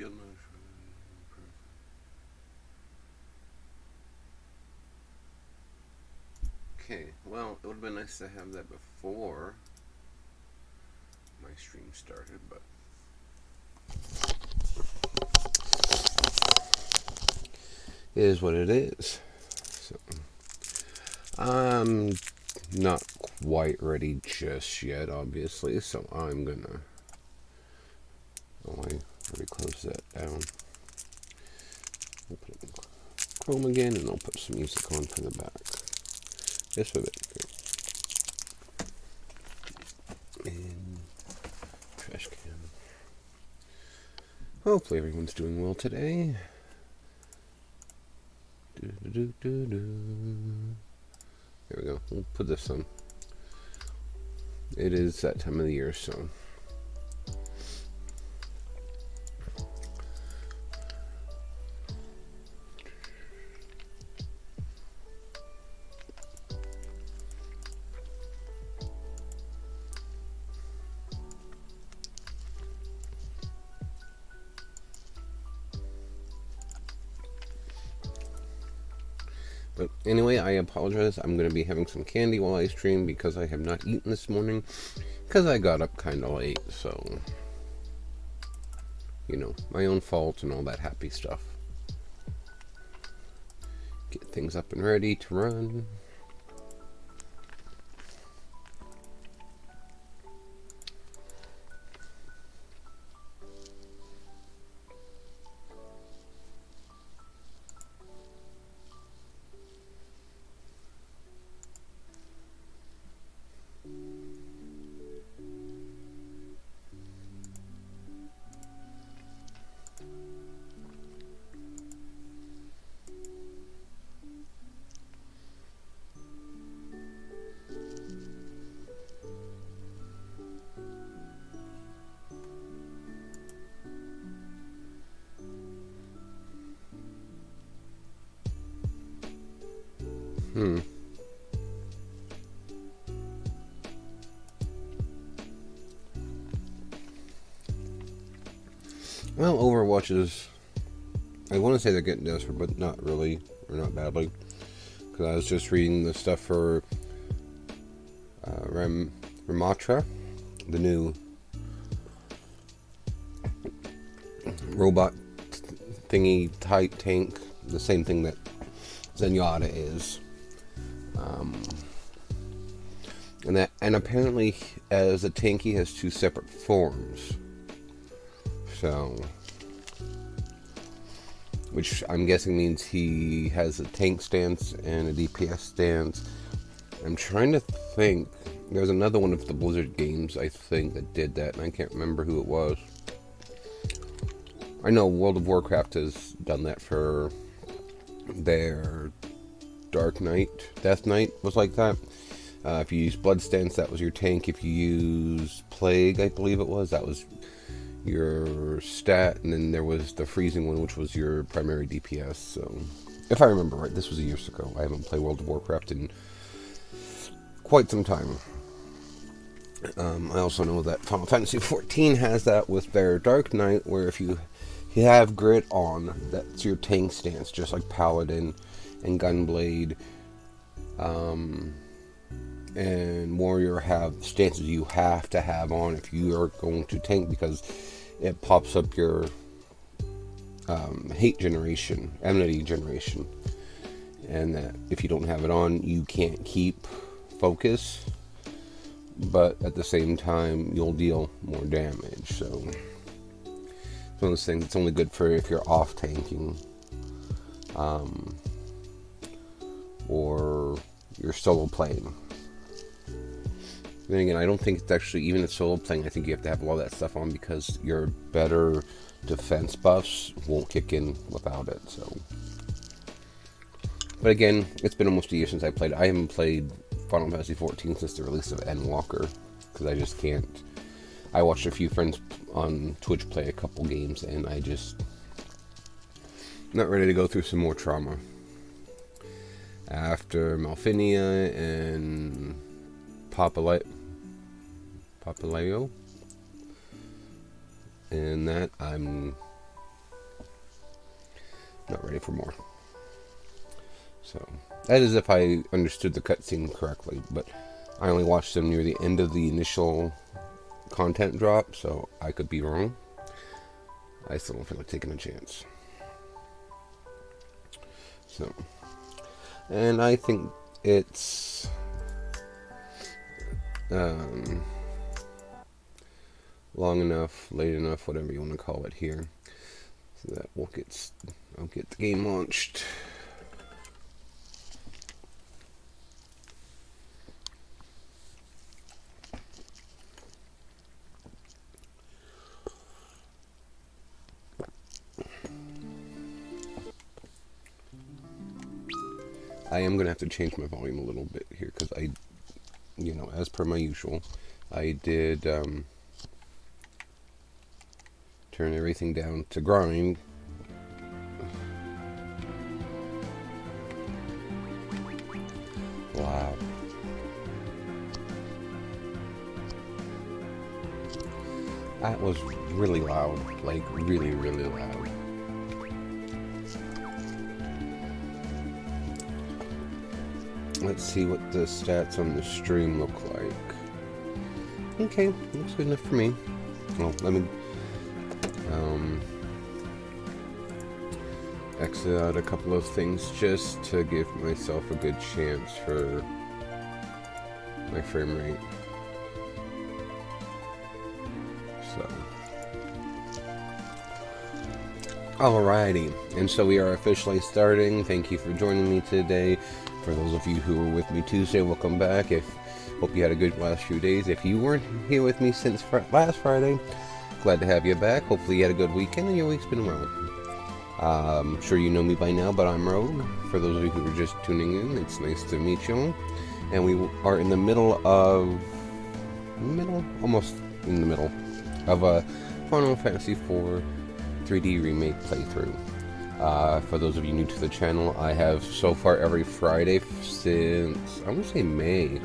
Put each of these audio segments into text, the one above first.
shield. Okay, well, it would have been nice to have that before my stream started, but it is what it is. So, I'm not quite ready just yet, obviously, so I'm gonna. Oh, I already closed that down. We'll put it in Chrome again, and I'll put some music on for the back. Just a bit. And trash can. Hopefully everyone's doing well today. There we go. We'll put this on. It is that time of the year, so. But anyway, I apologize. I'm going to be having some candy while I stream because I have not eaten this morning because I got up kind of late, so, you know, my own fault and all that happy stuff. Get things up and ready to run. Well, Overwatch is. I want to say they're getting desperate, but not really, or not badly. Because I was just reading the stuff for Ramatra, the new robot thingy type tank, the same thing that Zenyatta is. And apparently, as a tank, he has two separate forms. So, which I'm guessing means he has a tank stance and a DPS stance. I'm trying to think. There's another one of the Blizzard games, I think, that did that, and I can't remember who it was. I know World of Warcraft has done that for their Dark Knight. Death Knight was like that. If you use Blood Stance, that was your tank. If you use Plague, I believe it was, that was your stat. And then there was the Freezing one, which was your primary DPS. So, if I remember right, this was years ago. I haven't played World of Warcraft in quite some time. I also know that Final Fantasy XIV has that with their Dark Knight, where if you have Grit on, that's your tank stance, just like Paladin and Gunblade. And Warrior have stances you have to have on if you are going to tank, because it pops up your hate generation, enmity generation, and that if you don't have it on, you can't keep focus, but at the same time, you'll deal more damage. So it's one of those things. It's only good for if you're off tanking, or you're solo playing. Then again, I don't think it's actually, even if solo playing, I think you have to have all that stuff on because your better defense buffs won't kick in without it. So, but again, it's been almost a year since I played. I haven't played Final Fantasy XIV since the release of Endwalker because I just can't. I watched a few friends on Twitch play a couple games, and I just not ready to go through some more trauma after Malfinia and Papaleo, and that I'm Not ready for more. So, that is if I understood the cutscene correctly, but I only watched them near the end of the initial content drop, so I could be wrong. I still don't feel like taking a chance. So, and I think it's long enough, late enough, whatever you want to call it here, so that I'll get the game launched. I am going to have to change my volume a little bit here because as per my usual, I did turn everything down to grind. Wow. That was really loud, like really, really loud. Let's see what the stats on the stream look like. Okay, looks good enough for me. Well, let me exit out a couple of things just to give myself a good chance for my frame rate. So, alrighty, and so we are officially starting. Thank you for joining me today. For those of you who were with me Tuesday, welcome back. Hope you had a good last few days. If you weren't here with me since last Friday, glad to have you back. Hopefully you had a good weekend and your week's been well. I'm sure you know me by now, but I'm Rogue. For those of you who are just tuning in, it's nice to meet you. And we are almost in the middle of a Final Fantasy IV 3D Remake playthrough. For those of you new to the channel, I have so far every Friday since, I want to say May,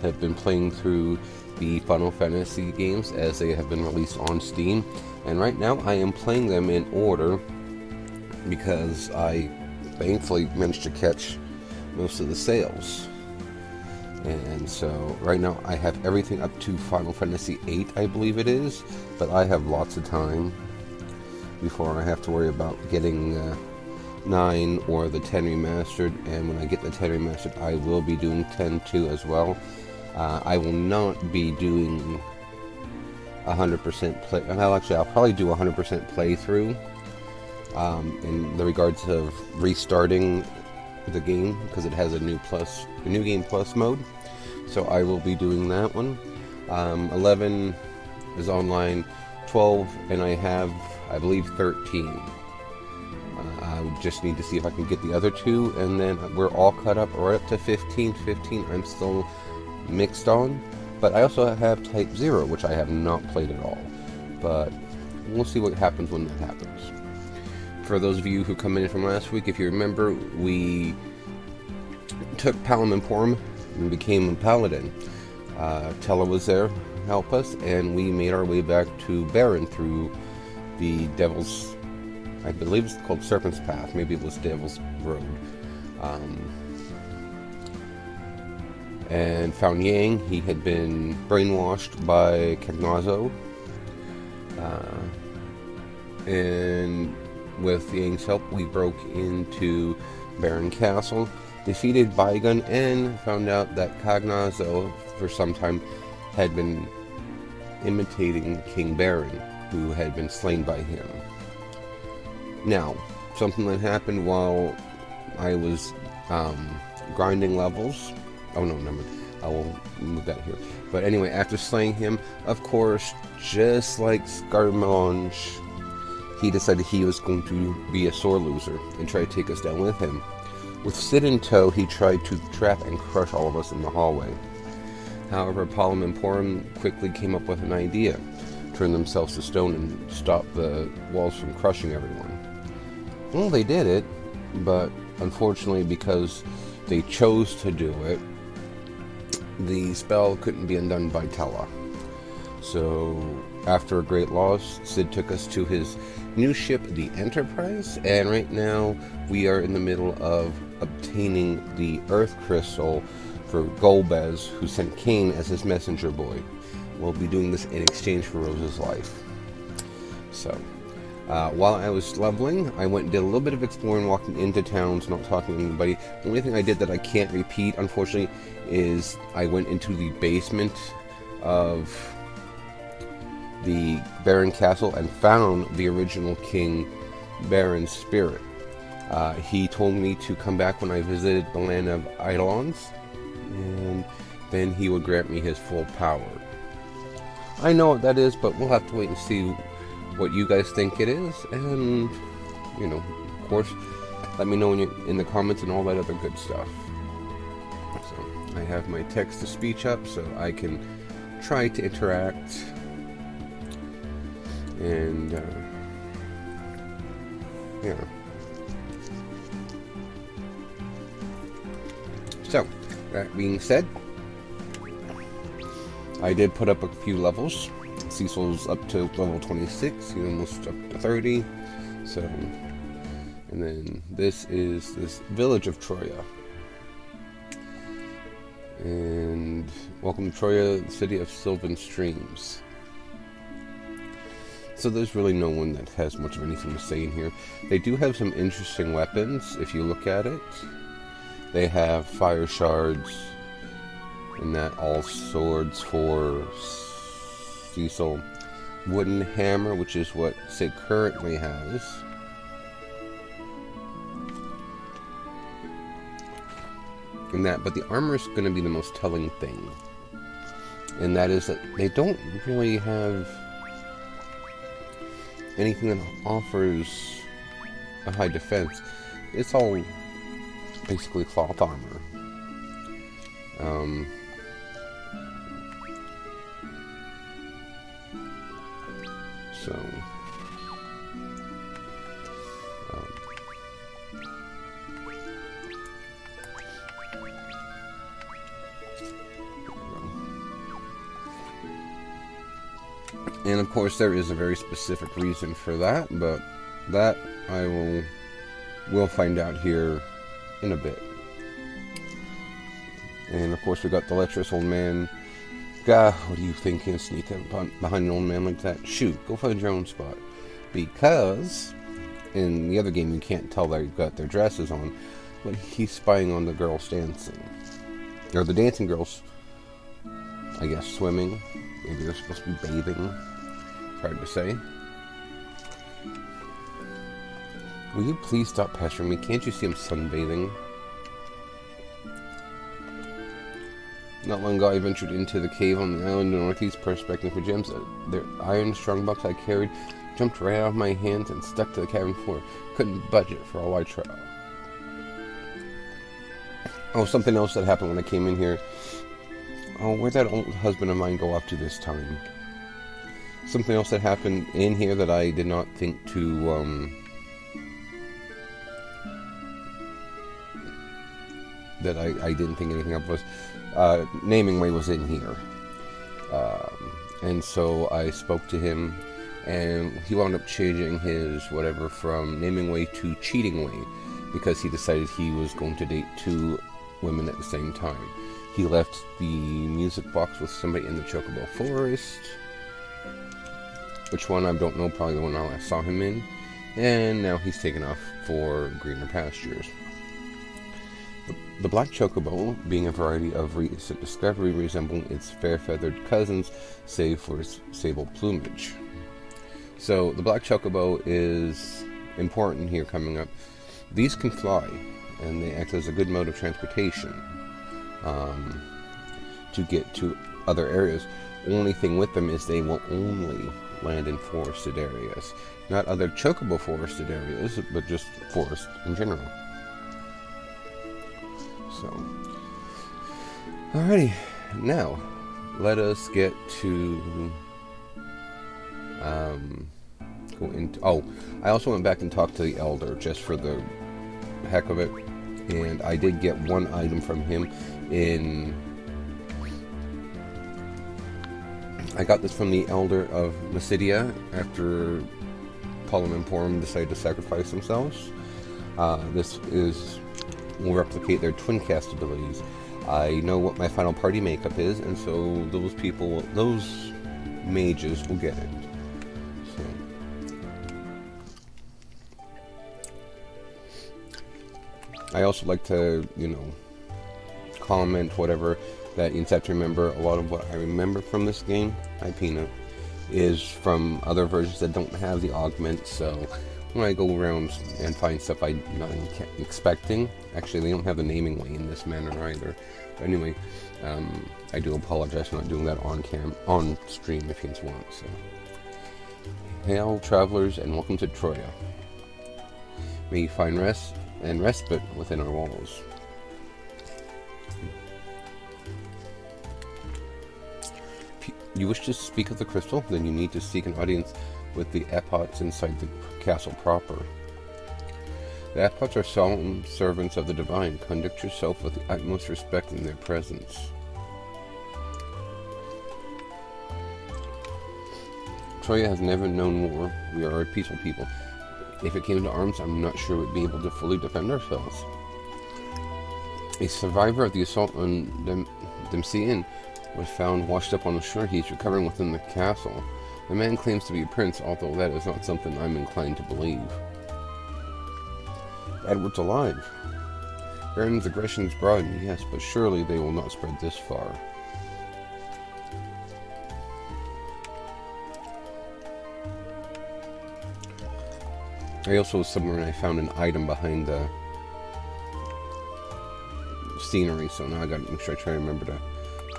have been playing through the Final Fantasy games as they have been released on Steam. And right now I am playing them in order because I thankfully managed to catch most of the sales. And so right now I have everything up to Final Fantasy VIII, I believe it is, but I have lots of time before I have to worry about getting 9 or the 10 remastered. And when I get the 10 remastered, I will be doing 10-2 as well. I will not be doing 100% play. Well, actually, I'll probably do 100% playthrough in the regards of restarting the game because it has a new game plus mode. So I will be doing that one. 11 is online, 12, and I have, I believe, 13. I just need to see if I can get the other 2, and then we're all cut up, right up to 15. 15 I'm still mixed on, but I also have Type 0, which I have not played at all, but we'll see what happens when that happens. For those of you who come in from last week, if you remember, we took Palom Emporium and became a paladin. Tella was there to help us, and we made our way back to Baron through the Devil's, I believe it's called Serpent's Path, maybe it was Devil's Road, and found Yang. He had been brainwashed by Cagnazzo, and with Yang's help we broke into Baron Castle, defeated Baigun, and found out that Cagnazzo for some time had been imitating King Baron, who had been slain by him. Now, something that happened while I was grinding levels. Oh no, never mind. I will move that here. But anyway, after slaying him, of course, just like Scarmelange, he decided he was going to be a sore loser and try to take us down with him. With Cid in tow, he tried to trap and crush all of us in the hallway. However, Palom Emporium quickly came up with an idea. Turn themselves to stone and stop the walls from crushing everyone. Well, they did it, but unfortunately, because they chose to do it, the spell couldn't be undone by Tella. So after a great loss, Sid took us to his new ship, the Enterprise, and right now we are in the middle of obtaining the Earth Crystal for Golbez, who sent Kane as his messenger boy. We'll be doing this in exchange for Rose's life. So, while I was leveling, I went and did a little bit of exploring, walking into towns, not talking to anybody. The only thing I did that I can't repeat, unfortunately, is I went into the basement of the Baron Castle and found the original King Baron's spirit. He told me to come back when I visited the land of Eidolons, and then he would grant me his full power. I know what that is, but we'll have to wait and see what you guys think it is, and, you know, of course, let me know in the comments and all that other good stuff. So, I have my text-to-speech up so I can try to interact, and, yeah. So, that being said, I did put up a few levels. Cecil's up to level 26, he's almost up to 30. So, and then this is this village of Troya. And welcome to Troya, the city of Sylvan Streams. So there's really no one that has much of anything to say in here. They do have some interesting weapons if you look at it. They have fire shards, and that all swords for Cecil. Wooden hammer, which is what Sid currently has. And that, but the armor is going to be the most telling thing. And that is that they don't really have anything that offers a high defense. It's all basically cloth armor. And of course there is a very specific reason for that, but that I will find out here in a bit. And of course we got the lecherous old man. God, what do you think you sneak up behind an old man like that? Shoot, go find your own spot. Because in the other game you can't tell they've got their dresses on, but he's spying on the girls dancing. Or the dancing girls, I guess, swimming. Maybe they're supposed to be bathing. It's hard to say. Will you please stop pestering me? Can't you see I'm sunbathing? Not long ago, I ventured into the cave on the island in the northeast, prospecting for gems. The iron strongbox I carried jumped right out of my hands and stuck to the cavern floor. Couldn't budge it for all I tried. Oh, something else that happened when I came in here. Oh, where'd that old husband of mine go off to this time? Something else that happened in here that I did not think to, that I didn't think anything of was, Naming Way was in here. And so I spoke to him, and he wound up changing his whatever from Naming Way to Cheating Way, because he decided he was going to date 2 women at the same time. He left the music box with somebody in the Chocobo Forest. Which one, I don't know, probably the one I last saw him in. And now he's taken off for greener pastures. The black chocobo, being a variety of recent discovery resembling its fair-feathered cousins, save for its sable plumage. So the black chocobo is important here coming up. These can fly, and they act as a good mode of transportation to get to other areas. Only thing with them is they will only land in forested areas. Not other chocobo forested areas, but just forest in general. So, alrighty, now let us get to go into. Oh, I also went back and talked to the elder just for the heck of it, and I did get one item from him in I got this from the Elder of Mysidia after Paul and Emporum decided to sacrifice themselves. This will replicate their twin cast abilities. I know what my final party makeup is, and so those mages will get it. So, I also like to, comment whatever that you have to remember. A lot of what I remember from this game, Peanut, is from other versions that don't have the augment. So when I go around and find stuff I'm not expecting, actually they don't have the naming way in this manner either. But anyway, I do apologize for not doing that on stream if you guys want. So, hail travelers and welcome to Troya. May you find rest and respite within our walls. If you wish to speak of the crystal, then you need to seek an audience with the Epots inside the castle proper. The Epots are solemn servants of the divine. Conduct yourself with the utmost respect in their presence. Troya has never known war. We are a peaceful people. If it came to arms, I'm not sure we'd be able to fully defend ourselves. A survivor of the assault on Dempsey was found washed up on the shore. He's recovering within the castle. The man claims to be a prince, although that is not something I'm inclined to believe. Edward's alive. Baron's aggressions broaden, yes, but surely they will not spread this far. I also was somewhere and I found an item behind the scenery, so now I gotta make sure I try to remember to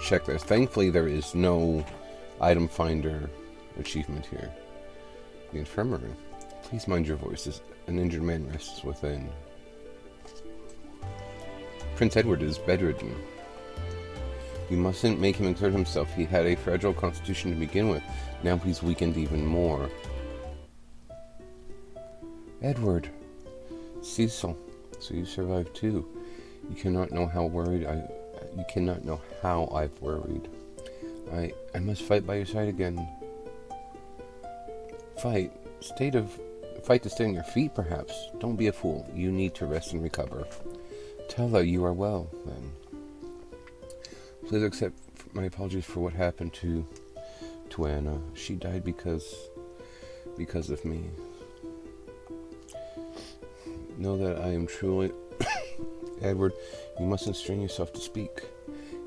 check this. Thankfully, there is no item finder achievement here. The infirmary. Please mind your voices. An injured man rests within. Prince Edward is bedridden. You mustn't make him exert himself. He had a fragile constitution to begin with. Now he's weakened even more. Edward. Cecil. So you survived too. You cannot know how I've worried. I must fight by your side again. Fight to stay on your feet, perhaps. Don't be a fool. You need to rest and recover. Tell her you are well, then. Please accept my apologies for what happened to Anna. She died because of me. Know that I am truly... Edward, you mustn't strain yourself to speak.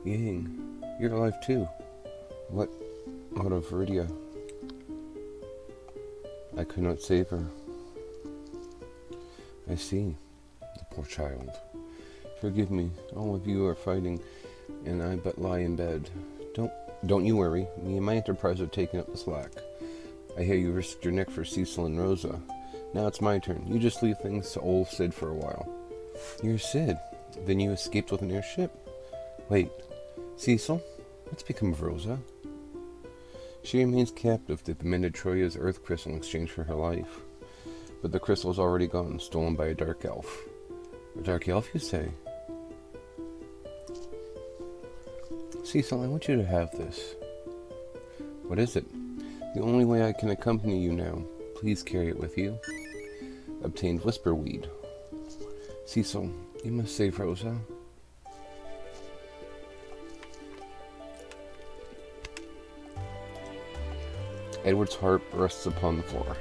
Ying, you're alive too. What of Viridia? I could not save her. I see. The poor child. Forgive me. All of you are fighting, and I but lie in bed. Don't you worry. Me and my enterprise are taking up the slack. I hear you risked your neck for Cecil and Rosa. Now it's my turn. You just leave things to old Sid for a while. You're Sid. Then you escaped with an airship? Wait. Cecil? What's become of Rosa? She remains captive. They've demanded Troya's earth crystal in exchange for her life. But the crystal is already gone, stolen by a dark elf. A dark elf, you say? Cecil, I want you to have this. What is it? The only way I can accompany you now. Please carry it with you. Obtained whisperweed. Cecil, you must save Rosa. Edward's heart rests upon the floor.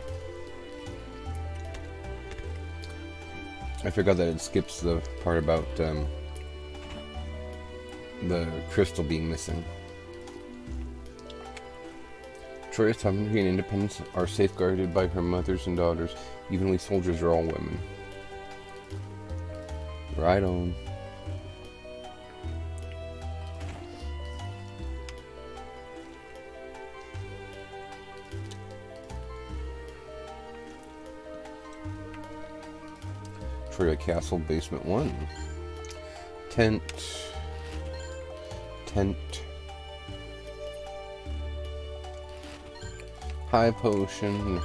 I forgot that it skips the part about the crystal being missing. Troya's sovereignty and independence are safeguarded by her mothers and daughters. Even we soldiers are all women. Right on. Troya Castle, Basement 1. Tent. High potion.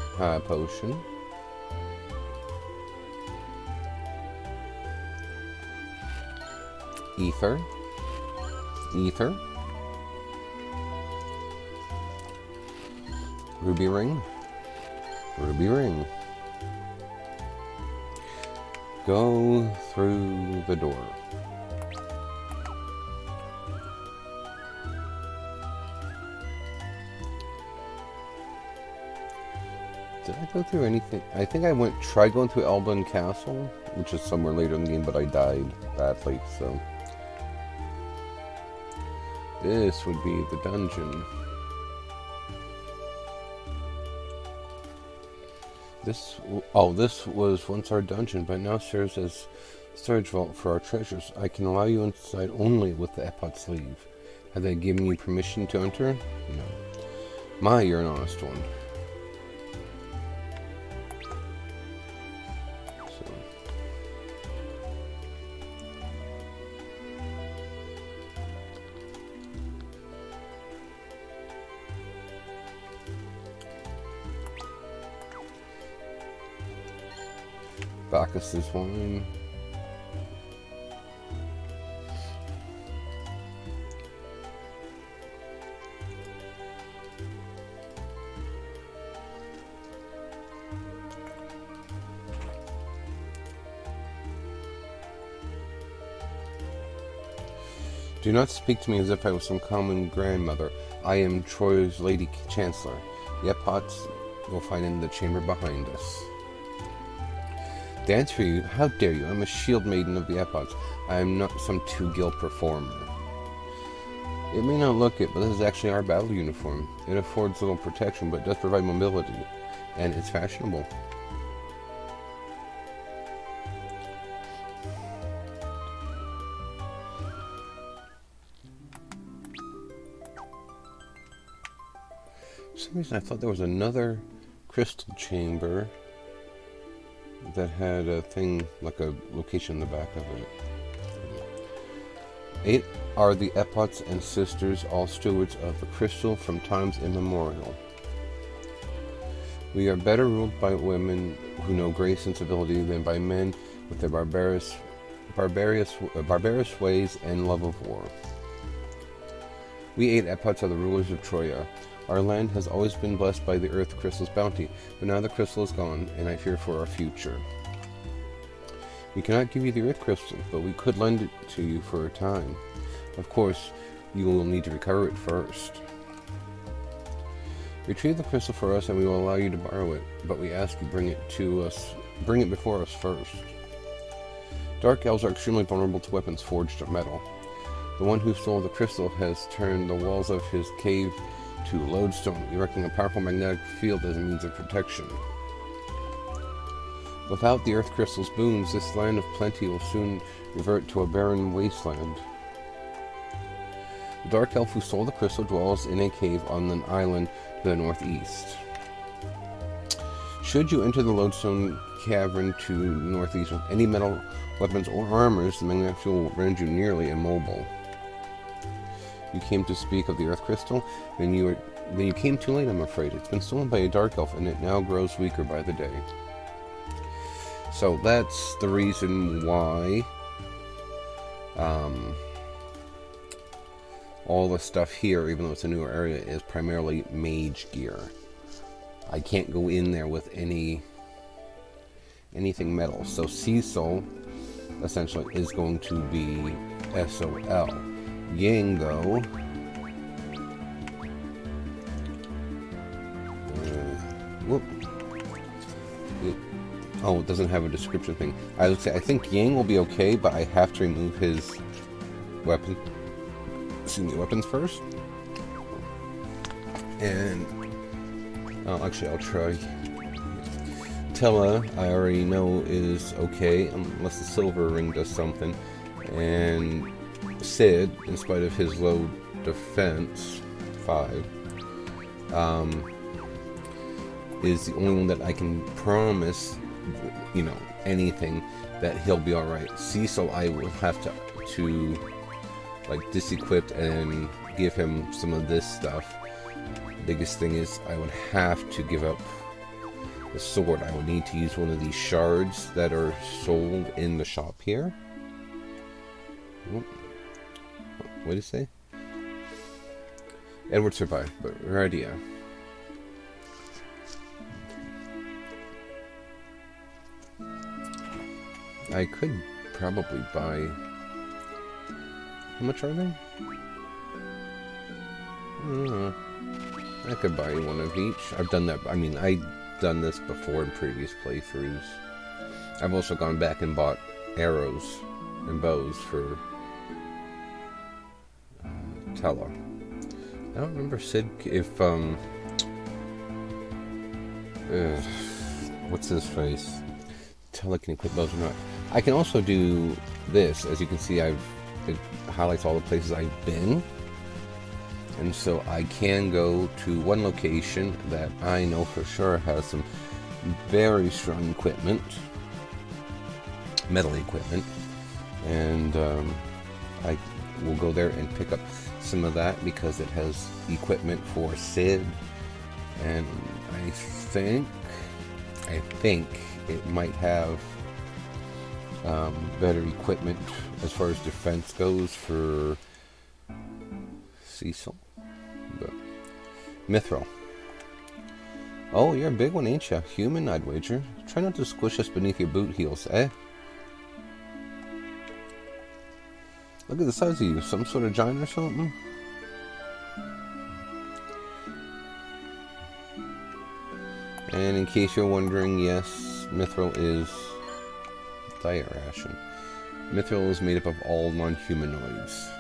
Ether. Ruby ring. Ruby ring. Go through the door. Did I go through anything? I think I tried going through Elbin Castle, which is somewhere later in the game, but I died badly, so. This would be the dungeon. This was once our dungeon, but now serves as storage vault for our treasures. I can allow you inside only with the Epot sleeve. Have they given you permission to enter? No. You're an honest one. Bacchus's wine. Do not speak to me as if I was some common grandmother. I am Troy's Lady Chancellor. The Epots you'll find in the chamber behind us. Dance for you? How dare you? I'm a shield maiden of the Epots. I am not some two-guild performer. It may not look it, but this is actually our battle uniform. It affords little protection, but does provide mobility. And it's fashionable. For some reason I thought there was another crystal chamber that had a thing, like a location in the back of it. 8 are the Epots and sisters, all stewards of the crystal from times immemorial. We are better ruled by women who know grace and civility than by men with their barbarous ways and love of war. We 8 Epots are the rulers of Troya. Our land has always been blessed by the earth crystal's bounty, but now the crystal is gone, and I fear for our future. We cannot give you the earth crystal, but we could lend it to you for a time. Of course, you will need to recover it first. Retrieve the crystal for us, and we will allow you to borrow it, but we ask you bring it before us first. Dark elves are extremely vulnerable to weapons forged of metal. The one who stole the crystal has turned the walls of his cave to lodestone, erecting a powerful magnetic field as a means of protection. Without the earth crystal's boons, this land of plenty will soon revert to a barren wasteland. The dark elf who stole the crystal dwells in a cave on an island to the northeast. Should you enter the lodestone cavern to the northeast with any metal weapons or armors, the magnetic field will render you nearly immobile. You came to speak of the earth crystal, then you came too late, I'm afraid. It's been stolen by a dark elf, and it now grows weaker by the day. So that's the reason why all the stuff here, even though it's a newer area, is primarily mage gear. I can't go in there with anything metal. So Cecil essentially is going to be SOL. Yang, though, it doesn't have a description thing. I would say I think Yang will be okay, but I have to remove his weapons first. And actually, I'll try. Tella, I already know is okay, unless the silver ring does something, and Sid, in spite of his low defense, 5, is the only one that I can promise, anything, that he'll be alright. Cecil, I will have to like disequip and give him some of this stuff. Biggest thing is I would have to give up the sword. I would need to use one of these shards that are sold in the shop here. What did it say? Edward survived, but Radia. I could probably buy... How much are they? I could buy one of each. I've done that. I mean, I've done this before in previous playthroughs. I've also gone back and bought arrows and bows for Tellah. I don't remember Sid if what's his face? Tellah can equip bows or not. I can also do this. As you can see, it highlights all the places I've been. And so I can go to one location that I know for sure has some very strong equipment, metal equipment, and I will go there and pick up some of that because it has equipment for Sid, and I think it might have better equipment as far as defense goes for Cecil. But Mithril. Oh, you're a big one, ain't ya? Human, I'd wager. Try not to squish us beneath your boot heels, eh? Look at the size of you. Some sort of giant or something? And in case you're wondering, yes, Mithril is diet ration. Mithril is made up of all non-humanoids.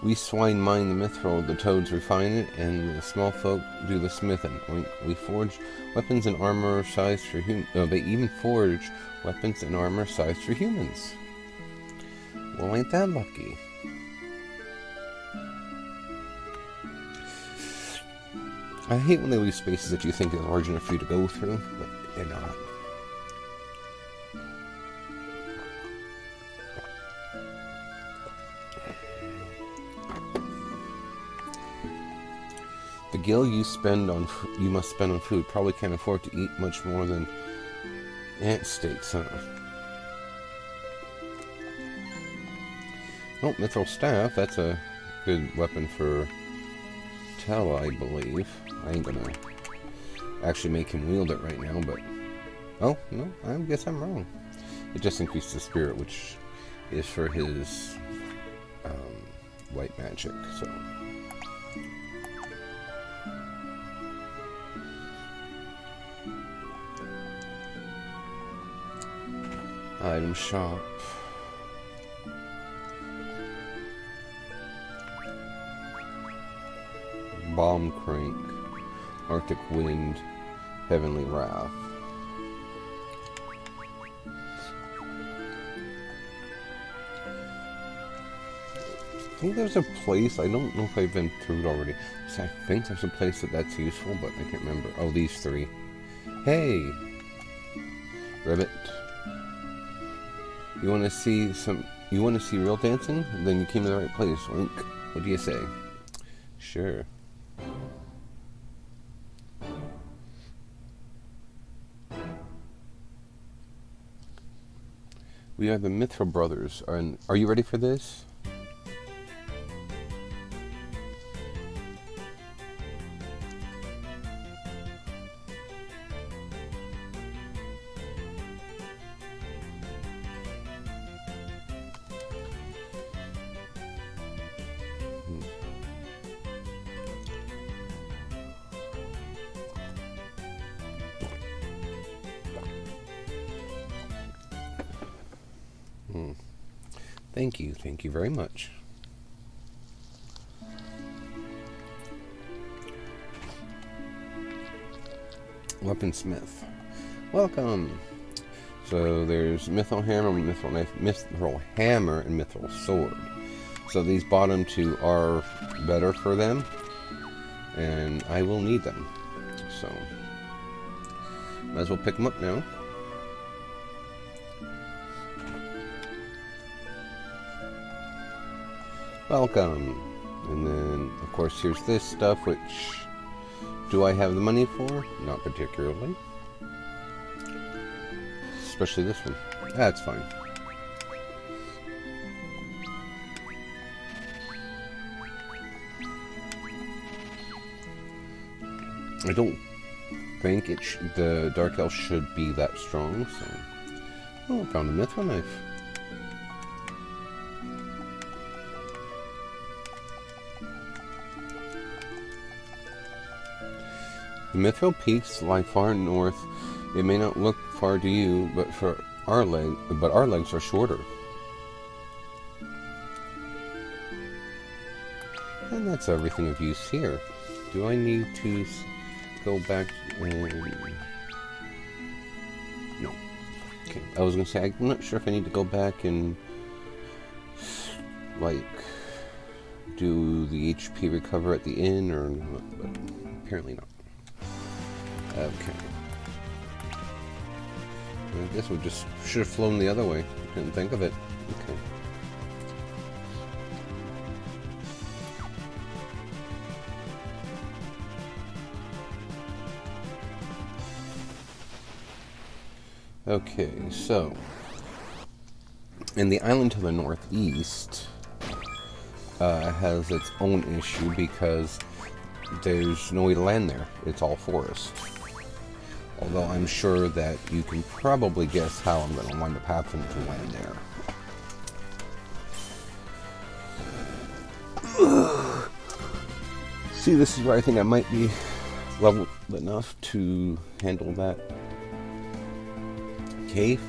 We swine mine the mithril, the toads refine it, and the small folk do the smithing. We forge weapons and armor sized for humans. They even forge weapons and armor sized for humans. Well, ain't that lucky? I hate when they leave spaces that you think is large enough for you to go through, but they're not. The gil you must spend on food. Probably can't afford to eat much more than ant steaks, huh? Oh, mithril staff. That's a good weapon for Tellah, I believe. I ain't gonna actually make him wield it right now, but... Oh, no, I guess I'm wrong. It just increases the spirit, which is for his white magic, so... Item shop. Bomb crank. Arctic wind. Heavenly wrath. I think there's a place, I don't know if I've been through it already. So I think there's a place that's useful, but I can't remember. Oh, these three. Hey! Ribbit. You want to see real dancing? Then you came to the right place. Wink. What do you say? Sure. We are the Mithril brothers. Are you ready for this? Thank you very much. Weaponsmith. Welcome. So there's mithril hammer, mithril knife, mithril hammer, and mithril sword. So these bottom two are better for them, and I will need them. So might as well pick them up now. Welcome. And then, of course, here's this stuff, which do I have the money for? Not particularly. Especially this one. That's fine. I don't think the Dark Elf should be that strong, so... Oh, found a Mithril knife. The Mithril peaks lie far north. It may not look far to you, but our legs are shorter. And that's everything of use here. Do I need to go back and... No. Okay, I was going to say, I'm not sure if I need to go back and, like, do the HP recover at the inn or not, but apparently not. Okay. I guess we just should have flown the other way. Didn't think of it. Okay. Okay, so and the island to the northeast has its own issue because there's no way to land there. It's all forest. Although I'm sure that you can probably guess how I'm going to wind up having to land there. See, this is where I think I might be leveled enough to handle that cave.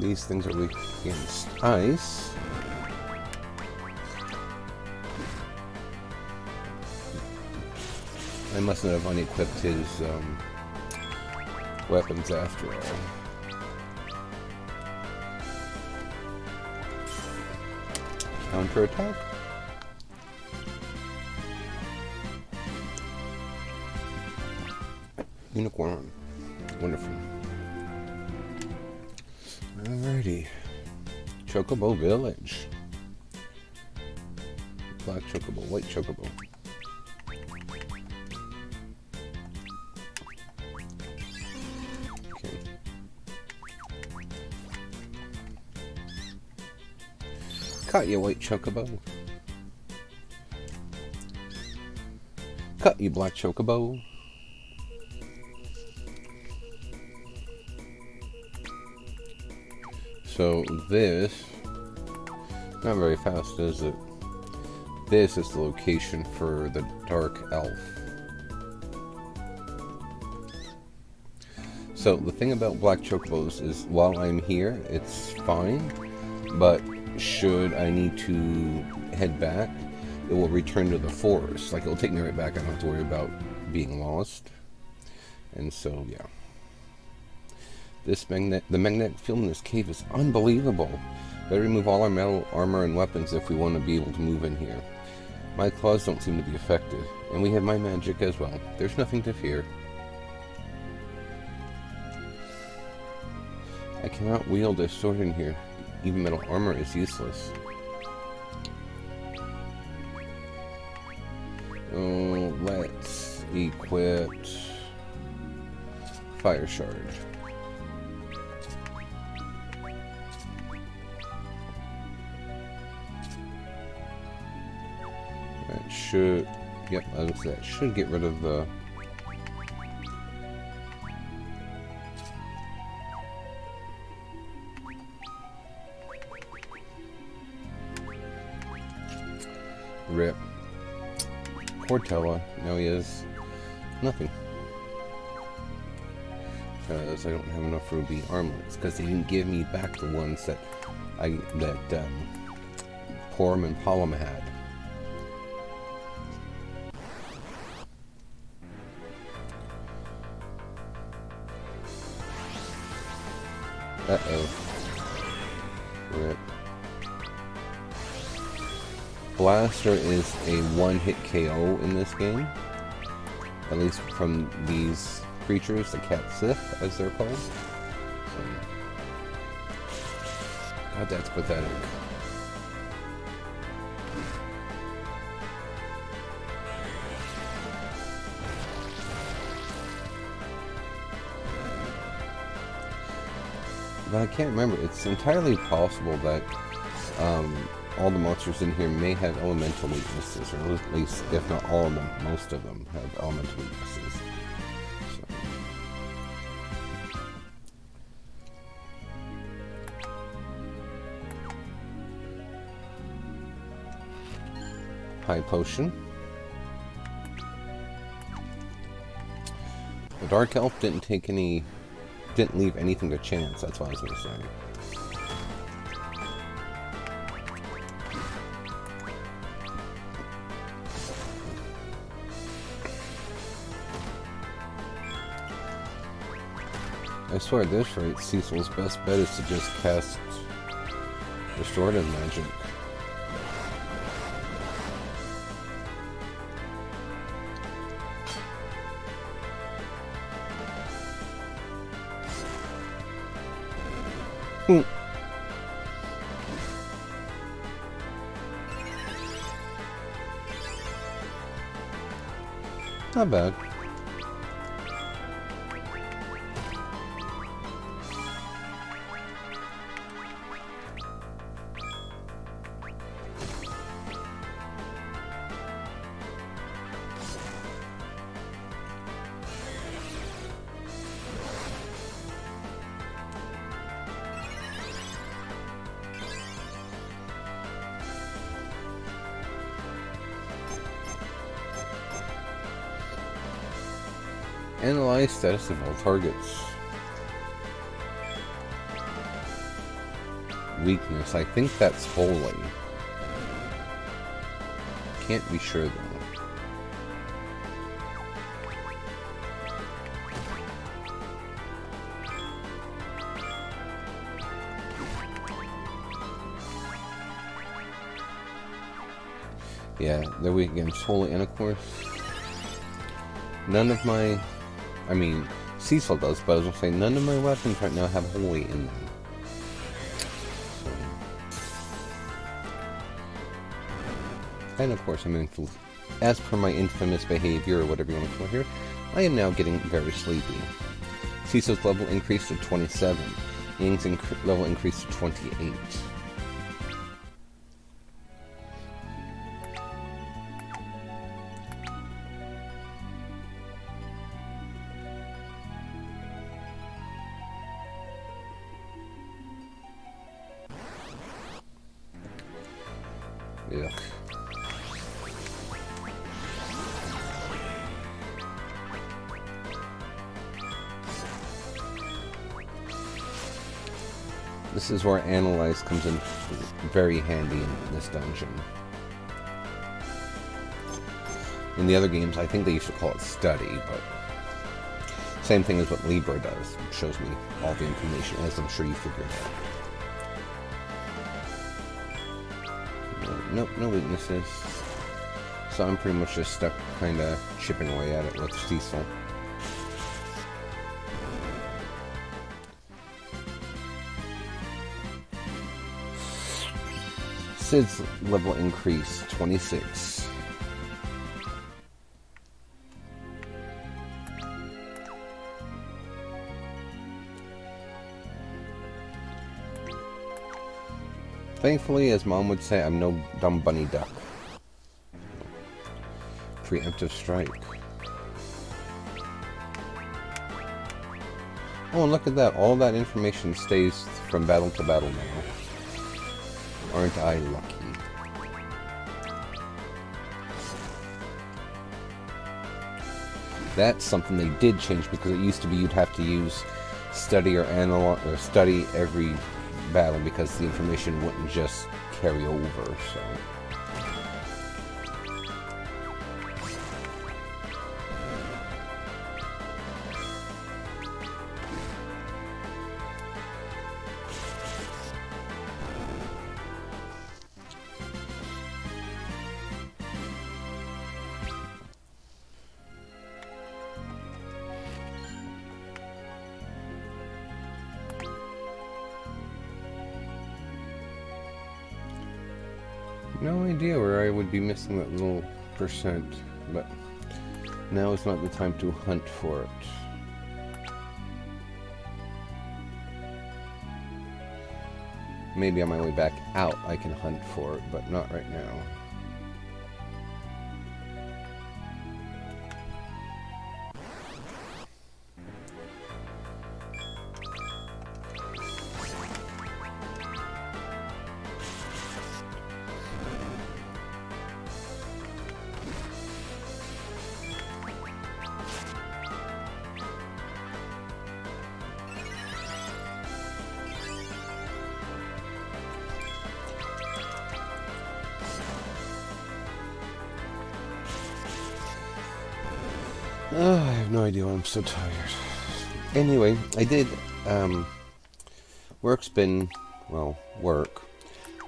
These things are weak against ice. I must not have unequipped his weapons after all. Counterattack? Unicorn. Wonderful. Alrighty. Chocobo Village. Black Chocobo, White Chocobo. Okay. Cut you, White Chocobo. Cut you, Black Chocobo. So this, not very fast, is it? This is the location for the Dark Elf. So the thing about Black Chocobos is while I'm here, it's fine, but should I need to head back, it will return to the forest. Like, it'll take me right back. I don't have to worry about being lost. And so, yeah. The magnetic field in this cave is unbelievable. Better remove all our metal armor and weapons if we want to be able to move in here. My claws don't seem to be affected, and we have my magic as well. There's nothing to fear. I cannot wield a sword in here. Even metal armor is useless. Oh, let's equip Fire Shard. That should, yep, that should get rid of the rip. Portella, now he has nothing. Because I don't have enough ruby armlets. Because they didn't give me back the ones that Porum and Palom had. Uh-oh. Rip. Blaster is a one-hit KO in this game. At least from these creatures, the Cat Sith, as they're called. So, God, that's pathetic. But I can't remember. It's entirely possible that all the monsters in here may have elemental weaknesses, or at least, if not all of them, most of them have elemental weaknesses. So. High potion. The Dark Elf didn't leave anything to chance, that's what I was going to say. I swear at this rate, Cecil's best bet is to just cast Restorative Magic. Not bad. Analyze status of all targets. Weakness. I think that's holy. Can't be sure though. Yeah, they're weak against holy, and of course, none of my... I mean, Cecil does, but I was going to say, none of my weapons right now have holy in them. So. And of course, as per my infamous behavior, or whatever you want to call it here, I am now getting very sleepy. Cecil's level increased to 27. Ying's level increased to 28. Yuck. This is where Analyze comes in very handy in this dungeon. In the other games, I think they used to call it Study, but same thing as what Libra does. It shows me all the information, as I'm sure you figured out. Nope, no weaknesses. So I'm pretty much just stuck kind of chipping away at it with Cecil. Sid's level increase, 26. Thankfully, as Mom would say, I'm no dumb bunny duck. Preemptive strike. Oh, and look at that. All that information stays from battle to battle now. Aren't I lucky? That's something they did change, because it used to be you'd have to use study or analog or study every battle because the information wouldn't just carry over, so. No idea where I would be missing that little percent, but now is not the time to hunt for it. Maybe on my way back out I can hunt for it, but not right now. Oh, I have no idea why I'm so tired. Anyway, I did, work's been, well, work.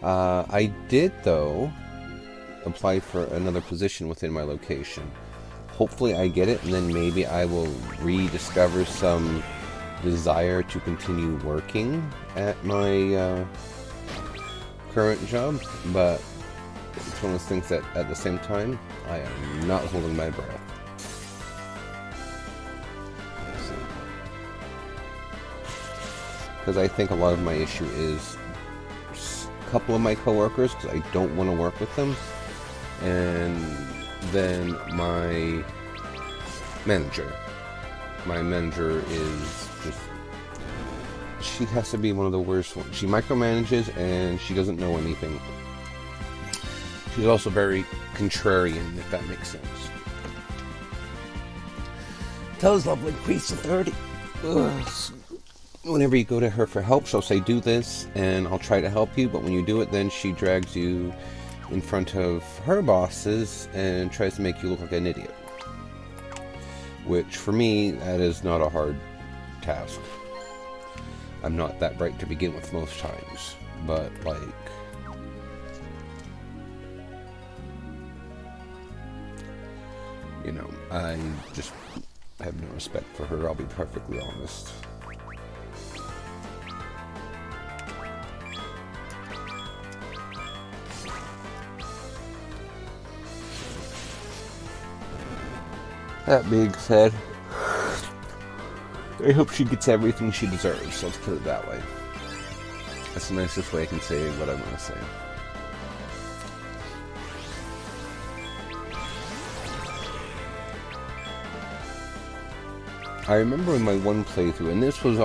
I did, though, apply for another position within my location. Hopefully I get it, and then maybe I will rediscover some desire to continue working at my current job, but it's one of those things that at the same time, I am not holding my breath. Because I think a lot of my issue is a couple of my coworkers, because I don't want to work with them, and then my manager. My manager is just, she has to be one of the worst ones. She micromanages and she doesn't know anything. She's also very contrarian, if that makes sense. Tells level increase to 30. Ugh. Whenever you go to her for help, she'll say, do this, and I'll try to help you, but when you do it, then she drags you in front of her bosses and tries to make you look like an idiot. Which, for me, that is not a hard task. I'm not that bright to begin with most times, but, like, you know, I just have no respect for her, I'll be perfectly honest. That being said, I hope she gets everything she deserves, let's put it that way. That's the nicest way I can say what I want to say. I remember in my one playthrough, and this was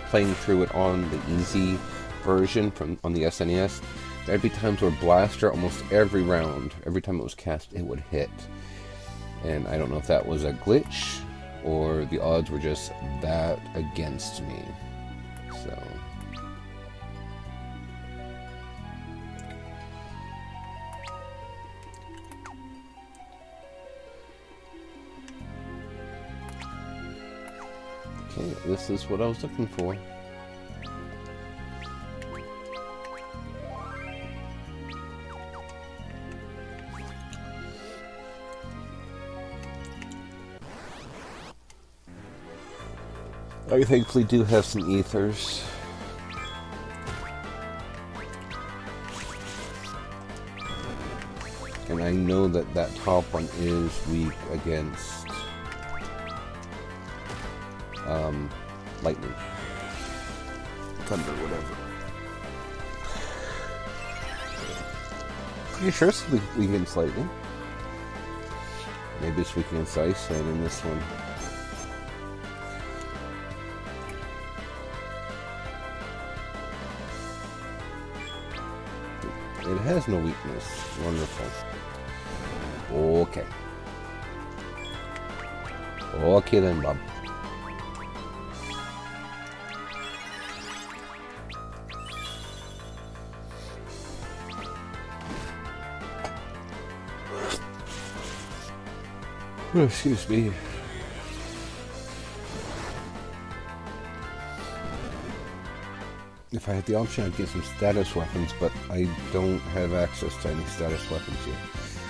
playing through it on the easy version on the SNES, there'd be times where Blaster, almost every round, every time it was cast, it would hit. And I don't know if that was a glitch, or the odds were just that against me. So. Okay, this is what I was looking for. I thankfully do have some ethers. And I know that that top one is weak against lightning. Thunder, whatever. Pretty sure it's weak against lightning. Maybe it's weak against ice, and in this one. It has no weakness. Wonderful. Okay. Okay then, Bob. Oh, excuse me. If I had the option, I'd get some status weapons, but I don't have access to any status weapons yet.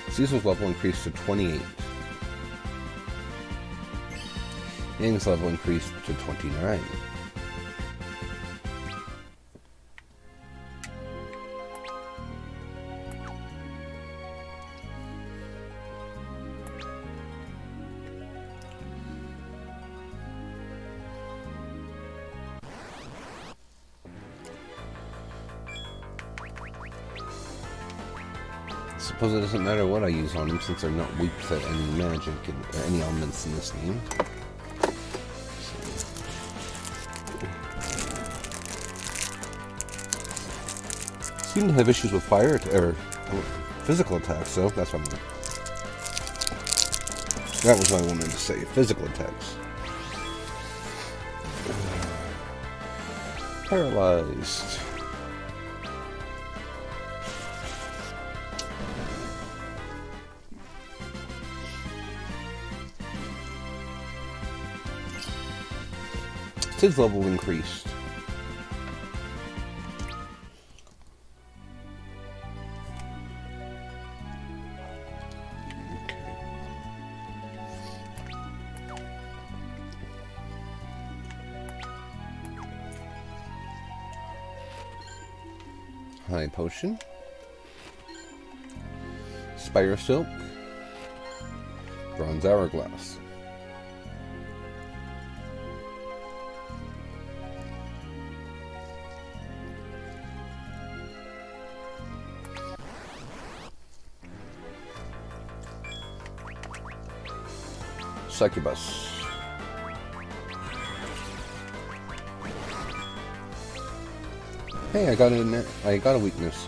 Caesar's level increased to 28. Yang's level increased to 29. suppose it doesn't matter what I use on them since they're not weak to any magic or any elements in this game. Seem to have issues with fire or physical attacks, so that's what I meant. That was what I wanted to say. Physical attacks. Paralyzed. His level increased. High potion. Spire silk. Bronze hourglass. Succubus. Hey, I got a weakness.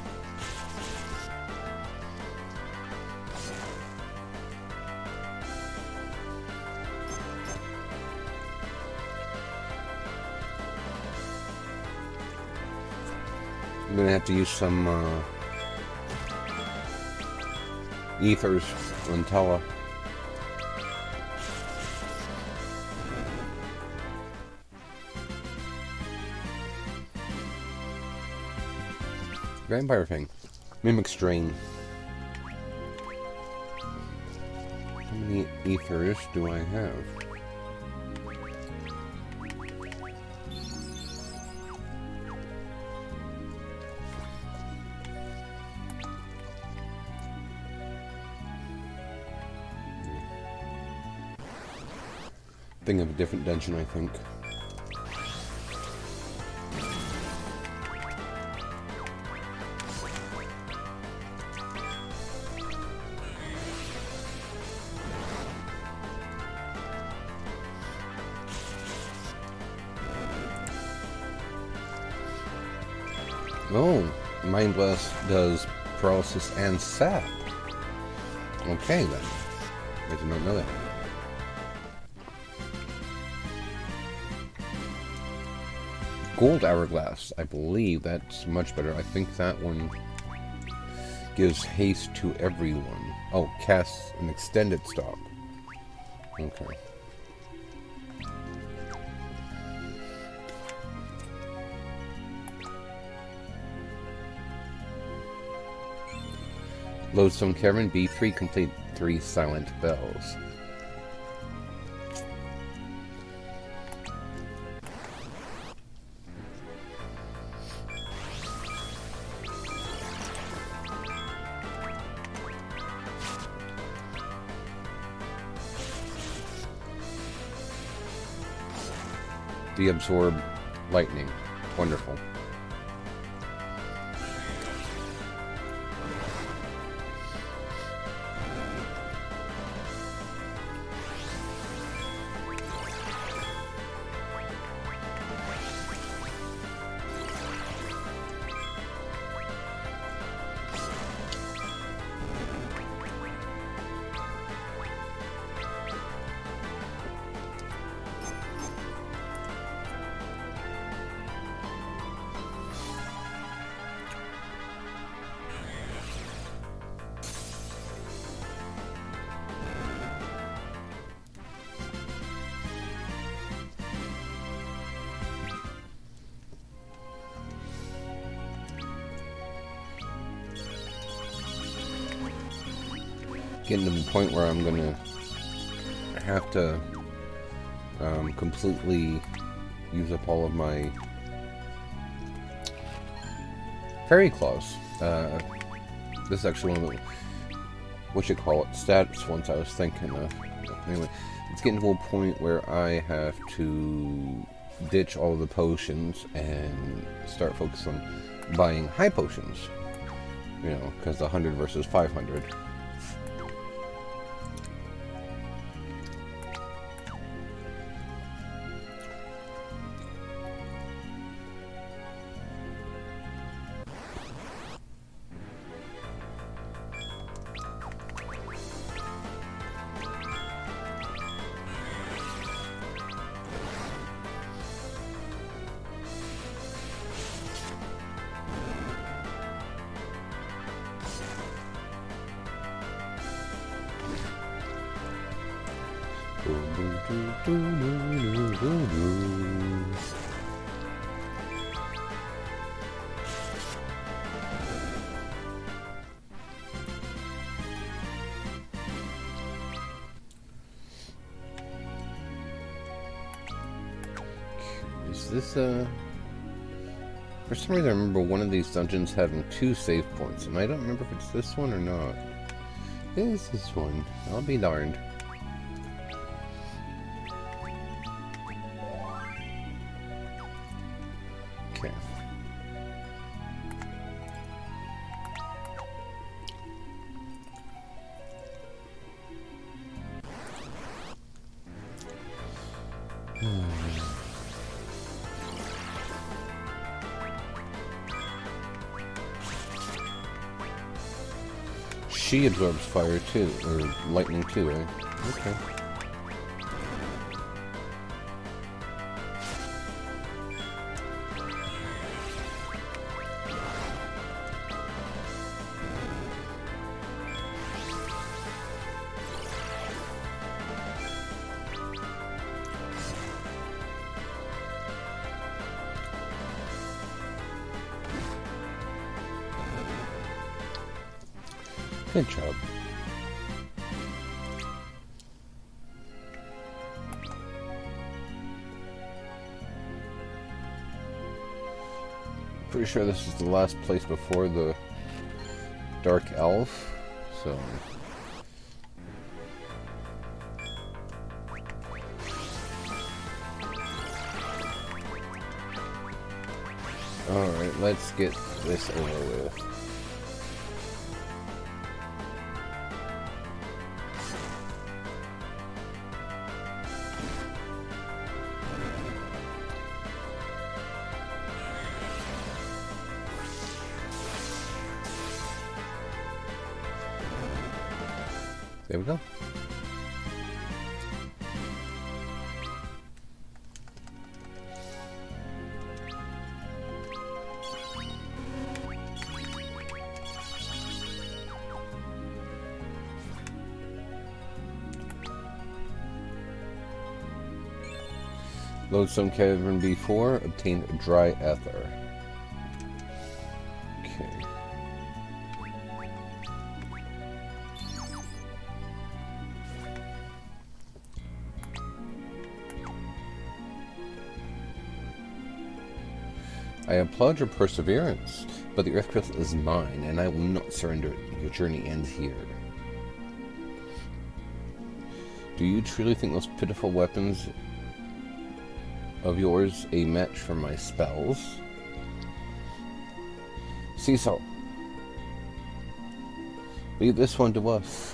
I'm gonna have to use some ethers on Tala. Vampire Fang. Mimic Strain. How many ethers do I have? Think of a different dungeon, I think. Oh, Mind Blast does paralysis and sap. Okay then. I did not know that. Gold Hourglass. I believe that's much better. I think that one gives haste to everyone. Oh, casts an extended stop. Okay. Lodestone Cavern B3, complete 3 silent bells. De-absorb lightning. Wonderful. Getting to the point where I'm gonna have to completely use up all of my fairy claws. This is actually one of the, what you call it, stats ones I was thinking of. Anyway, it's getting to a point where I have to ditch all of the potions and start focusing on buying high potions. You know, because 100 versus 500. Is this for some reason I remember one of these dungeons having 2 save points, and I don't remember if it's this one or not. It is this one. I'll be darned. Okay. She absorbs fire too, or lightning too, eh? Okay. Good job. Pretty sure this is the last place before the Dark Elf, so... Alright, let's get this over with. There we go. Lodestone Cavern B4, obtain dry ether. Okay. I applaud your perseverance, but the Earth Crystal is mine, and I will not surrender it. Your journey ends here. Do you truly think those pitiful weapons of yours a match for my spells? Cecil, leave this one to us.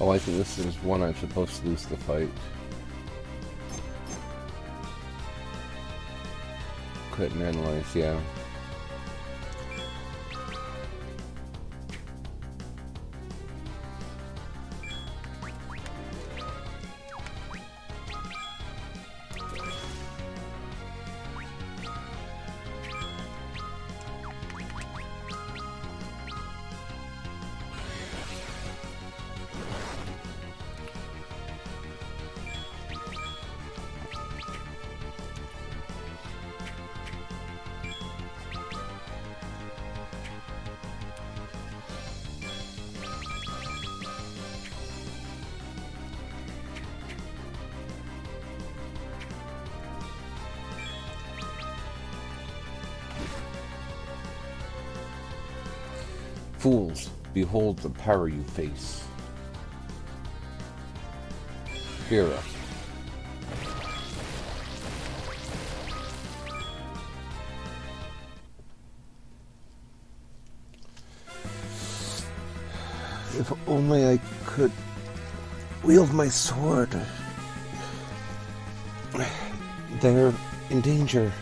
Oh, I think this is one I'm supposed to lose the fight. Couldn't analyze, yeah. Fools, behold the power you face. Hera. If only I could wield my sword. They're in danger.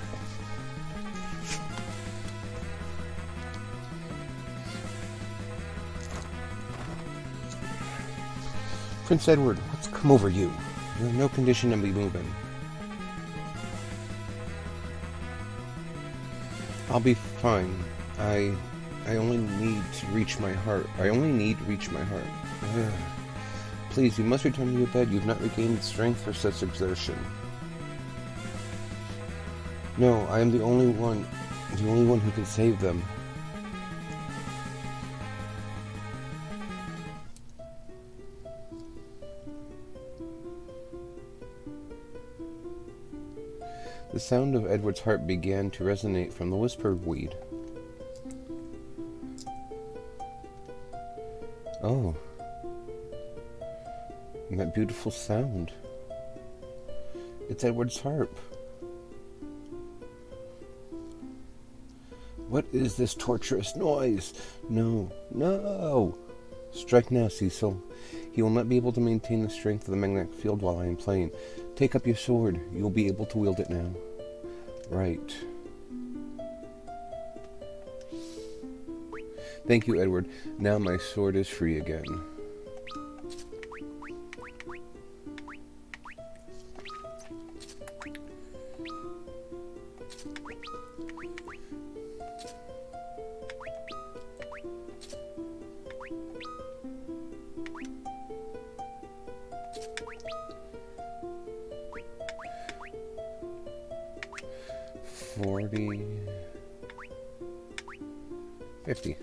Prince Edward, what's come over you? You're in no condition to be moving. I'll be fine. I only need to reach my heart. Ugh. Please, you must return to your bed. You've not regained strength for such exertion. No, I am the only one who can save them. The sound of Edward's heart began to resonate from the whispered weed. Oh. And that beautiful sound. It's Edward's harp. What is this torturous noise? No, no! Strike now, Cecil. He will not be able to maintain the strength of the magnetic field while I am playing. Take up your sword. You will be able to wield it now. Right. Thank you, Edward. Now my sword is free again. $40, $50.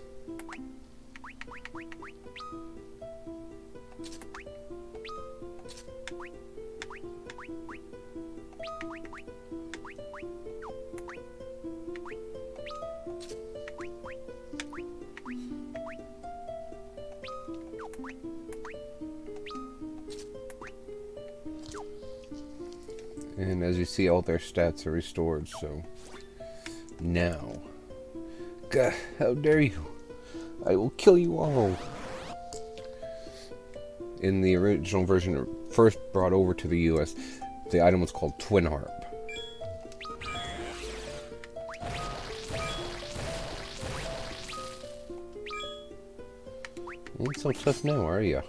And as you see, all their stats are restored, so now. Gah, how dare you! I will kill you all! In the original version, first brought over to the US, the item was called Twin Harp. You ain't so tough now, are ya?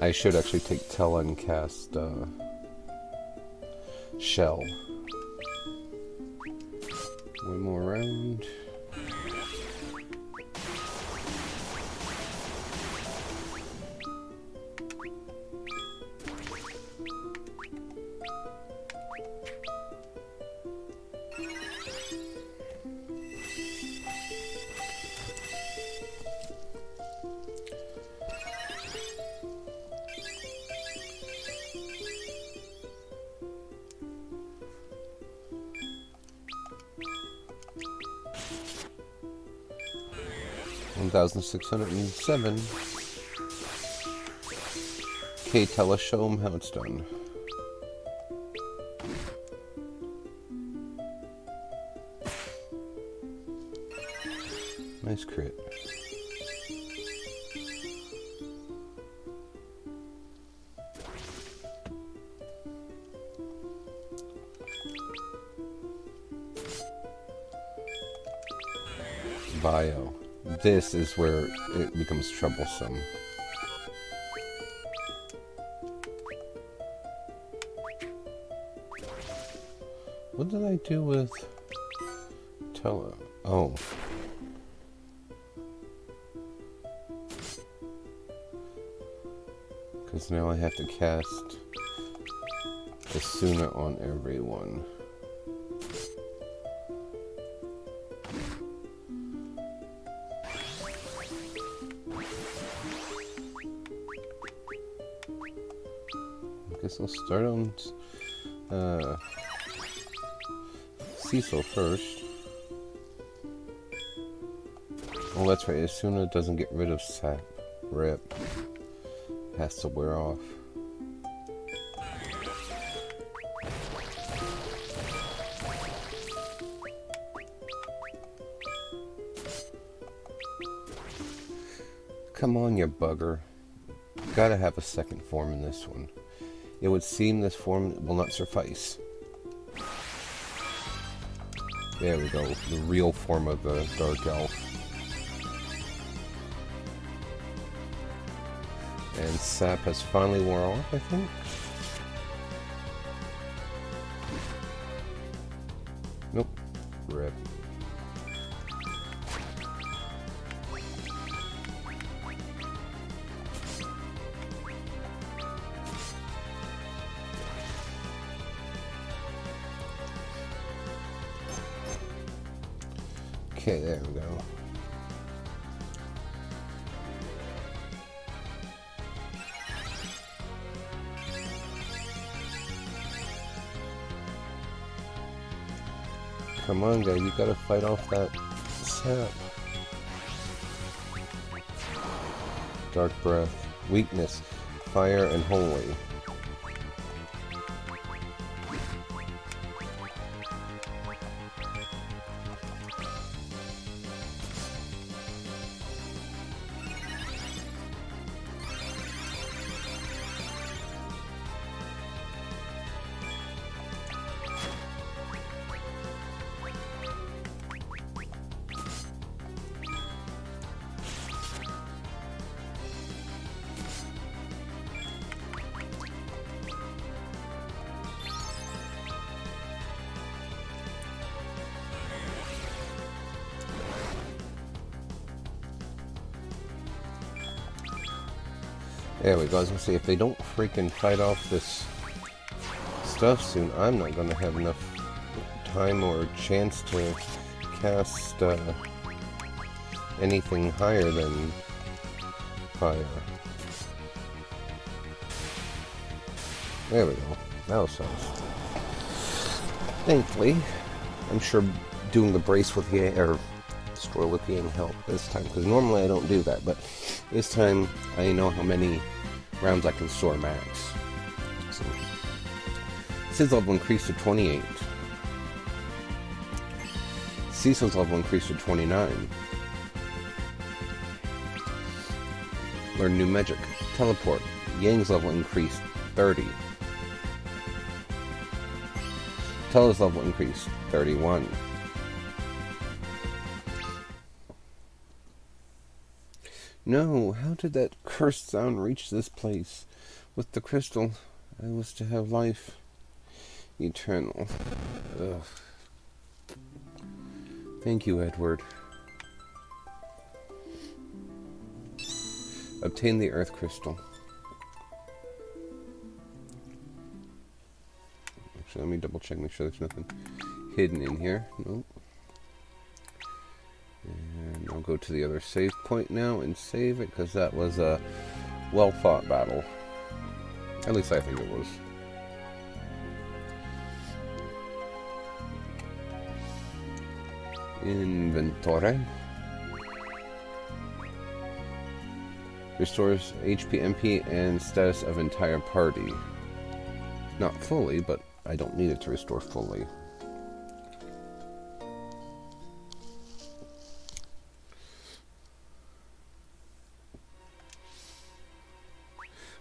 I should actually take Tella and cast Shell. One more round. $1,607. Okay, Tella, show them how it's done. Nice crit. Bio. This is where it becomes troublesome. What did I do with Tella? Oh. Because now I have to cast Asuna on everyone. Guess I'll start on Cecil first. Oh, that's right. As soon as it doesn't get rid of sap, rip, it has to wear off. Come on, you bugger. Gotta have a second form in this one. It would seem this form will not suffice. There we go, the real form of the Dark Elf. And sap has finally worn off, I think. Nope. Rip. Okay, there we go. Come on, guy, you gotta fight off that sap. Dark breath, weakness, fire, and holy. There we go. I was gonna say, if they don't freaking fight off this stuff soon, I'm not gonna have enough time or chance to cast anything higher than fire. There we go. That was nice. Thankfully, I'm sure doing the brace with Yang, or destroy with Yang helped this time, because normally I don't do that, but this time I know how many rounds I can store max. So, Sid's level increased to 28. Cecil's level increased to 29. Learn new magic. Teleport. Yang's level increased 30. Tella's level increased 31. No, how did that cursed sound reach this place? With the crystal, I was to have life eternal. Ugh. Thank you, Edward. Obtain the earth crystal. Actually, let me double check, make sure there's nothing hidden in here. Nope. And I'll go to the other save point now and save it, because that was a well-fought battle. At least I think it was. Inventory. Restores HP, MP, and status of entire party. Not fully, but I don't need it to restore fully.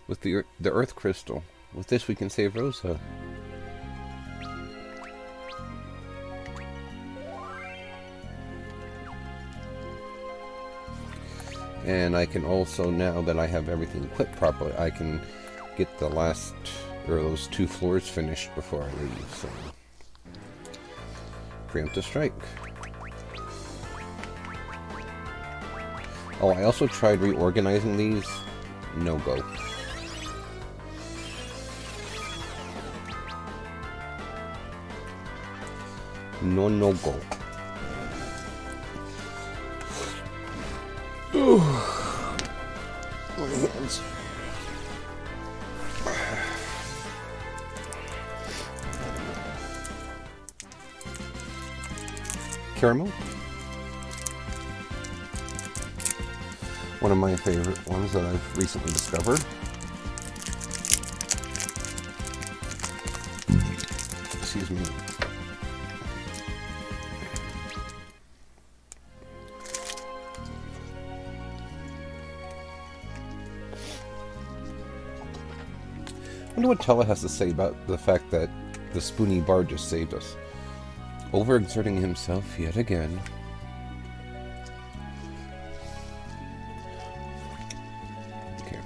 With the earth crystal. With this we can save Rosa. And I can also, now that I have everything equipped properly, I can get the last, or those 2 floors finished before I leave, so. Preemptive strike. Oh, I also tried reorganizing these. No go. No go. My hands. Caramel. One of my favorite ones that I've recently discovered. Excuse me. I wonder what Tella has to say about the fact that the Spoony Bar just saved us. Overexerting himself yet again. Okay.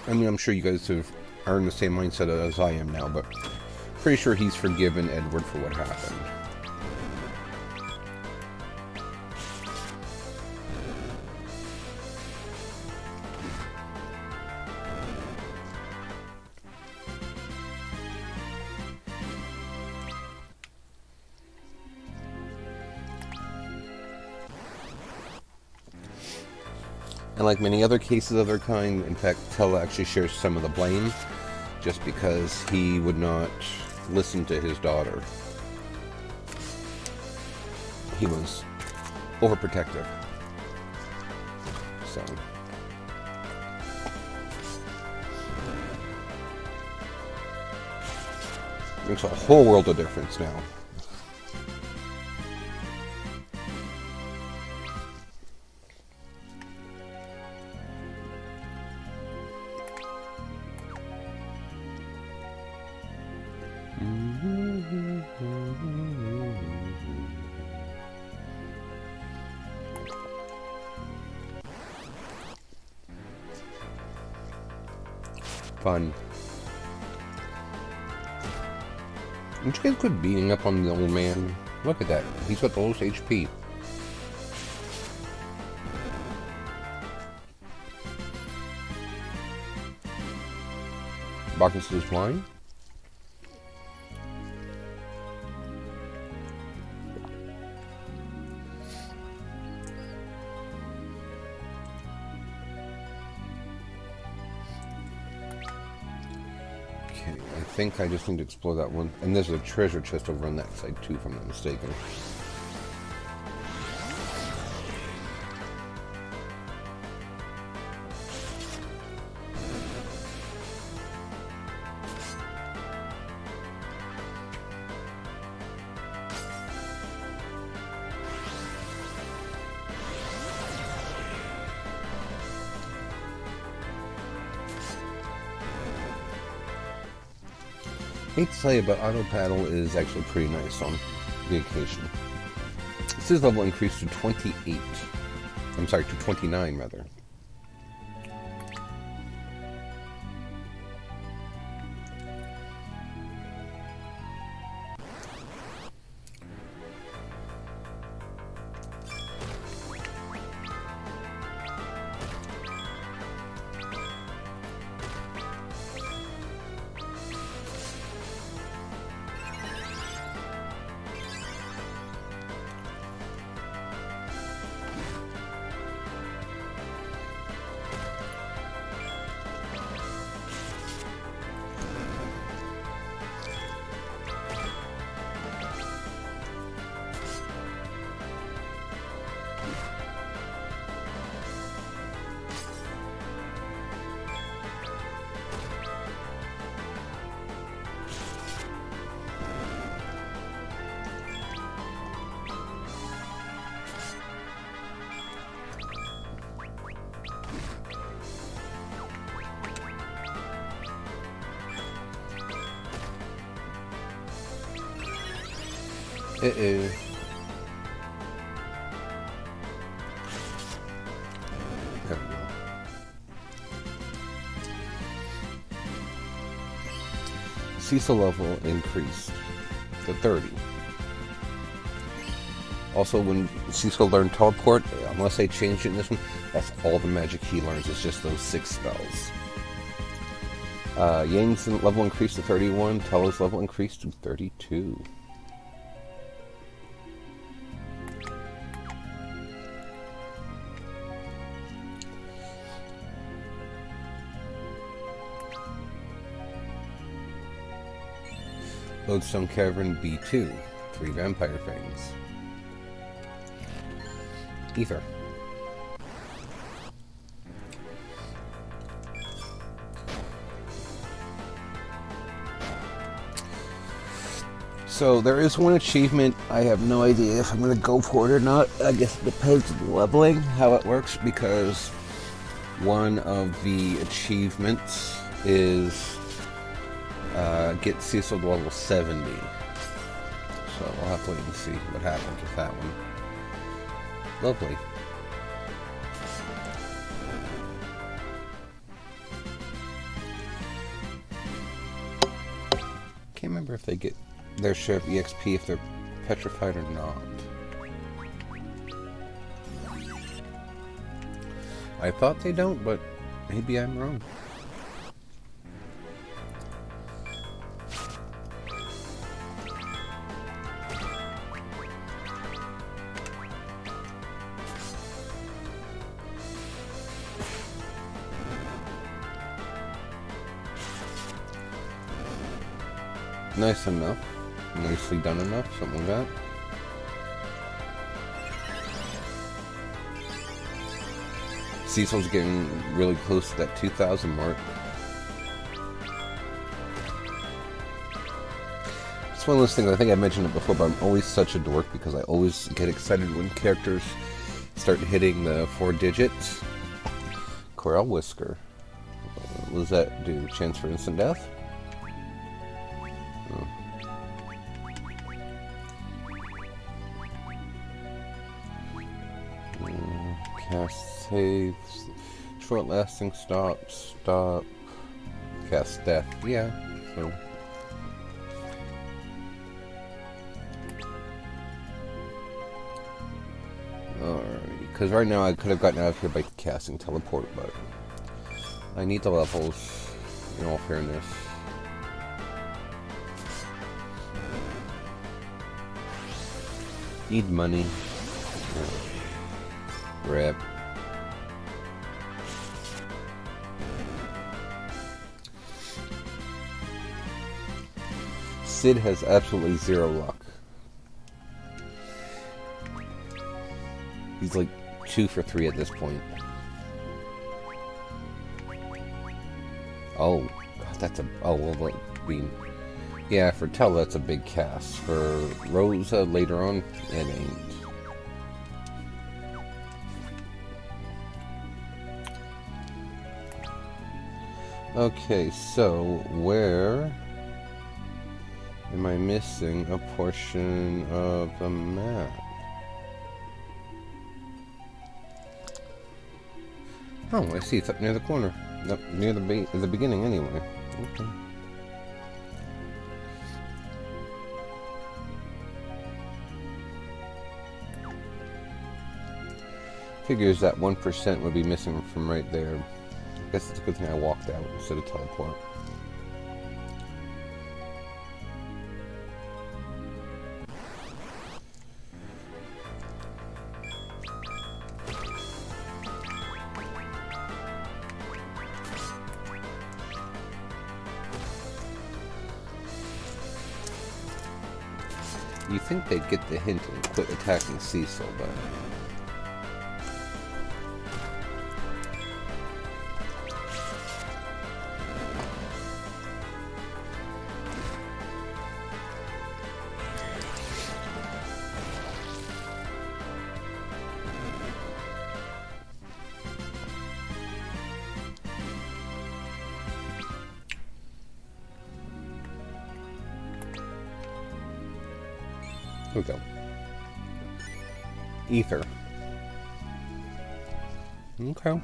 I mean, I'm sure you guys are in the same mindset as I am now, but pretty sure he's forgiven Edward for what happened. And like many other cases of their kind, in fact, Tella actually shares some of the blame, just because he would not listen to his daughter. He was overprotective. So. Makes a whole world of difference now. Fun. Don't you guys quit beating up on the old man? Look at that. He's got the lowest HP. Bacchus is wine? I think I just need to explore that one. And there's a treasure chest over on that side too, if I'm not mistaken. I hate to tell you, but Auto Paddle is actually pretty nice on the occasion. This level increased to 28. I'm sorry, to 29 rather. Uh-oh. There we go. Cecil level increased to 30. Also, when Cecil learned Teleport, unless they changed it in this one, that's all the magic he learns. It's just those 6 spells. Yang's level increased to 31. Tella's level increased to 32. Lodestone Cavern B2. 3 Vampire Fangs. Ether. So there is one achievement. I have no idea if I'm going to go for it or not. I guess it depends on the leveling, how it works, because one of the achievements is get Cecil to level 70. So we'll have to wait and see what happens with that one. Lovely. Can't remember if they get their share of EXP if they're petrified or not. I thought they don't, but maybe I'm wrong. Nice enough. Nicely done enough, something like that. Cecil's getting really close to that 2,000 mark. It's one of those things, I think I mentioned it before, but I'm always such a dork because I always get excited when characters start hitting the 4 digits. Coral Whisker. What does that do? Chance for instant death? Oh. Cast saves, short lasting stop, cast death, yeah, so. Alright, because right now I could have gotten out of here by casting teleport, but I need the levels, in all fairness. Need money. Yeah. Rip. Sid has absolutely 0 luck. He's like 2 for 3 at this point. Oh, God, that's a... Oh, well, I mean... Yeah, for Tell, that's a big cast. For Rosa, later on, it ain't. Okay, so where am I missing a portion of the map? Oh, I see. It's up near the corner. Up near the beginning, anyway. Okay. Figures that 1% would be missing from right there. I guess it's a good thing I walked out instead of teleport. You think they'd get the hint and quit attacking Cecil, but... Here we go. Ether. Okay.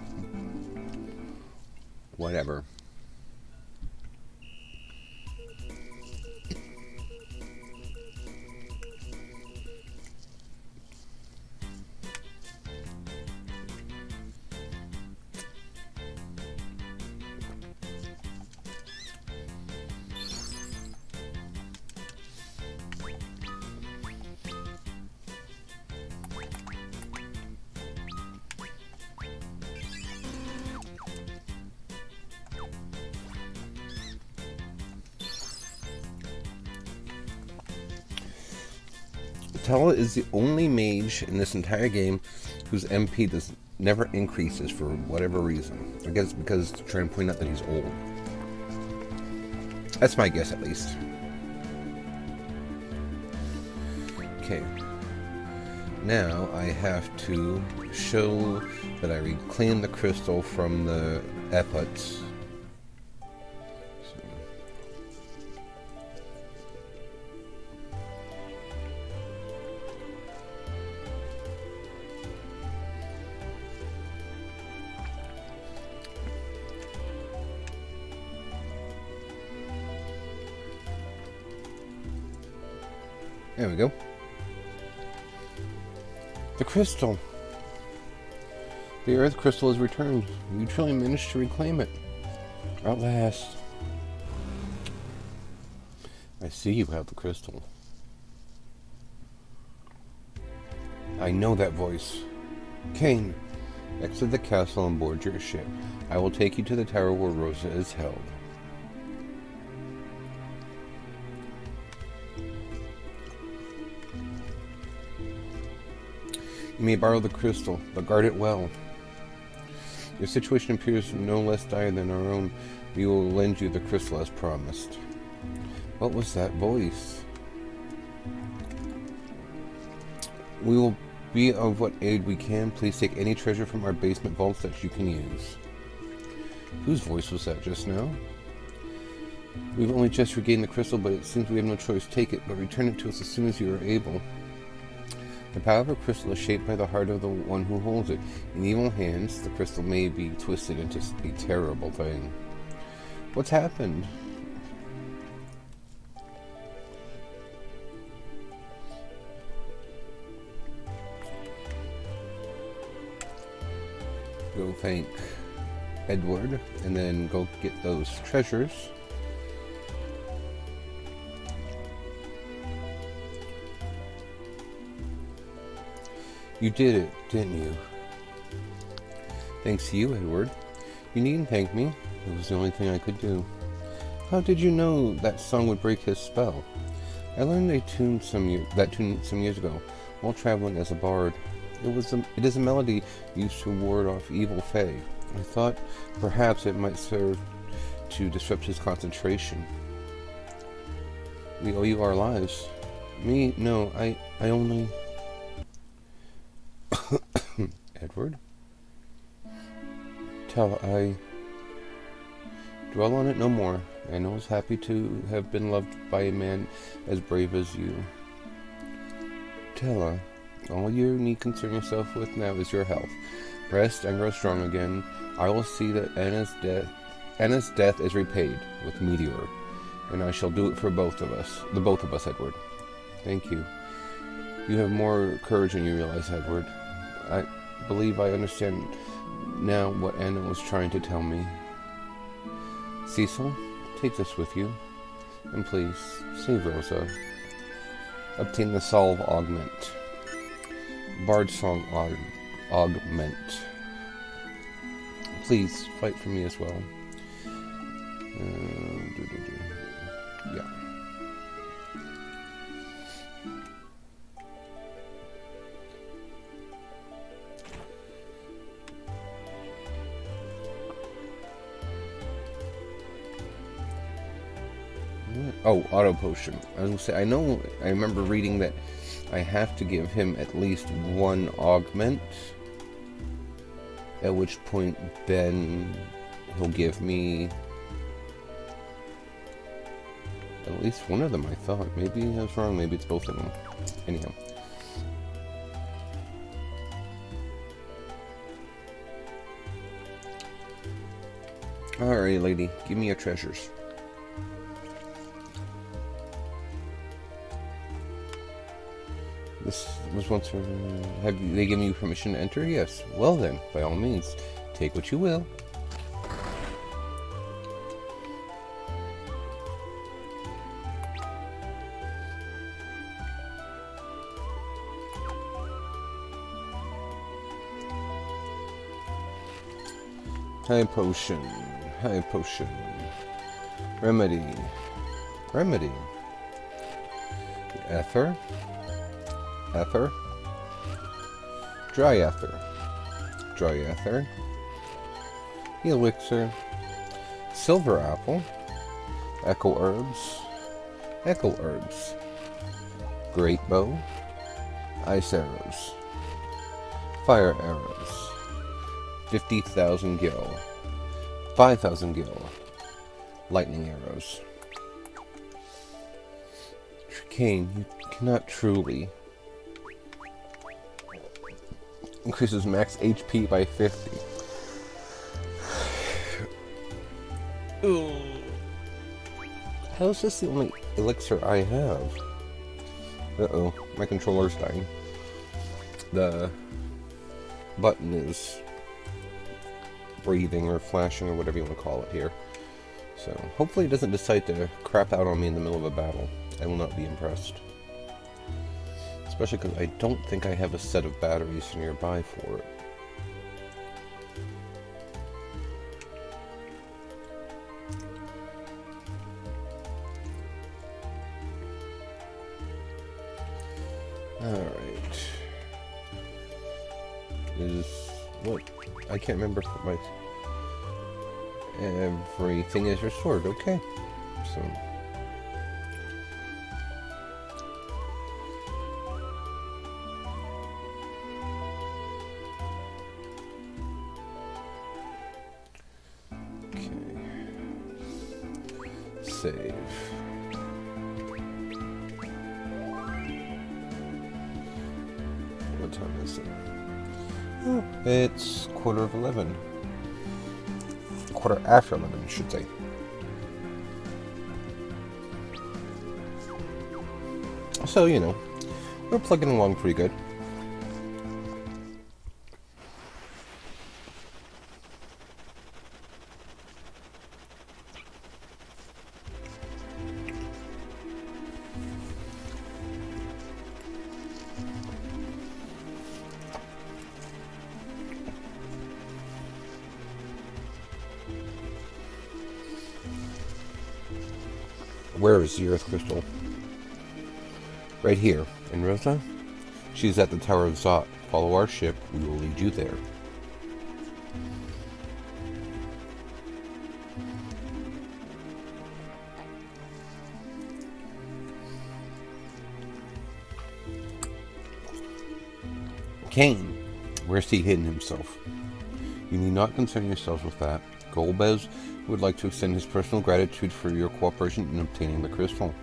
Whatever. Tella is the only mage in this entire game whose MP never increases for whatever reason. I guess because to try and point out that he's old. That's my guess, at least. Okay. Now I have to show that I reclaimed the crystal from the Epots. There we go. The crystal. The earth crystal is returned. You truly managed to reclaim it. At last. I see you have the crystal. I know that voice. Kain, exit the castle and board your ship. I will take you to the tower where Rosa is held. You may borrow the crystal, but guard it well. Your situation appears no less dire than our own. We will lend you the crystal as promised. What was that voice? We will be of what aid we can. Please take any treasure from our basement vaults that you can use. Whose voice was that just now? We've only just regained the crystal, but it seems we have no choice. Take it, but return it to us as soon as you are able. The power of a crystal is shaped by the heart of the one who holds it. In evil hands, the crystal may be twisted into a terrible thing. What's happened? Go thank Edward, and then go get those treasures. You did it, didn't you? Thanks to you, Edward. You needn't thank me. It was the only thing I could do. How did you know that song would break his spell? I learned that tune some years ago while traveling as a bard. It is a melody used to ward off evil fae. I thought perhaps it might serve to disrupt his concentration. We owe you our lives. Me? No, I only... Edward? I dwell on it no more. I was happy to have been loved by a man as brave as you. Tella, all you need concern yourself with now is your health. Rest and grow strong again. I will see that Anna's death is repaid with Meteor, and I shall do it for both of us, Edward. Thank you. You have more courage than you realize, Edward. I believe I understand now what Anna was trying to tell me. Cecil, take this with you, and please, save Rosa. Obtain the Solve Augment. Bard Song Augment. Please, fight for me as well. Yeah. Oh, auto potion. I was gonna say, I remember reading that I have to give him at least one augment, at which point then he'll give me at least one of them, I thought. Maybe I was wrong, maybe it's both of them. Anyhow. Alright, lady, give me your treasures. This was once have they given you permission to enter? Yes. Well then, by all means, take what you will. High potion. High potion. Remedy. Remedy. Ether. Ether. Dry Ether. Dry Ether. Elixir. Silver Apple. Echo Herbs. Echo Herbs. Great Bow. Ice Arrows. Fire Arrows. 50,000 gil. 5,000 gil. Lightning Arrows. Cain, you cannot truly. Increases max HP by 50. How is this the only elixir I have? Uh-oh, my controller's dying. The button is breathing or flashing or whatever you want to call it here. So, hopefully it doesn't decide to crap out on me in the middle of a battle. I will not be impressed. Especially because I don't think I have a set of batteries nearby for it. Alright. Is what? I can't remember if my everything is restored. Okay. So save. What time is it? Oh, it's 11:15. Quarter after 11, I should say. So, you know, we're plugging along pretty good. Where is the Earth Crystal? Right here. And Rosa? She's at the Tower of Zot. Follow our ship. We will lead you there. Cain. Where's he hidden himself? You need not concern yourselves with that. Golbez would like to extend his personal gratitude for your cooperation in obtaining the crystal.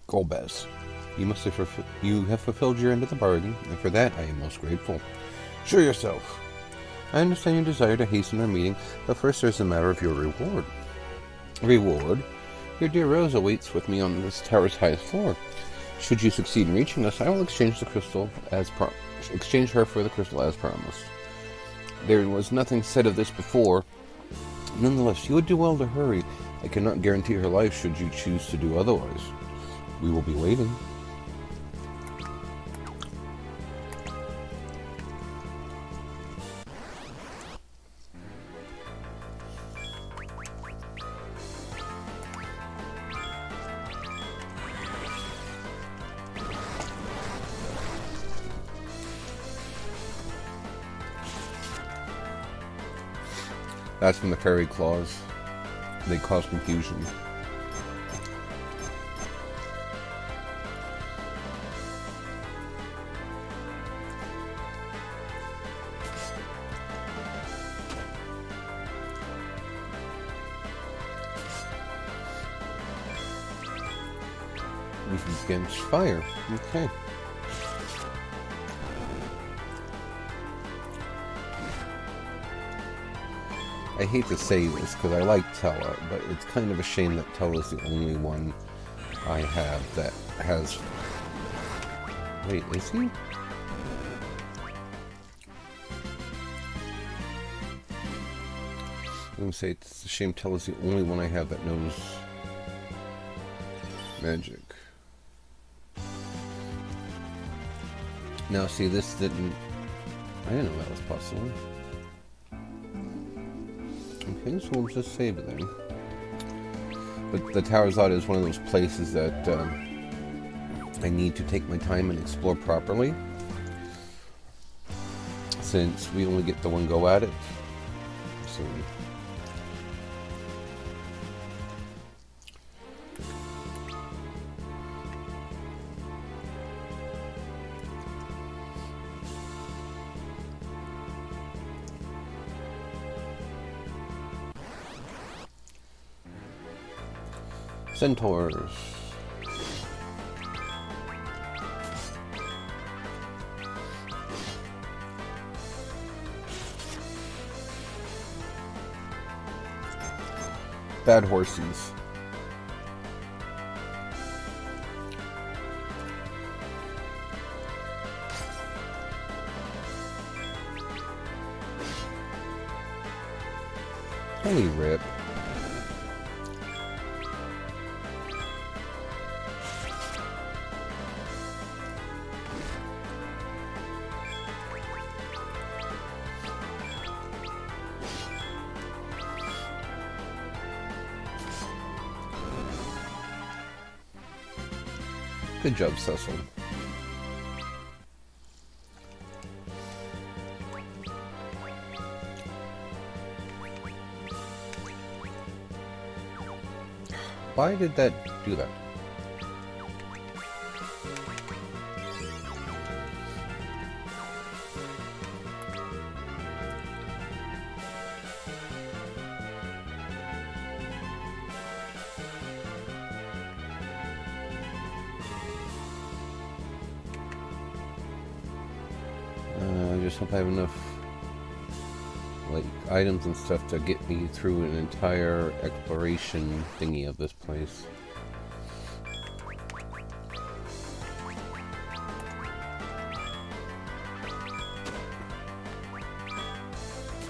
Golbez, you have fulfilled your end of the bargain, and for that I am most grateful. Show yourself. I understand your desire to hasten our meeting, but first there's a matter of your reward. Reward? Your dear Rosa waits with me on this tower's highest floor. Should you succeed in reaching us, I will exchange her for the crystal as promised. There was nothing said of this before. Nonetheless, you would do well to hurry. I cannot guarantee her life should you choose to do otherwise. We will be waiting. That's from the fairy claws. They cause confusion. Against fire. Okay. I hate to say this because I like Tella, but it's kind of a shame that Tella is the only one I have that has... Wait, is he? I'm going to say it's a shame Tella's the only one I have that knows magic. Now see, this didn't... I didn't know that was possible. Okay, so we'll just save it then. But the Tower of Zot is one of those places that I need to take my time and explore properly, since we only get the one go at it. So centaurs. Bad horses. Holy rip. Good job, Cecil. Why did that do that? I just hope I have enough like items and stuff to get me through an entire exploration thingy of this place.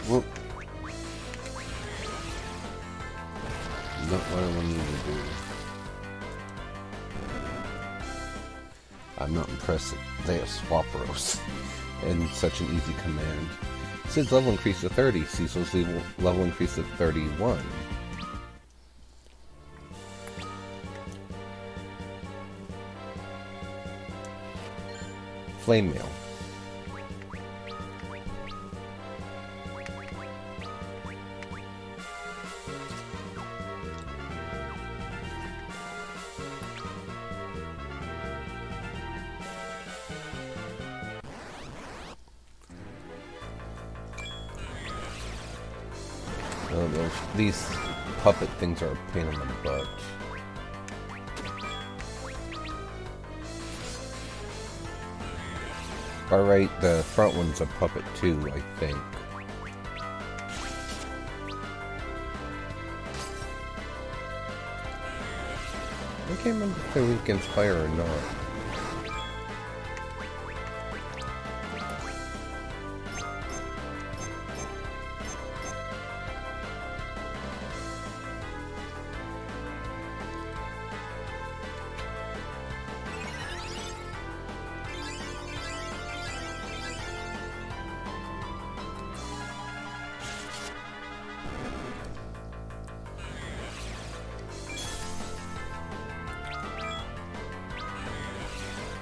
Whoop. Not what I wanted to do. I'm not impressed that they have Swapros in such an easy command. Sid's level increased to 30, Cecil's level increased to 31. Flame mail. These puppet things are a pain in the butt. Alright, the front one's a puppet too, I think. I can't remember if they're weak against fire or not.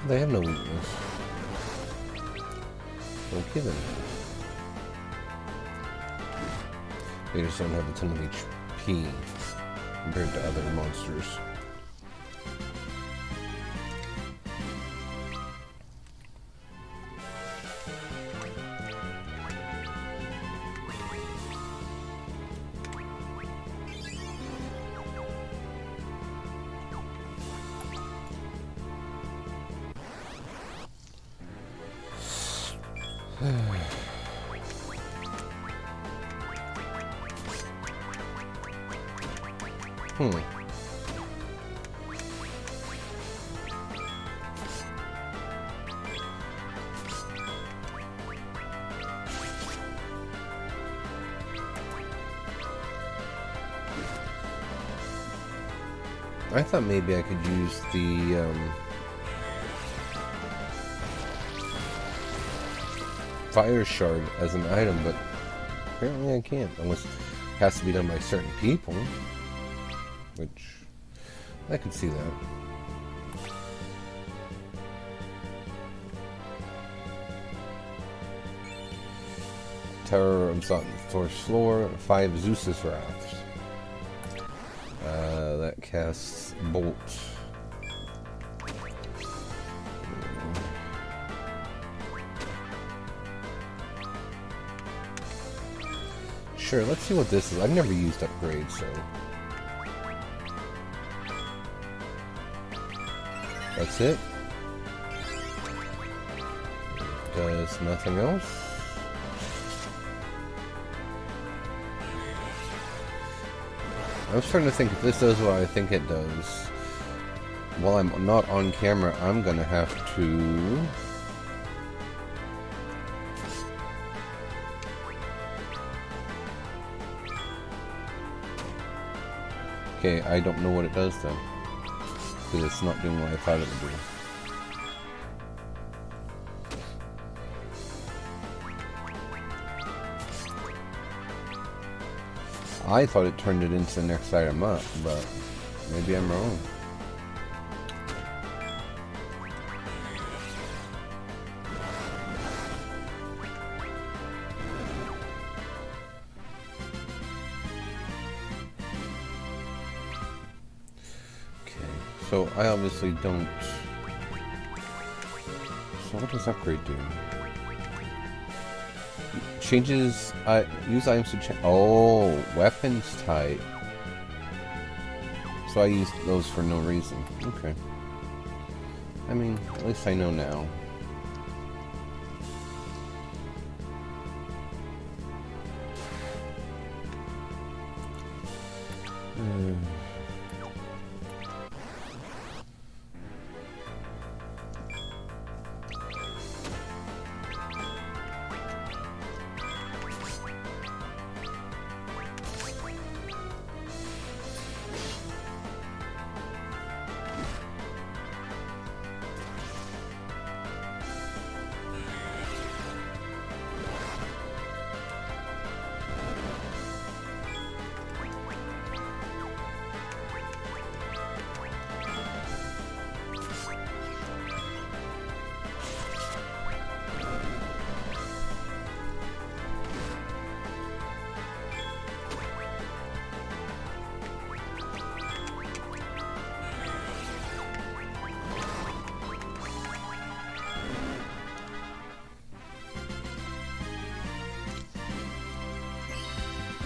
They have no weakness. Okay then. They just don't have a ton of HP compared to other monsters. I thought maybe I could use the fire shard as an item, but apparently I can't, unless it has to be done by certain people, which I could see that. Terror of Zot's floor, 5 Zeus's Wraths. That casts Bolt. Sure, let's see what this is. I've never used upgrade, so... That's it. Does nothing else. I was trying to think if this does what I think it does. While I'm not on camera, I'm gonna have to... Okay, I don't know what it does then. Because it's not doing what I thought it would do. I thought it turned it into the next item up, but maybe I'm wrong. Okay, so I obviously don't... So what does upgrade do? Changes, use items to change. Oh, weapons type. So I used those for no reason. Okay. I mean, at least I know now.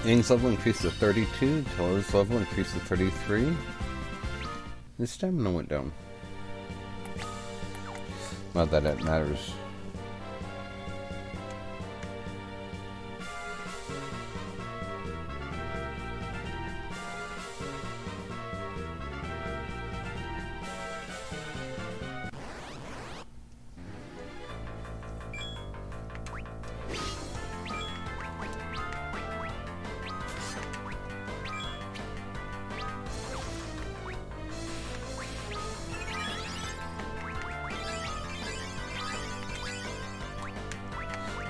Ying's level increased to 32, Teller's level increased to 33. His stamina went down. Not that it matters.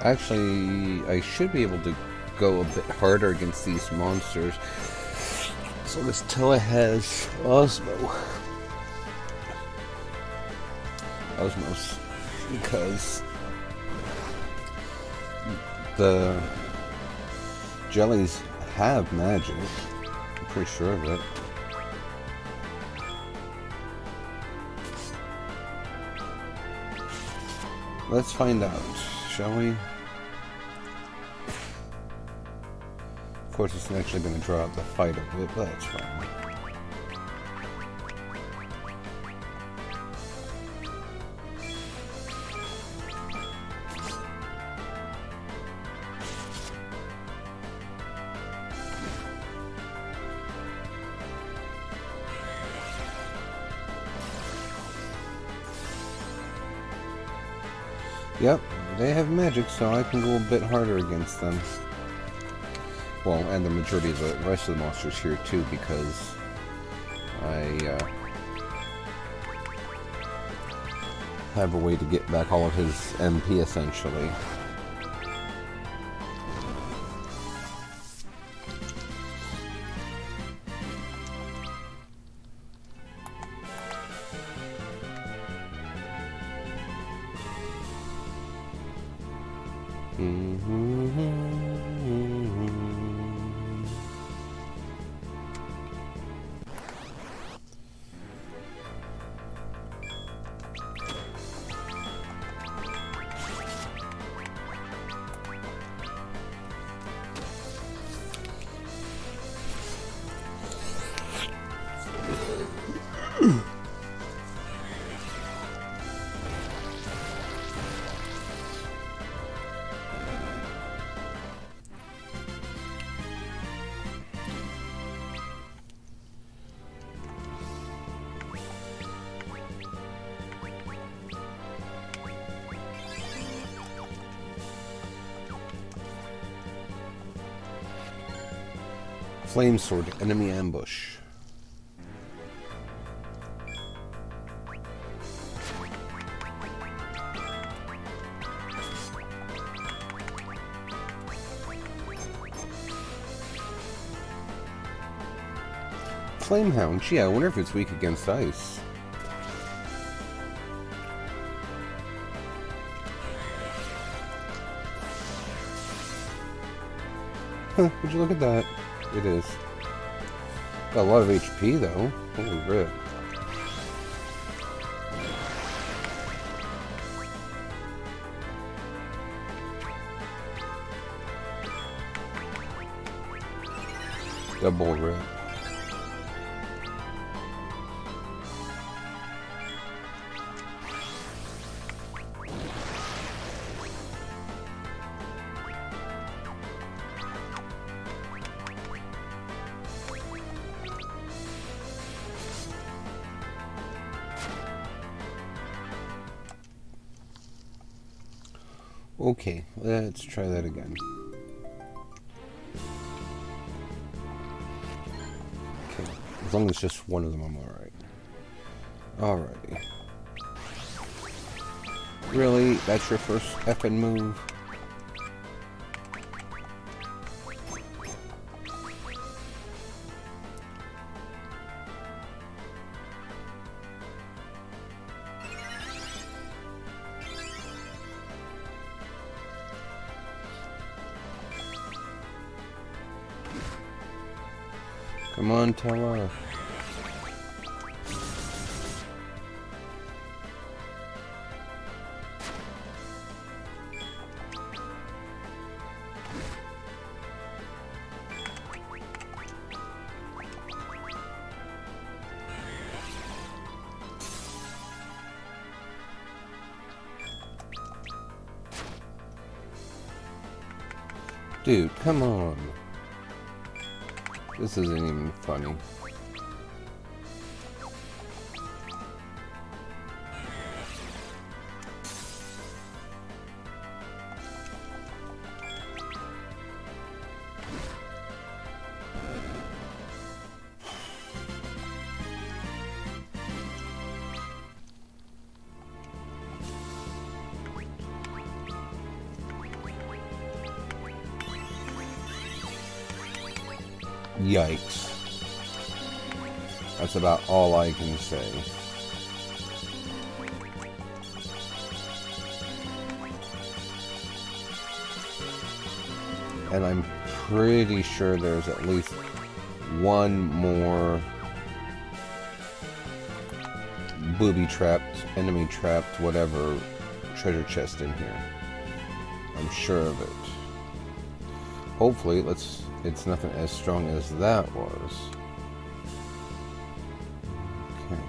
Actually, I should be able to go a bit harder against these monsters. So this Tella has Osmos, because the jellies have magic. I'm pretty sure of it. Let's find out, shall we? Of course, it's actually going to draw out the fight of it, but that's fine. Yep, they have magic, so I can go a bit harder against them. Well, and the majority of the rest of the monsters here too, because I have a way to get back all of his MP essentially. Flame sword, enemy ambush. Flamehound, gee, I wonder if it's weak against ice. Huh, would you look at that? It is. Got a lot of HP though. Holy rip. Double rip. Okay, let's try that again. Okay, as long as it's just one of them, I'm alright. Alrighty. Really? That's your first effing move? Come on, Tower. Dude, come on. This isn't even funny. Yikes. That's about all I can say. And I'm pretty sure there's at least one more booby-trapped, enemy-trapped, whatever, treasure chest in here. I'm sure of it. Hopefully, it's nothing as strong as that was. Okay.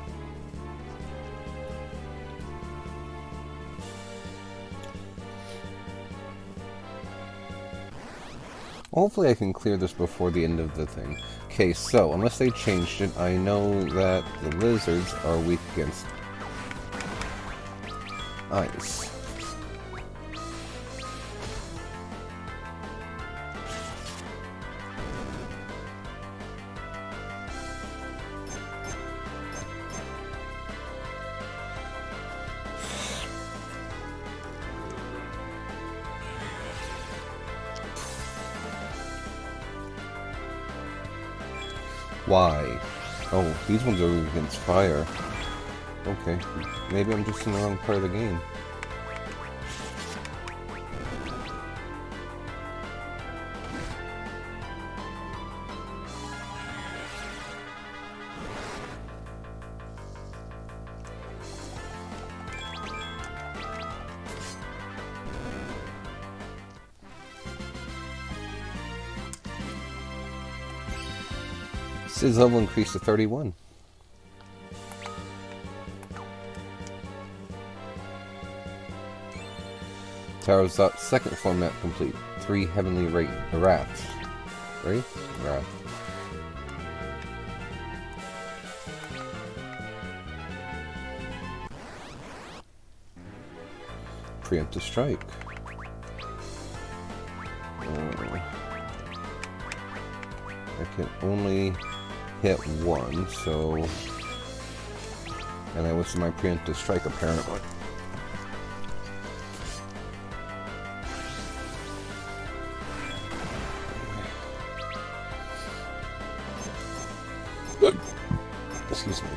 Hopefully I can clear this before the end of the thing. Okay, so, unless they changed it, I know that the lizards are weak against ice. Why? Oh, these ones are weak against fire. Okay, maybe I'm just in the wrong part of the game. His level increased to 31. Charizard's second form map complete. 3 heavenly wraths. Right? Wrath. Preemptive strike. I can only hit one, so... And I wasted my preemptive strike, apparently. Excuse me.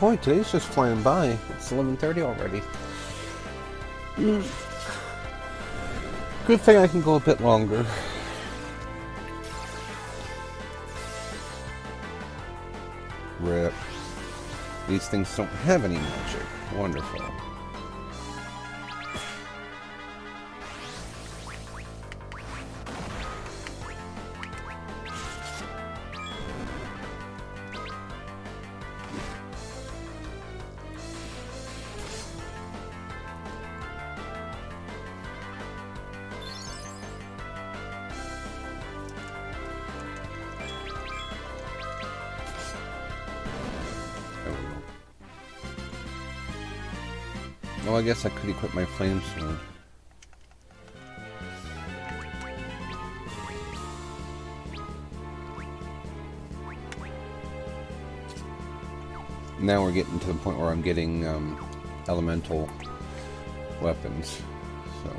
Boy, today's just flying by. It's 11:30 already. Good thing I can go a bit longer. Rip. These things don't have any magic. Wonderful. Oh, I guess I could equip my flame sword. Now we're getting to the point where I'm getting elemental weapons, so...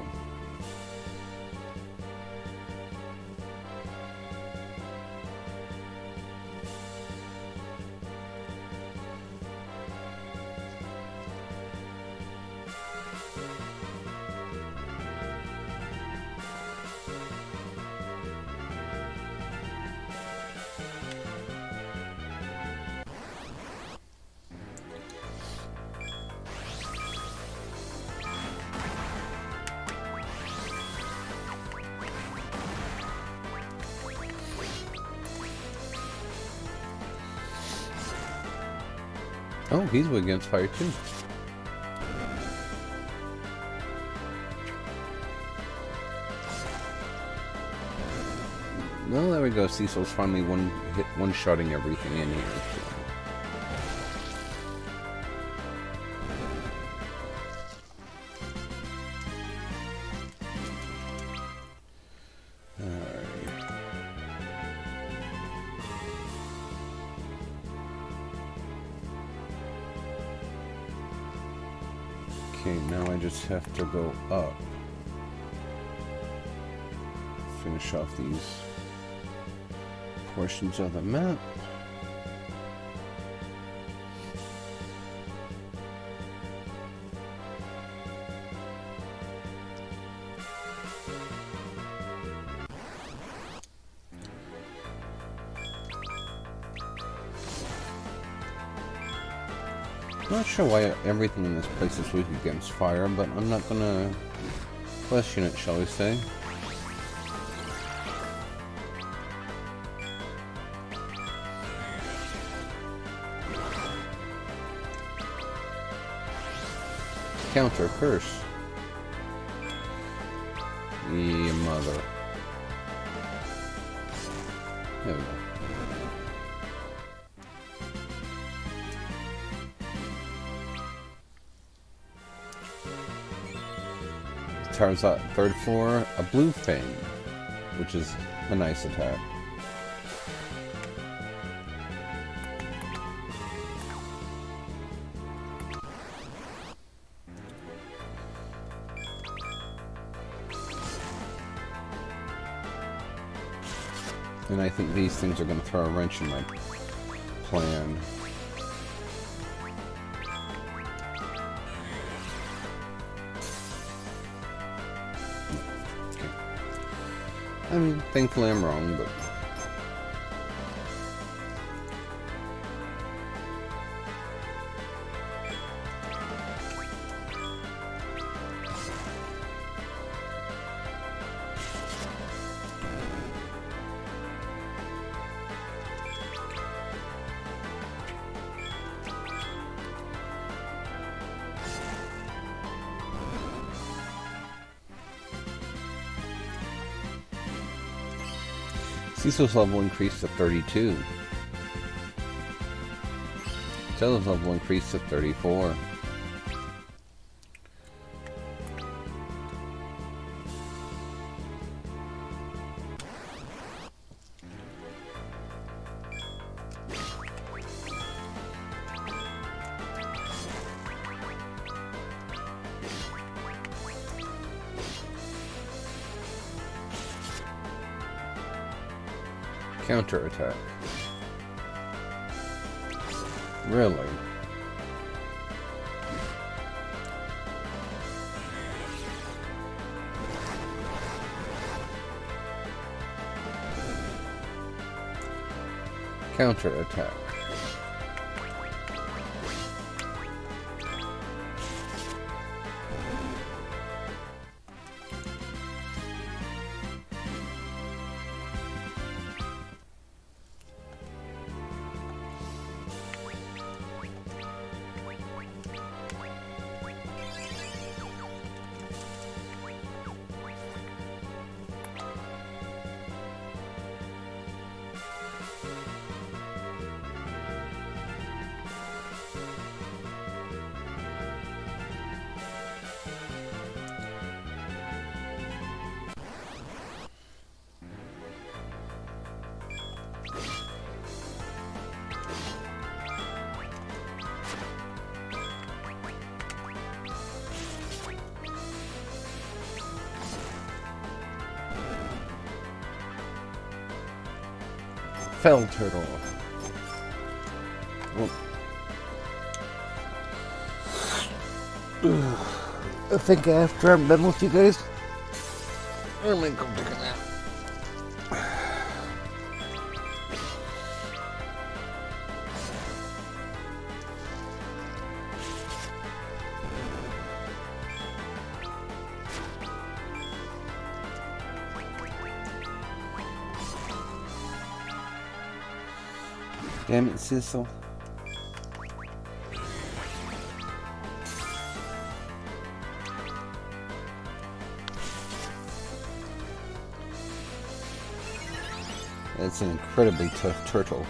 Oh, he's weak against fire too. Well, there we go. Cecil's finally one-shotting everything in here. So. Okay, now I just have to go up. Finish off these portions of the map. I'm not sure why everything in this place is weak against fire, but I'm not gonna question it, shall we say. Counter curse. Yeah, mother. There we go. Charizard, third floor, a blue fang, which is a nice attack. And I think these things are going to throw a wrench in my plan. I mean, thankfully I'm wrong, but... Cecil's level increased to 32. Stella's level increased to 34. Counterattack. Really? Counterattack. Fell turtle. Well, I think after I'm done with you guys, I'm gonna go take a nap. Damn it, Cecil. That's an incredibly tough turtle.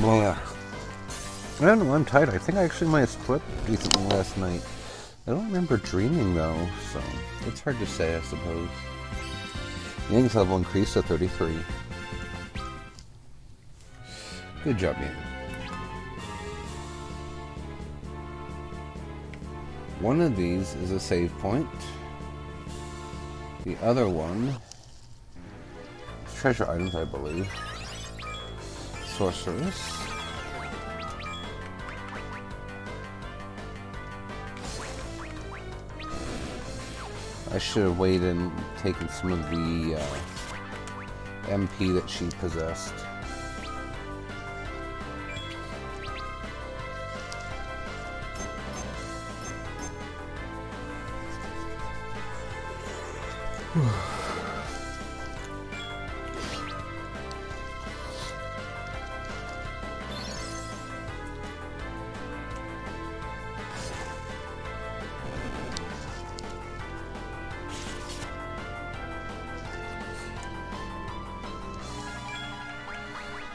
Yeah. I don't know, I'm tired. I think I actually might have slept decently last night. I don't remember dreaming though, so it's hard to say, I suppose. Yang's level increased to 33. Good job, Yang. One of these is a save point. The other one is treasure items, I believe. Sorceress. I should have waited and taken some of the MP that she possessed.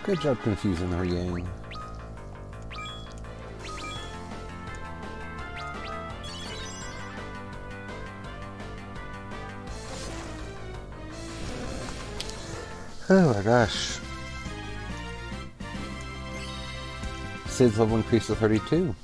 Good job confusing her, Yang. Oh my gosh. Sid's level increased to 32.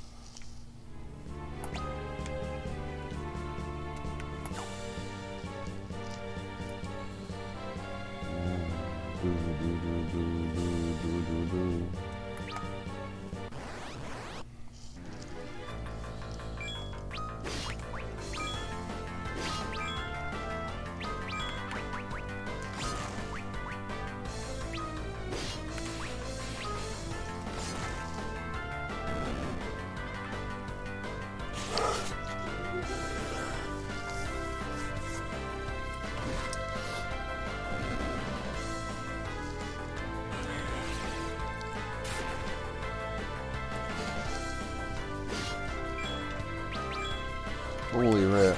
rip.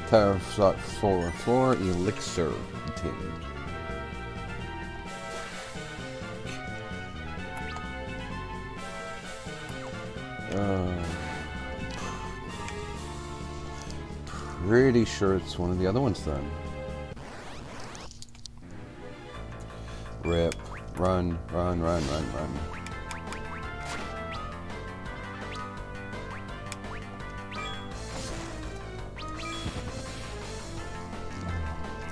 Tower slot floor elixir obtained. Pretty sure it's one of the other ones then. Rip. Run, run, run, run, run.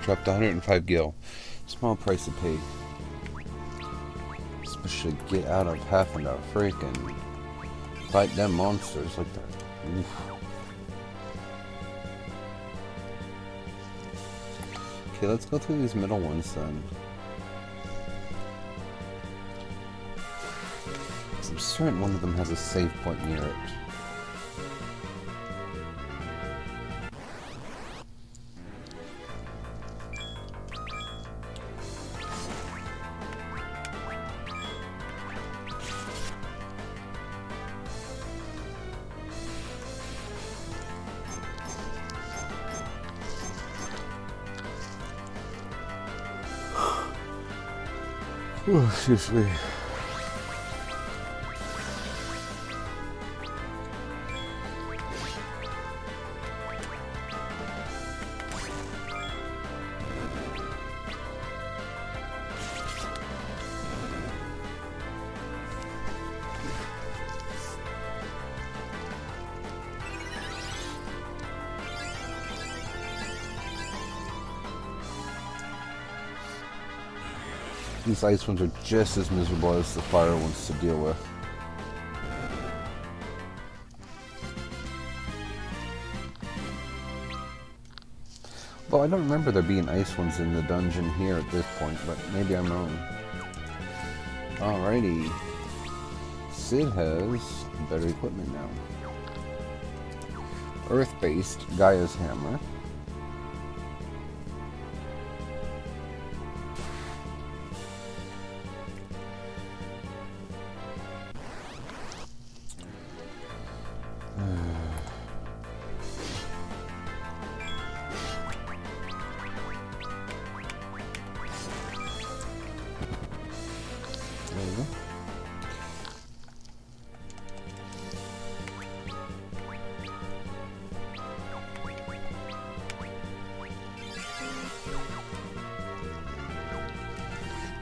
Dropped 105 gil. Small price to pay. Especially get out of having to freaking fight them monsters like that. Oof. Okay, let's go through these middle ones then. I'm certain one of them has a save point near it. Oh, excuse me. These ice ones are just as miserable as the fire ones to deal with. Well, I don't remember there being ice ones in the dungeon here at this point, but maybe I'm wrong. Alrighty. Sid has better equipment now. Earth-based Gaia's hammer. There we go.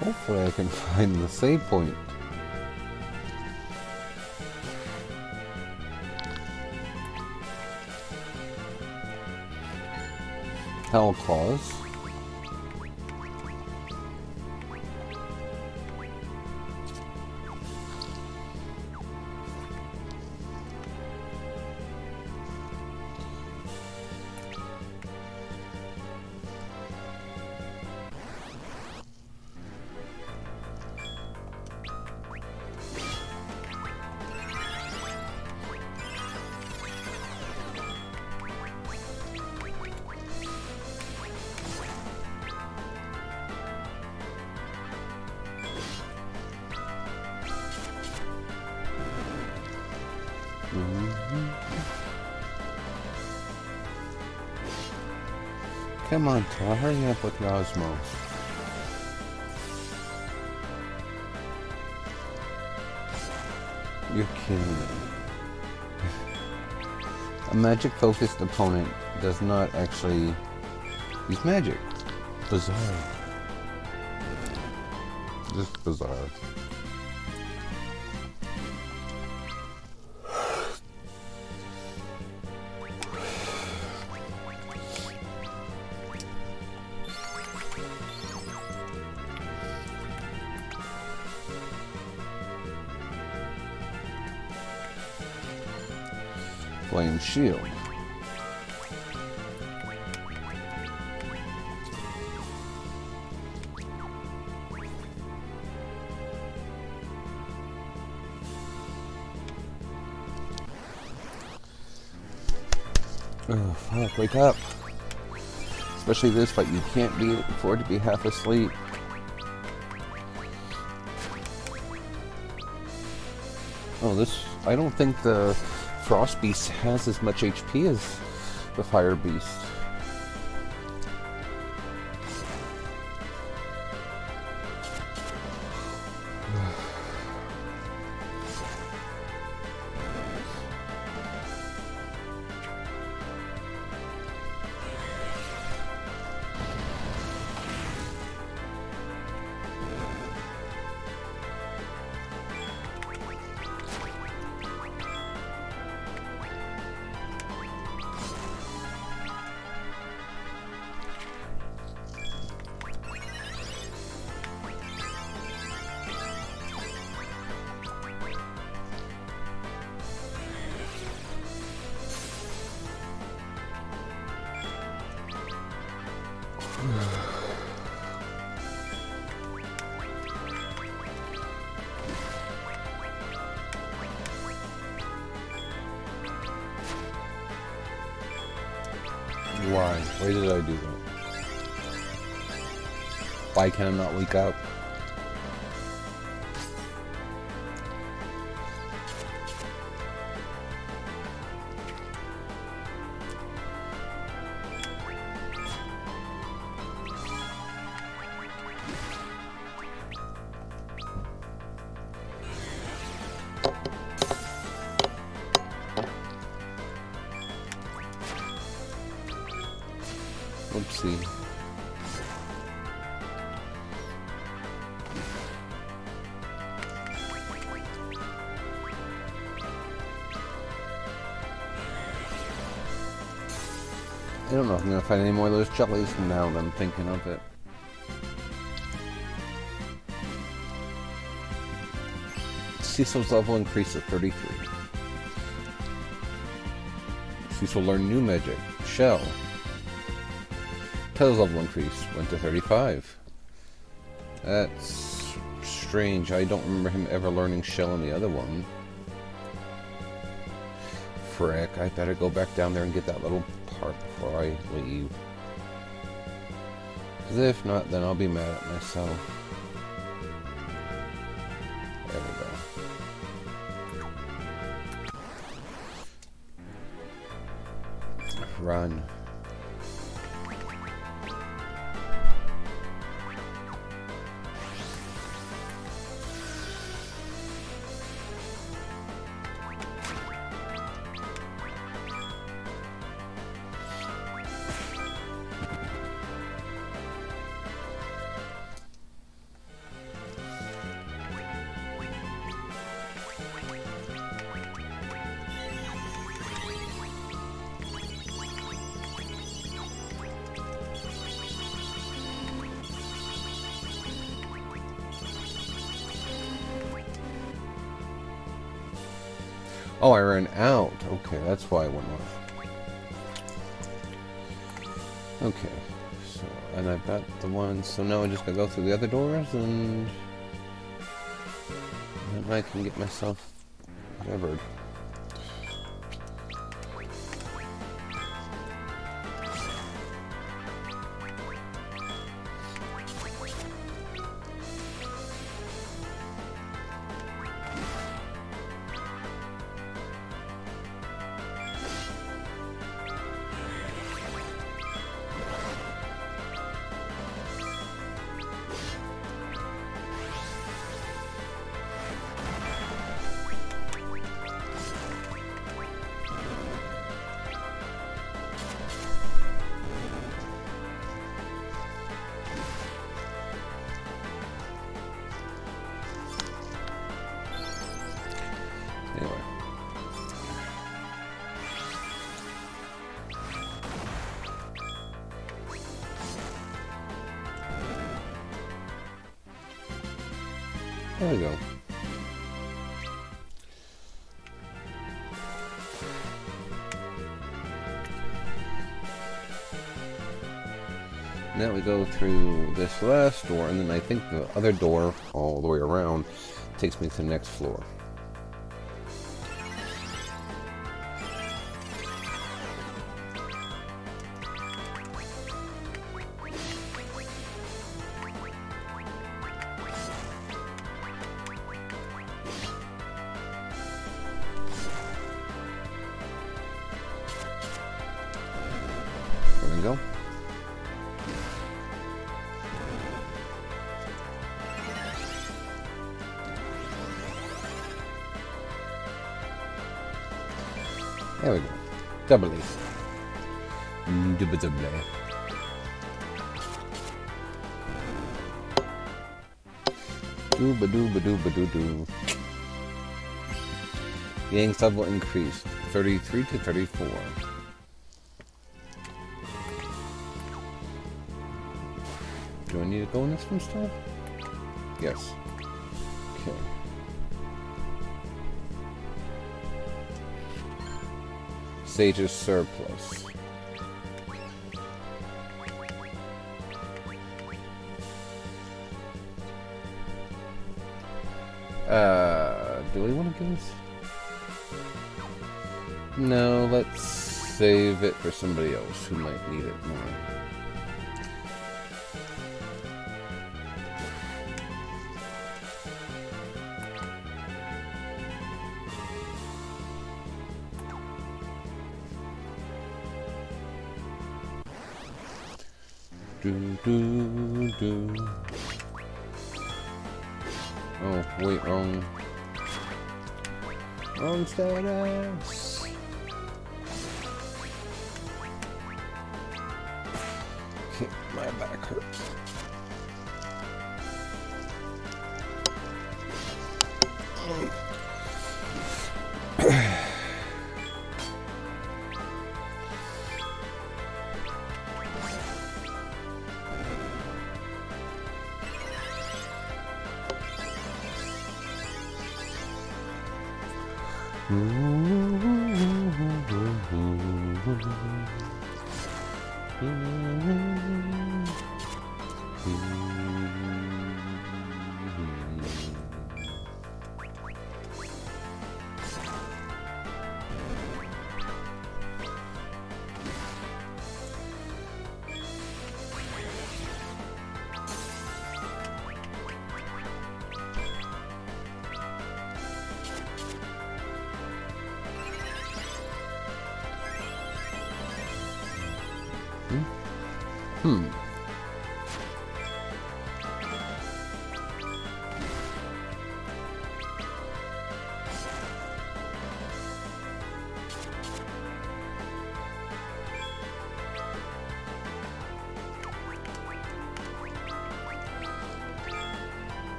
Hopefully I can find the save point. Hell Claws. Come on, Tar, hurry up with your Osmos. You're kidding me. A magic-focused opponent does not actually use magic. Bizarre. Just bizarre. Flame Shield. Oh, fuck, wake up. Especially this fight, you can't be afford to be half asleep. Oh, this... I don't think the Frost Beast has as much HP as the Fire Beast. Why? Why did I do that? Why can I not wake up? Oopsie. I don't know if I'm gonna find any more of those jellies now that I'm thinking of it. Cecil's level increased to 33. Cecil learned new magic. Shell. Tails level increase went to 35. That's strange. I don't remember him ever learning Shell in the other one. Frick, I better go back down there and get that little part before I leave. Because if not, then I'll be mad at myself. There we go. Run. Oh, I ran out. Okay, that's why I went off. Okay, so, and I've got the one, so now I just gotta go through the other doors, and then I can get myself covered. Anyway. There we go. Now we go through this last door, and then I think the other door, all the way around, takes me to the next floor. go. There we go. Double ace. Double double. Dooba dooba dooba doo doo. Yang's level increased 33 to 34. Do I need to go in this one still? Yes. Okay. Sage's surplus. Do we want to give this? No, let's save it for somebody else who might need it more. Do do do. Oh, wait, wrong. Wrong status. Okay, my back hurts.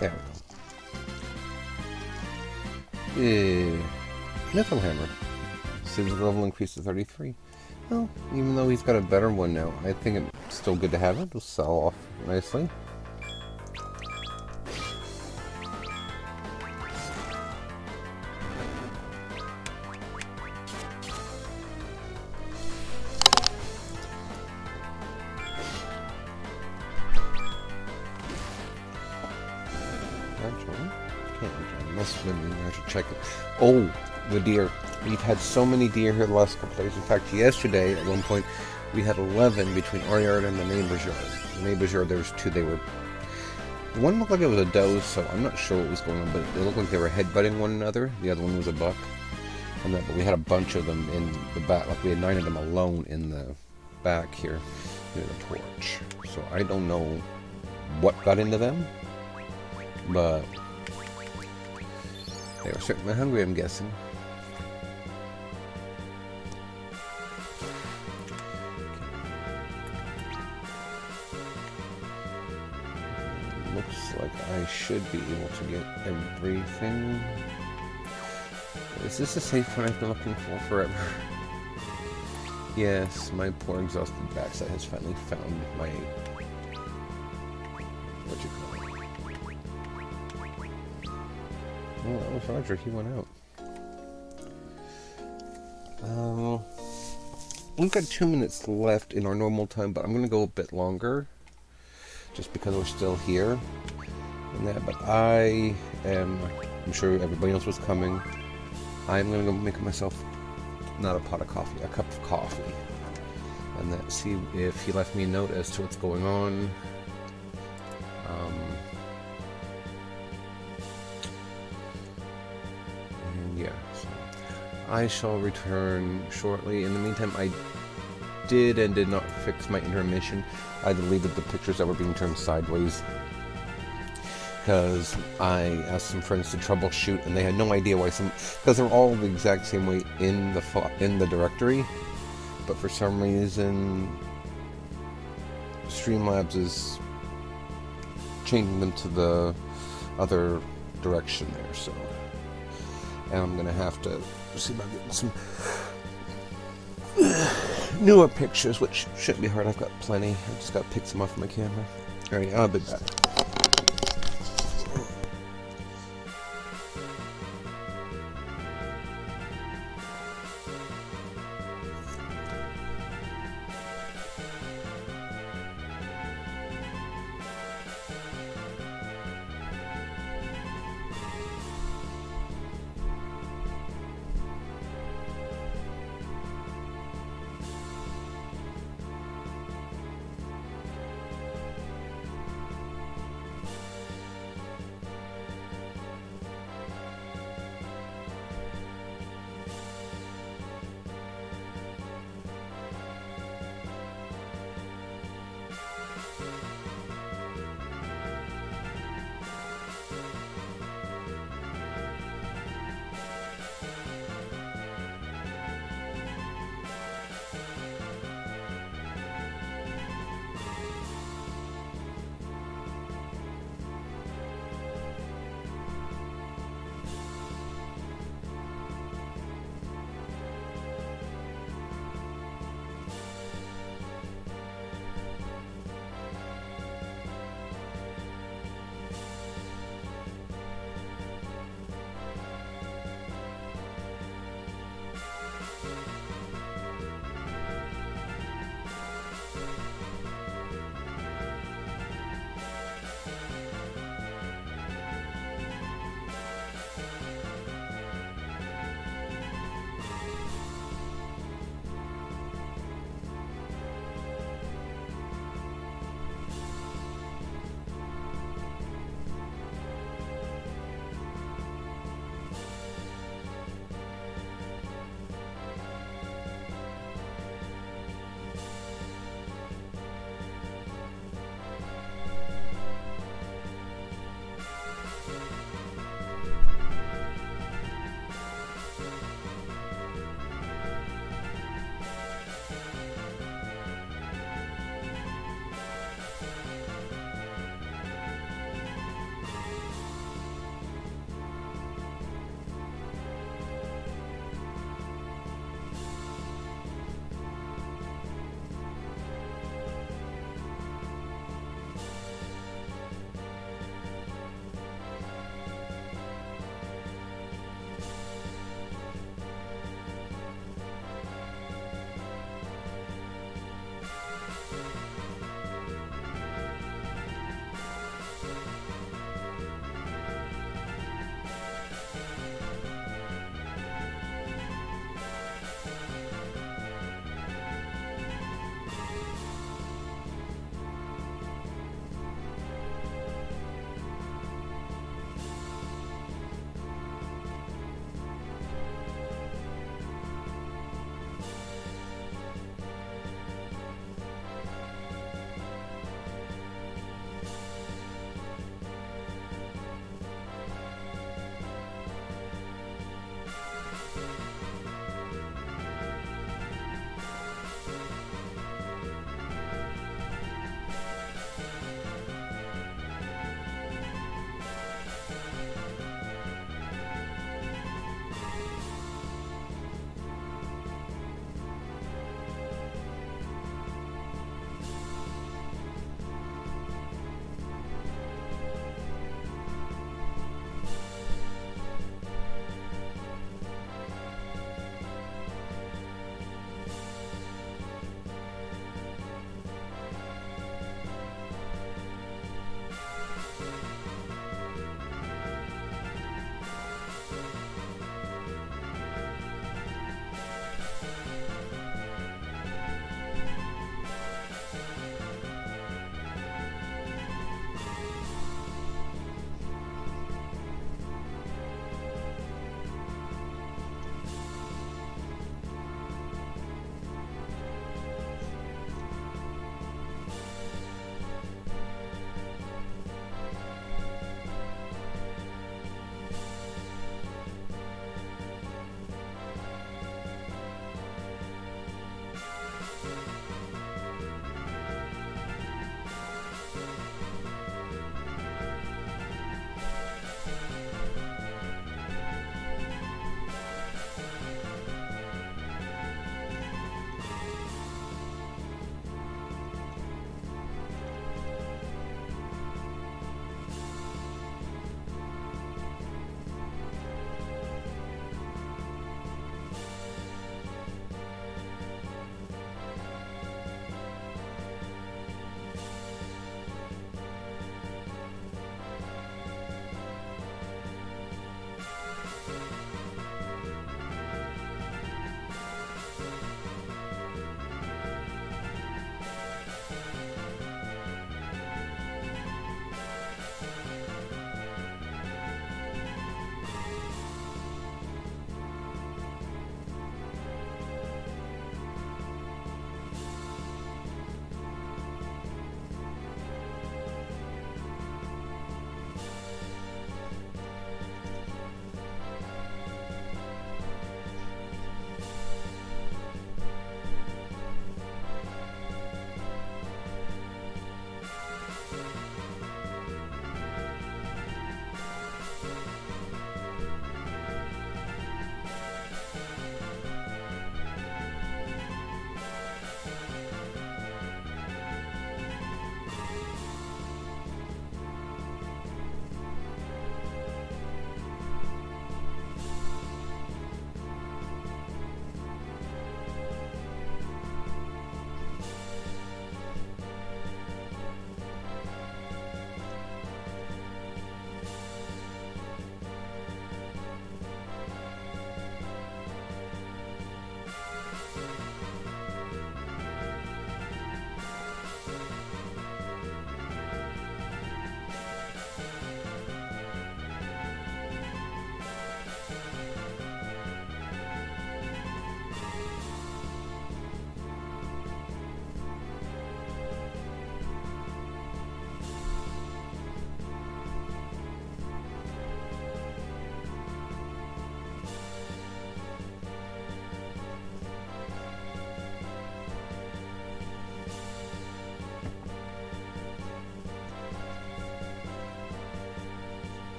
There we go. Niflhammer. Says the level increased to 33. Well, even though he's got a better one now, I think it's still good to have it. It'll sell off nicely. I should check it. Oh, the deer. We've had so many deer here the last couple days. In fact, yesterday, at one point, we had 11 between our yard and the neighbor's yard. The neighbor's yard, there was 2. One looked like it was a doe, so I'm not sure what was going on, but it looked like they were headbutting one another. The other one was a buck. But we had a bunch of them in the back. Like, we had 9 of them alone in the back here near the porch. So I don't know what got into them, but they were certainly hungry, I'm guessing. Looks like I should be able to get everything. Is this a safe one I've been looking for forever? Yes, my poor exhausted backside has finally found my... what you call it? Oh, that was Roger. He went out. We've got 2 minutes left in our normal time, but I'm going to go a bit longer. Just because we're still here. And that, but I'm sure everybody else was coming. I'm going to go make myself, not a pot of coffee, a cup of coffee. And then see if he left me a note as to what's going on. I shall return shortly. In the meantime, I did and did not fix my intermission. I deleted the pictures that were being turned sideways because I asked some friends to troubleshoot, and they had no idea why because they're all the exact same way in the directory, but for some reason Streamlabs is changing them to the other direction there. So, and I'm gonna have to see about getting some newer pictures, which shouldn't be hard. I've got plenty. I just got to pick some off my camera. Alright, I'll be back.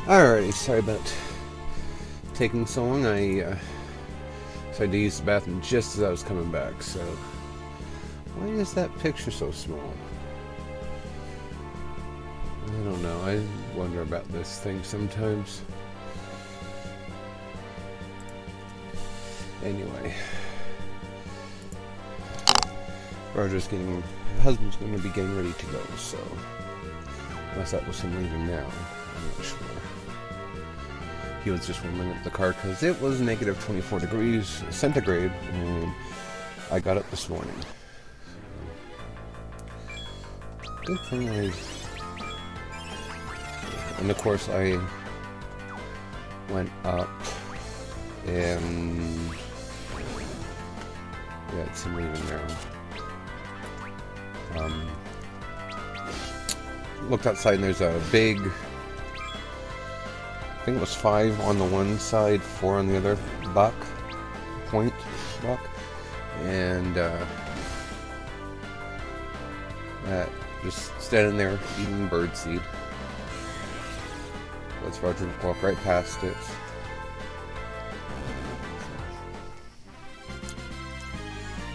Alrighty, sorry about taking so long. I decided to use the bathroom just as I was coming back, so... Why is that picture so small? I don't know, I wonder about this thing sometimes. Anyway. Husband's going to be getting ready to go, so... Unless that was him leaving now, I'm not sure. He was just warming up the car because it was negative 24 degrees centigrade when I got up this morning. Good thing and of course I went up and yeah, it's him leaving there. Looked outside and there's a big, I think it was 5 on the one side, 4 on the other point buck, and just standing there eating birdseed. Let's Roger walk right past it.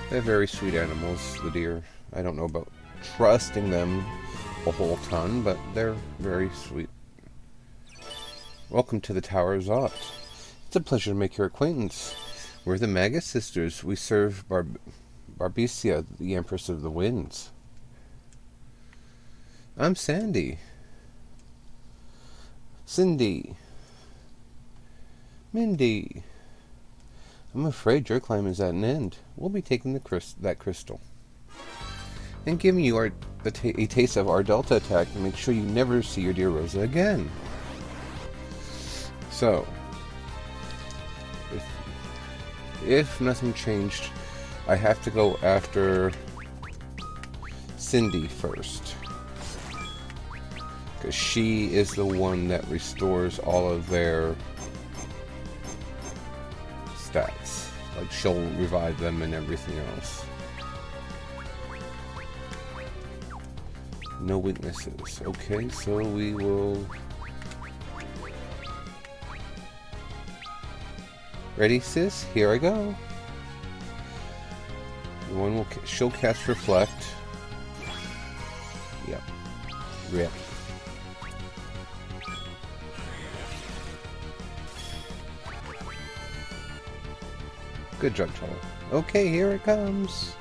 They're very sweet animals, the deer. I don't know about trusting them a whole ton, but they're very sweet. Welcome to the Tower of Zot. It's a pleasure to make your acquaintance. We're the Magus Sisters. We serve Barbecia, the Empress of the Winds. I'm Sandy. Cindy. Mindy. I'm afraid your climb is at an end. We'll be taking that crystal and giving you a taste of our Delta attack to make sure you never see your dear Rosa again. So, if nothing changed, I have to go after Cindy first, because she is the one that restores all of their stats. Like, she'll revive them and everything else. No weaknesses. Okay, so we will... Ready, sis? Here I go. The one will... She'll cast Reflect. Yep. Rip. Good job, Charlie. Okay, here it comes.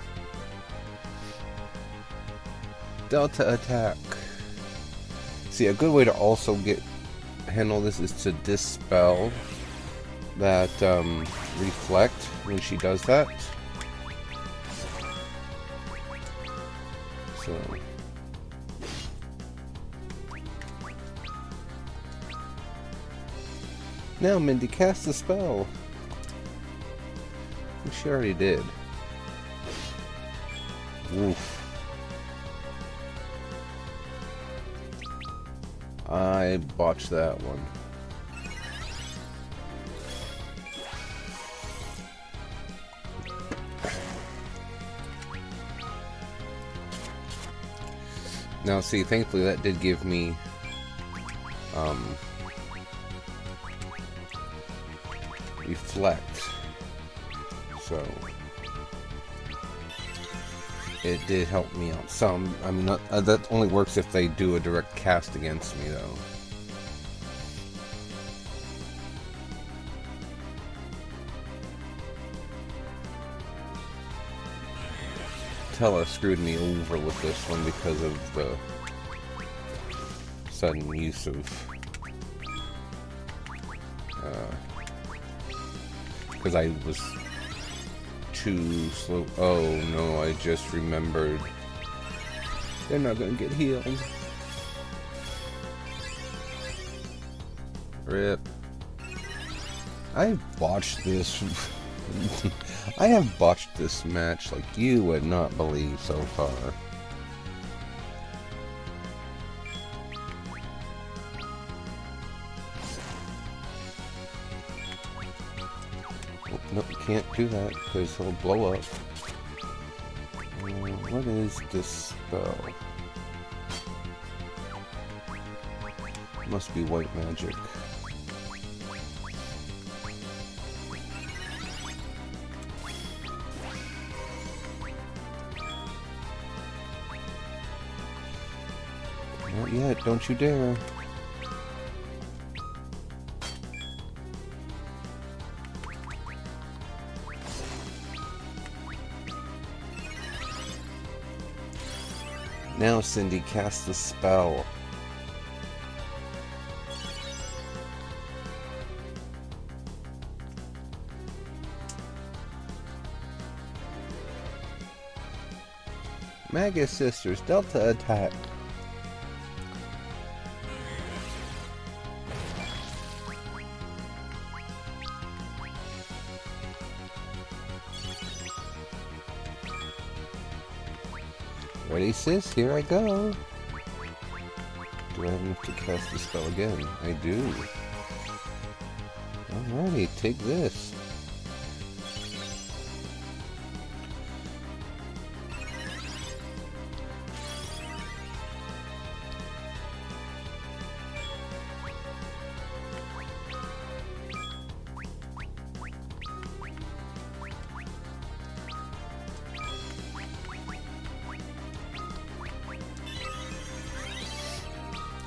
Delta attack. See, a good way to also handle this is to dispel that reflect when she does that. So now Mindy cast the spell. She already did. Oof. I botched that one. Now see, thankfully that did give me reflect. So it did help me out some. I mean, that only works if they do a direct cast against me, though. Tella screwed me over with this one because of the sudden use of... because I was too slow. Oh no, I just remembered. They're not gonna get healed. Rip. I botched this. I have botched this match like you would not believe so far. Oh, nope, you can't do that because he'll blow up. What is this spell? Must be white magic. Not yet, don't you dare. Now, Cindy, cast the spell. Magus Sisters, Delta attack. Ready, sis? Here I go. Do I have enough to cast the spell again? I do. Alrighty, take this.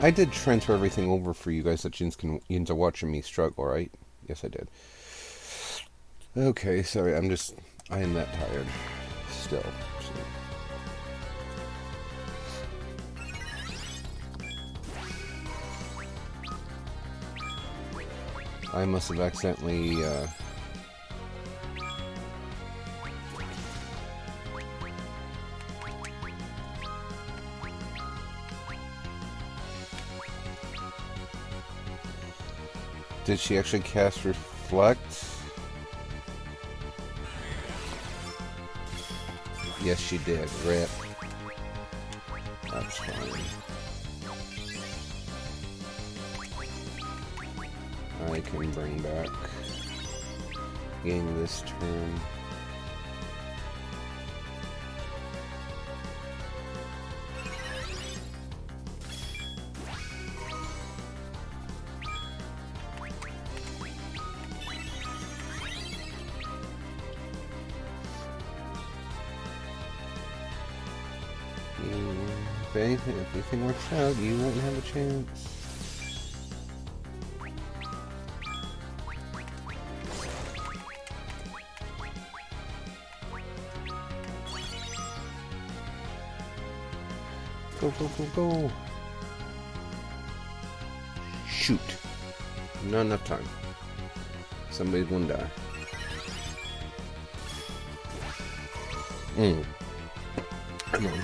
I did transfer everything over for you guys that you can watching me struggle, right? Yes, I did. Okay, sorry, I am that tired. Still. I must have accidentally, Did she actually cast Reflect? Yes, she did. Rip. That's fine. I can bring back Gang this turn. If everything works out, you won't have a chance. Go, go, go, go. Shoot. Not enough time. Somebody's gonna die. Come on.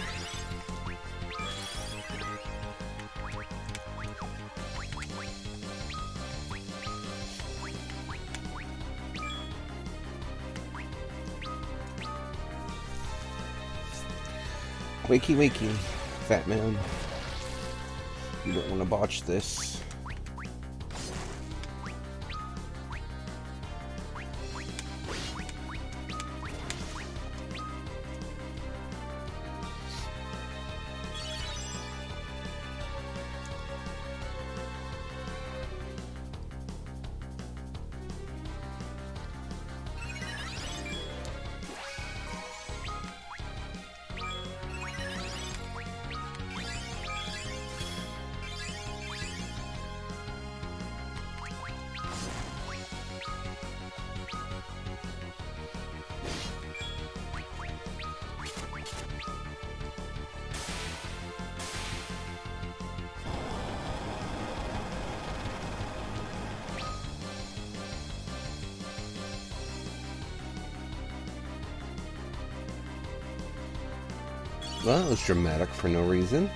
Wakey, wakey, fat man. You don't want to botch this. Well, that was dramatic for no reason.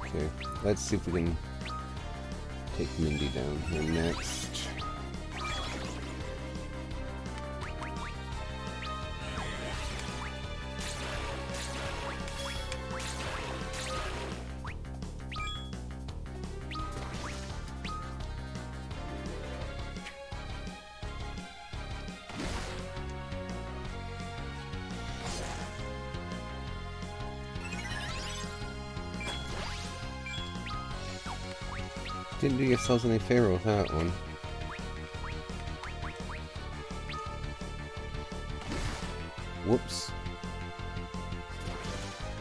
Okay, let's see if we can take Mindy down here next. Didn't do yourselves any favor with that one. Whoops.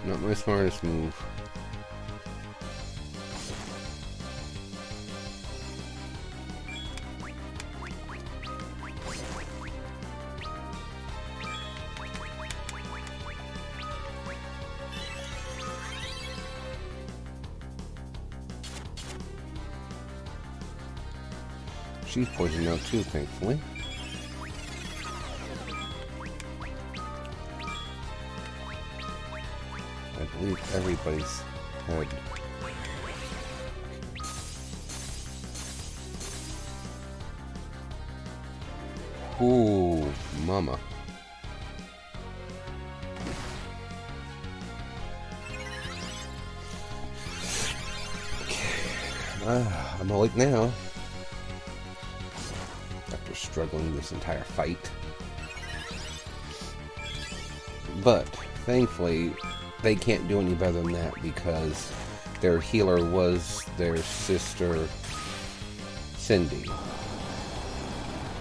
Not my smartest move. She's poisoned now too, thankfully. I believe everybody's head. Ooh, mama. Okay. I'm awake now. After struggling this entire fight. But, thankfully, they can't do any better than that because their healer was their sister, Cindy.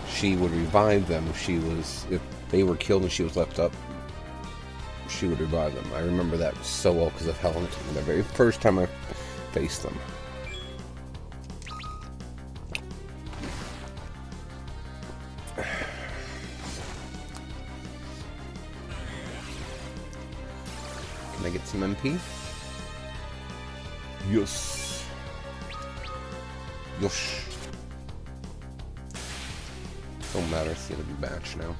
She would revive them if they were killed and she was left up, she would revive them. I remember that so well because of Helen, the very first time I faced them. Can I get some MP? Yes. Yosh. Don't matter, it's the end of the batch now.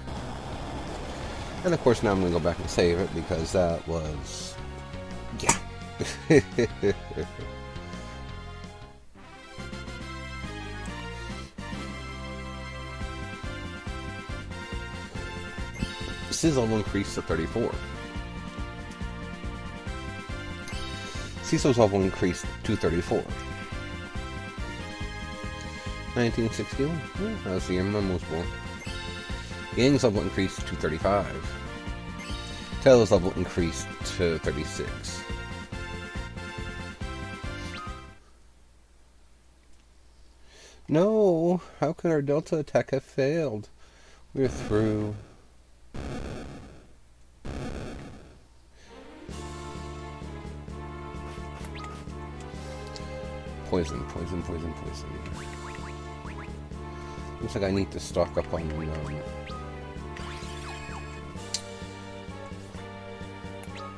And of course now I'm going to go back and save it because that was... yeah. Sizzle will increase to 34. Cecil's level increased to 34. 1961? Yeah, that was the year Mum was born. Yang's level increased to 35. Taylor's level increased to 36. No! How could our Delta attack have failed? We're through. Poison, poison, poison, poison. Looks like I need to stock up on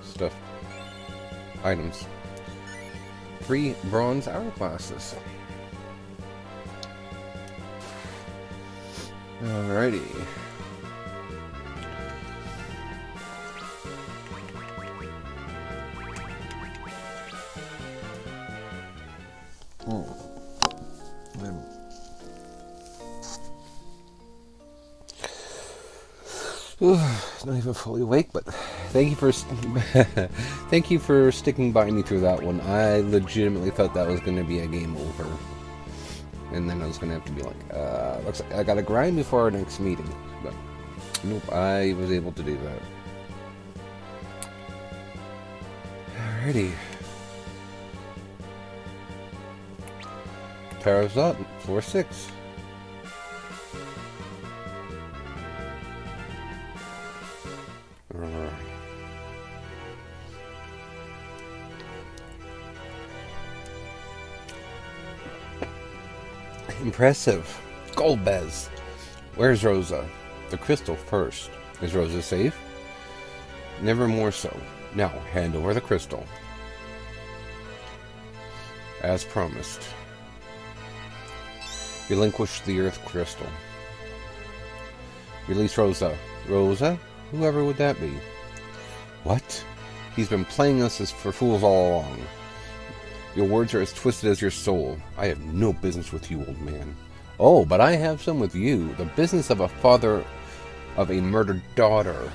stuff. Items. 3 bronze hourglasses. Alrighty. Not even fully awake, but thank you for thank you for sticking by me through that one. I legitimately thought that was going to be a game over, and then I was going to have to be like, looks like I got to grind before our next meeting. But nope, I was able to do that. Alrighty, Tara's up, 4-6. Impressive. Golbez. Where's Rosa? The crystal first. Is Rosa safe? Never more so. Now, hand over the crystal. As promised. Relinquish the earth crystal. Release Rosa. Rosa? Whoever would that be? What? He's been playing us as for fools all along. Your words are as twisted as your soul. I have no business with you, old man. Oh, but I have some with you. The business of a father of a murdered daughter.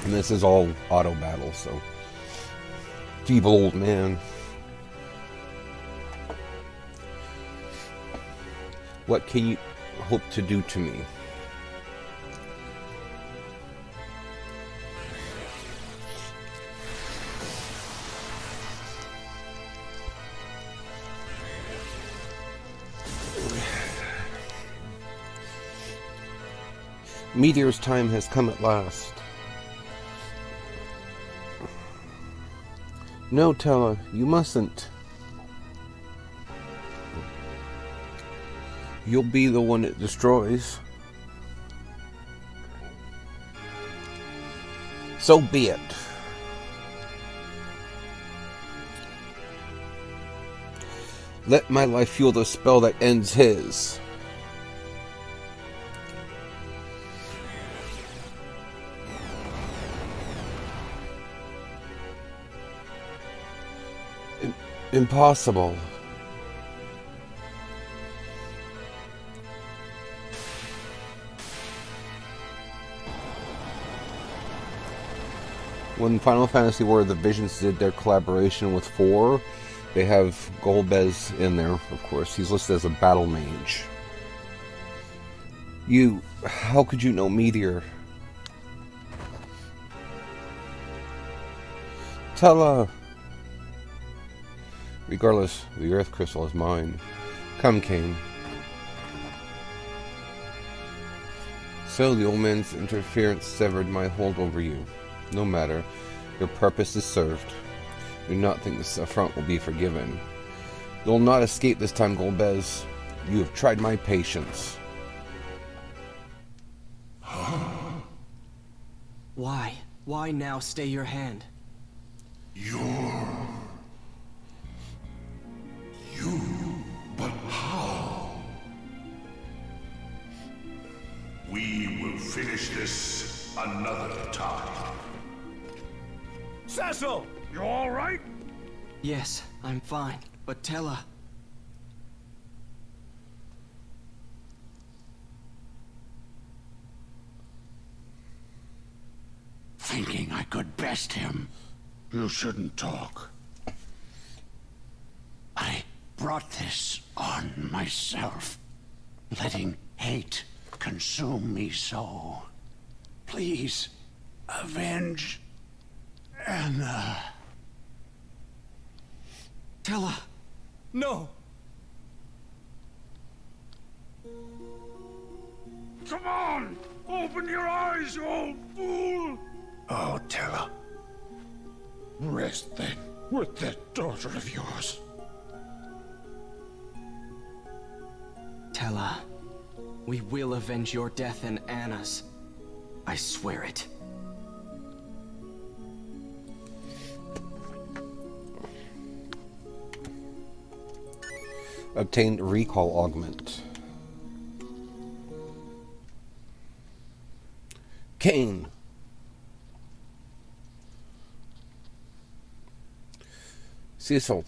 And this is all auto battle, so... Feeble old man. What can you... hope to do to me? Meteor's time has come at last. No, Tella, you mustn't. You'll be the one it destroys. So be it. Let my life fuel the spell that ends his. Impossible. When Final Fantasy War the Visions did their collaboration with 4, they have Golbez in there, of course. He's listed as a battle mage. How could you know Meteor? Tella! Regardless, the Earth Crystal is mine. Come, Kain. So the old man's interference severed my hold over you. No matter. Your purpose is served. Do not think this affront will be forgiven. You'll not escape this time, Golbez. You have tried my patience. Why? Why now stay your hand? But how? We will finish this another time. Cecil! You all right? Yes, I'm fine. But Tella... Thinking I could best him. You shouldn't talk. I brought this on myself. Letting hate consume me so. Please, avenge Anna. Tella! No! Come on! Open your eyes, you old fool! Oh, Tella. Rest then with that daughter of yours. Tella, we will avenge your death and Anna's. I swear it. Obtained recall augment. Kain. Cecil.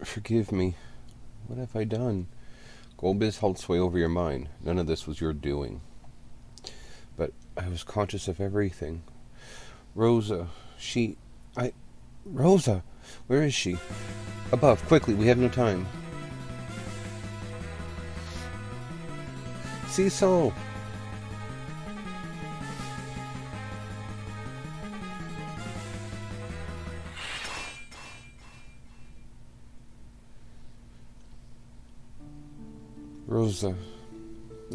Forgive me. What have I done? Golbez held sway over your mind. None of this was your doing. But I was conscious of everything. Rosa, Rosa! Where is she? Above, quickly, we have no time. Cecil! Rosa,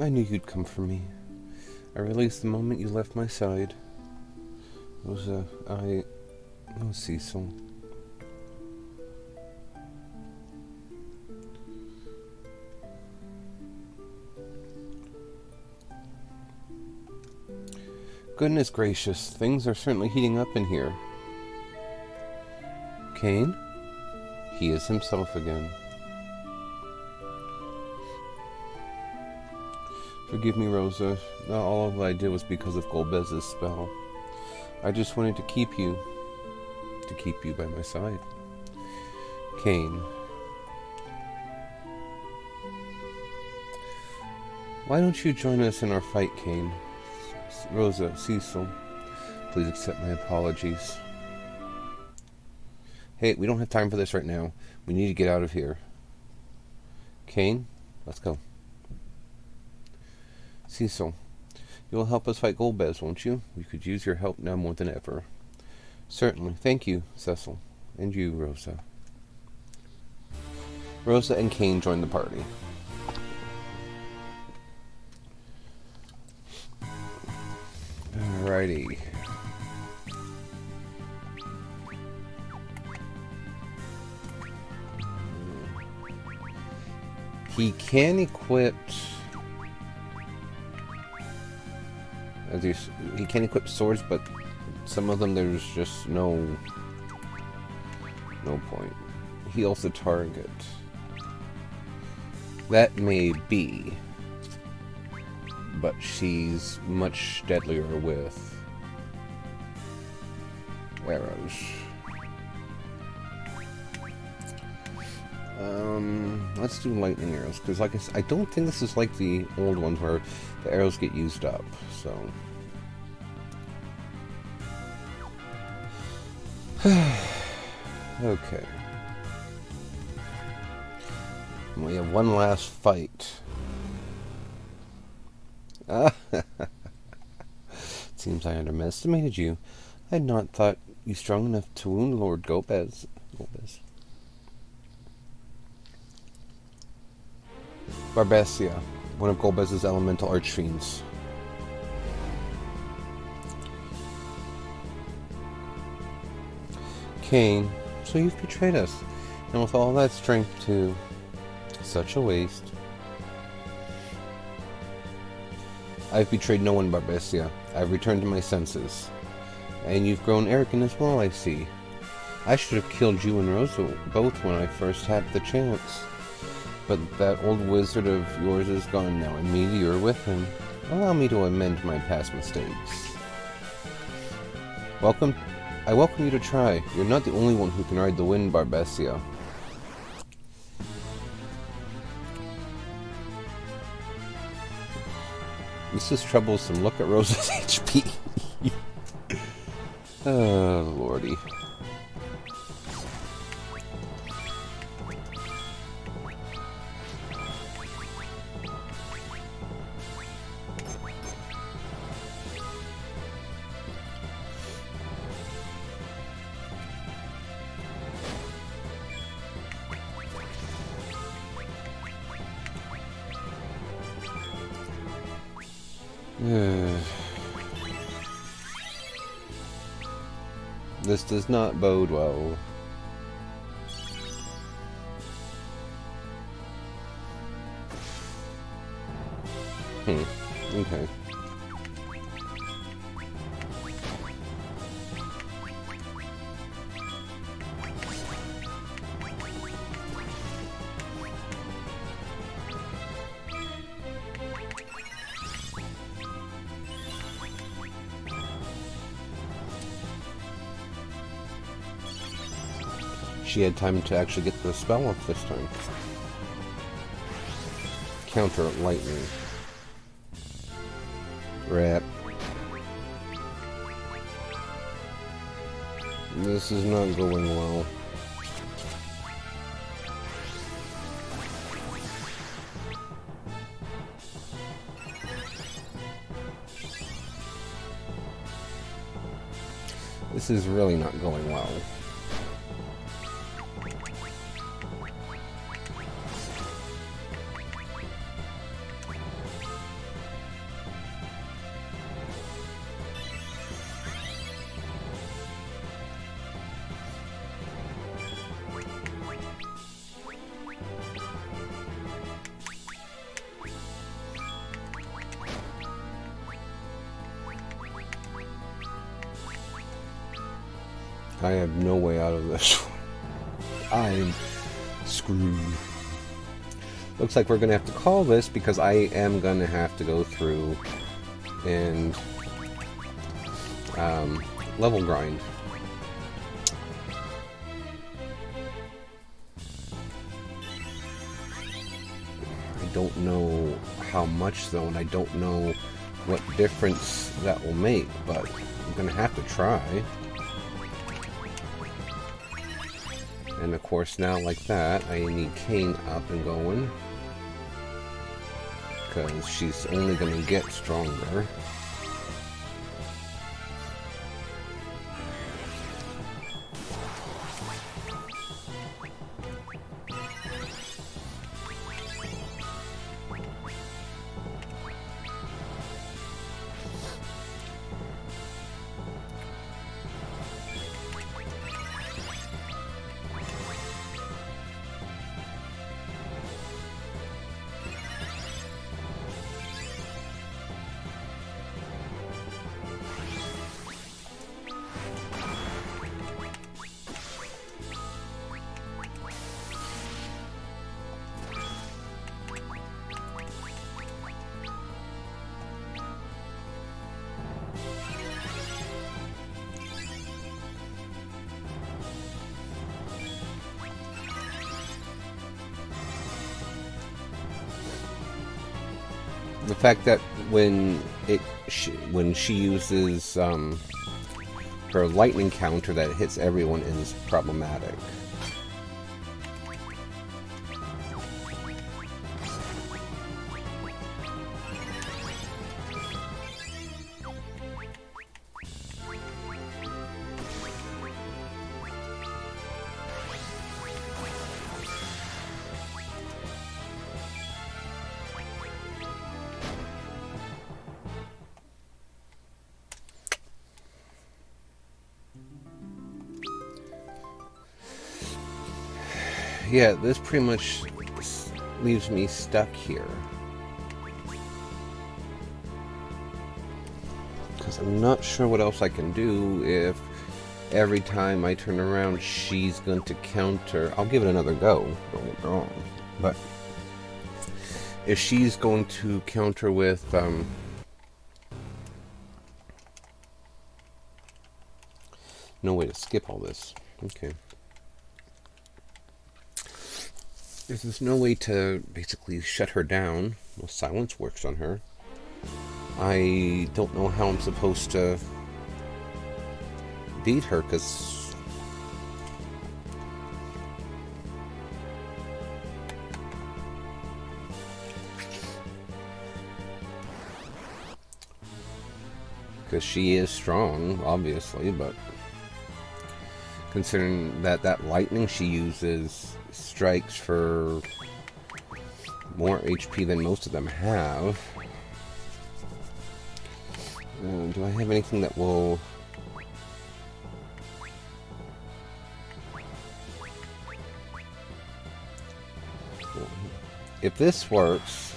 I knew you'd come for me. I released the moment you left my side. Rosa, Oh, Cecil. Goodness gracious, things are certainly heating up in here. Kain? He is himself again. Forgive me, Rosa. Not all of what I did was because of Golbez's spell. I just wanted to keep you by my side. Kain. Why don't you join us in our fight, Kain? Rosa, Cecil, please accept my apologies. Hey, we don't have time for this right now. We need to get out of here. Cain, let's go. Cecil, you'll help us fight Golbez, won't you? We could use your help now more than ever. Certainly. Thank you, Cecil. And you, Rosa. Rosa and Cain join the party. Alrighty. He can equip... he can equip swords, but some of them there's just no point. Heals the target. That may be, but she's much deadlier with arrows. Let's do lightning arrows, because like I said, I don't think this is like the old ones where the arrows get used up, so... Okay. We have one last fight. Seems I underestimated you. I had not thought you strong enough to wound Lord Golbez. Barbecia, one of Golbez's elemental archfiends. Cain, so you've betrayed us, and with all that strength too. Such a waste. I've betrayed no one, Barbecia. I've returned to my senses. And you've grown arrogant as well, I see. I should have killed you and Rosa both when I first had the chance. But that old wizard of yours is gone now, and me, you're with him. Allow me to amend my past mistakes. I welcome you to try. You're not the only one who can ride the wind, Barbecia. This is troublesome. Look at Rosa's HP. Oh, lordy. This does not bode well. Okay. She had time to actually get the spell off this time. Counter lightning. Rat. This is not going well. This is really not going well. I have no way out of this. I'm screwed. Looks like we're going to have to call this because I am going to have to go through and level grind. I don't know how much though, and I don't know what difference that will make, but I'm going to have to try. And of course now like that, I need Cain up and going. because she's only going to get stronger. The fact that when she uses her lightning counter that hits everyone is problematic. Yeah, this pretty much leaves me stuck here. Because I'm not sure what else I can do if every time I turn around she's going to counter. I'll give it another go, don't get me wrong. But if she's going to counter with no way to skip all this. Okay. There's no way to basically shut her down. Well, silence works on her. I don't know how I'm supposed to beat her, because she is strong, obviously, but considering that lightning she uses strikes for more HP than most of them have. Do I have anything that will... If this works...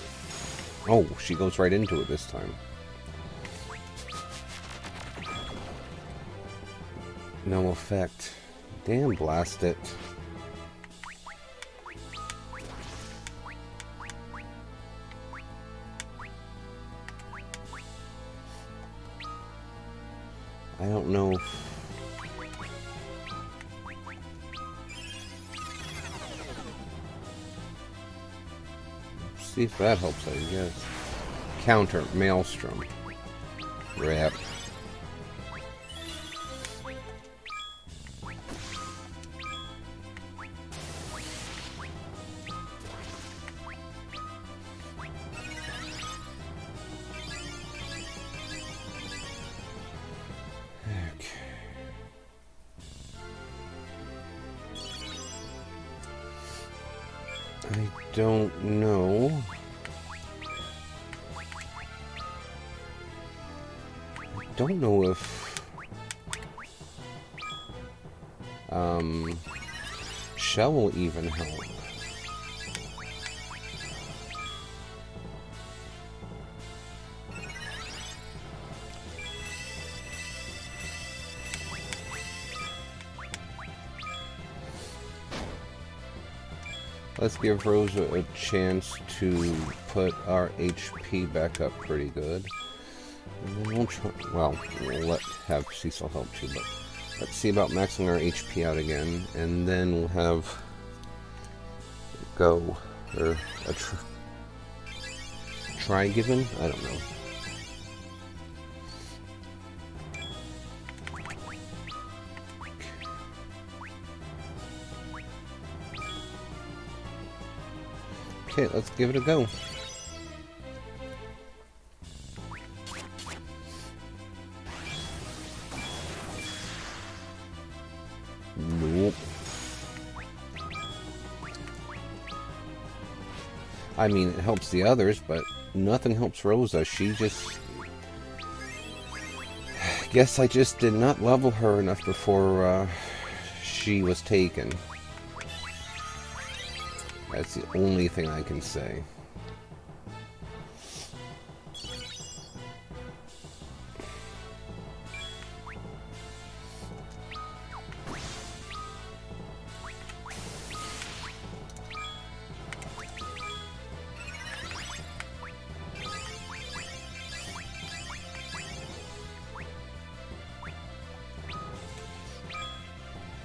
Oh, she goes right into it this time. No effect. Damn, blast it. I don't know if... See if that helps, I guess. Counter, Maelstrom. Rip. I don't know. I don't know if Shell will even help. Let's give Rose a chance to put our HP back up pretty good. And then we'll try... Well, we'll have Cecil help too, but... Let's see about maxing our HP out again, and then we'll have... Go. Or a try given? I don't know. Okay, let's give it a go. I mean, it helps the others, but nothing helps Rosa. She just... Guess I just did not level her enough before she was taken. That's the only thing I can say.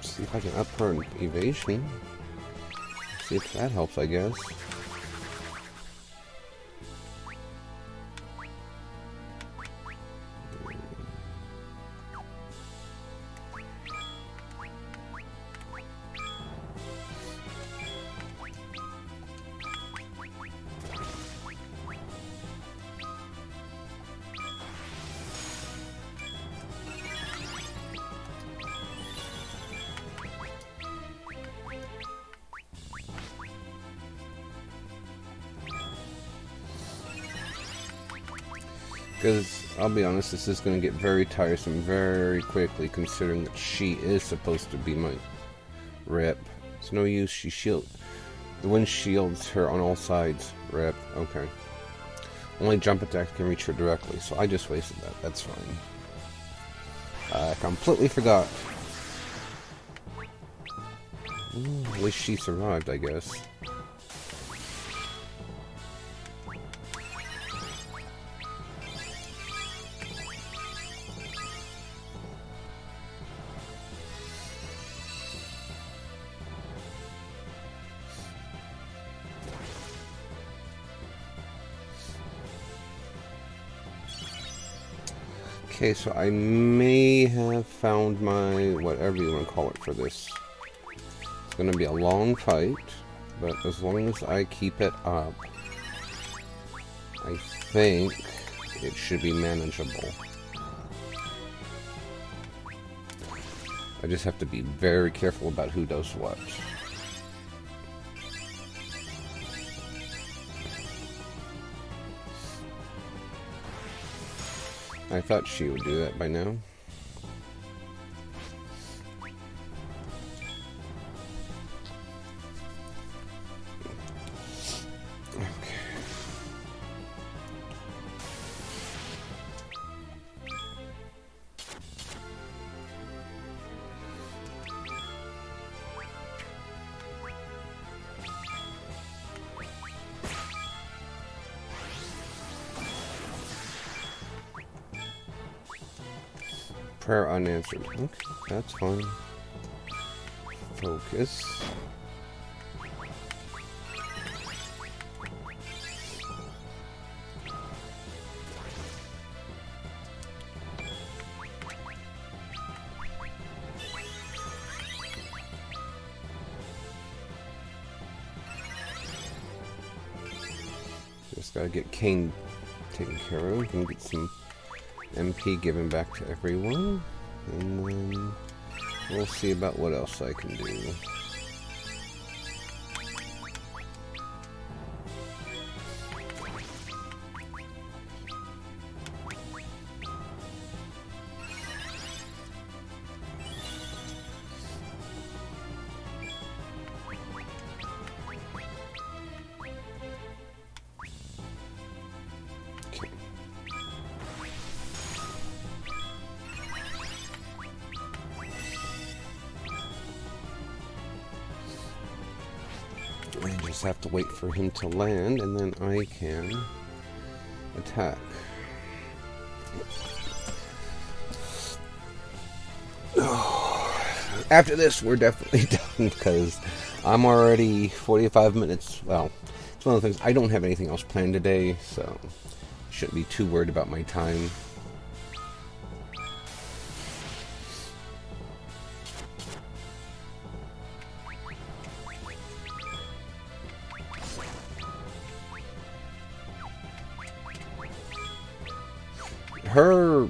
See if I can up her evasion. See if that helps, I guess. Because, I'll be honest, this is going to get very tiresome very quickly, considering that she is supposed to be my rep. It's no use, the wind shields her on all sides. Rep, okay. Only jump attacks can reach her directly, so I just wasted that. That's fine. I completely forgot. At least she survived, I guess. Okay, so I may have found my, whatever you want to call it for this. It's going to be a long fight, but as long as I keep it up, I think it should be manageable. I just have to be very careful about who does what. I thought she would do that by now. Okay. Prayer unanswered. Okay, that's fine. Focus. Just gotta get Kane taken care of and get some MP given back to everyone, and then we'll see about what else I can do. I just have to wait for him to land, and then I can attack. After this, we're definitely done, because I'm already 45 minutes. Well, it's one of the things, I don't have anything else planned today, so shouldn't be too worried about my time. Her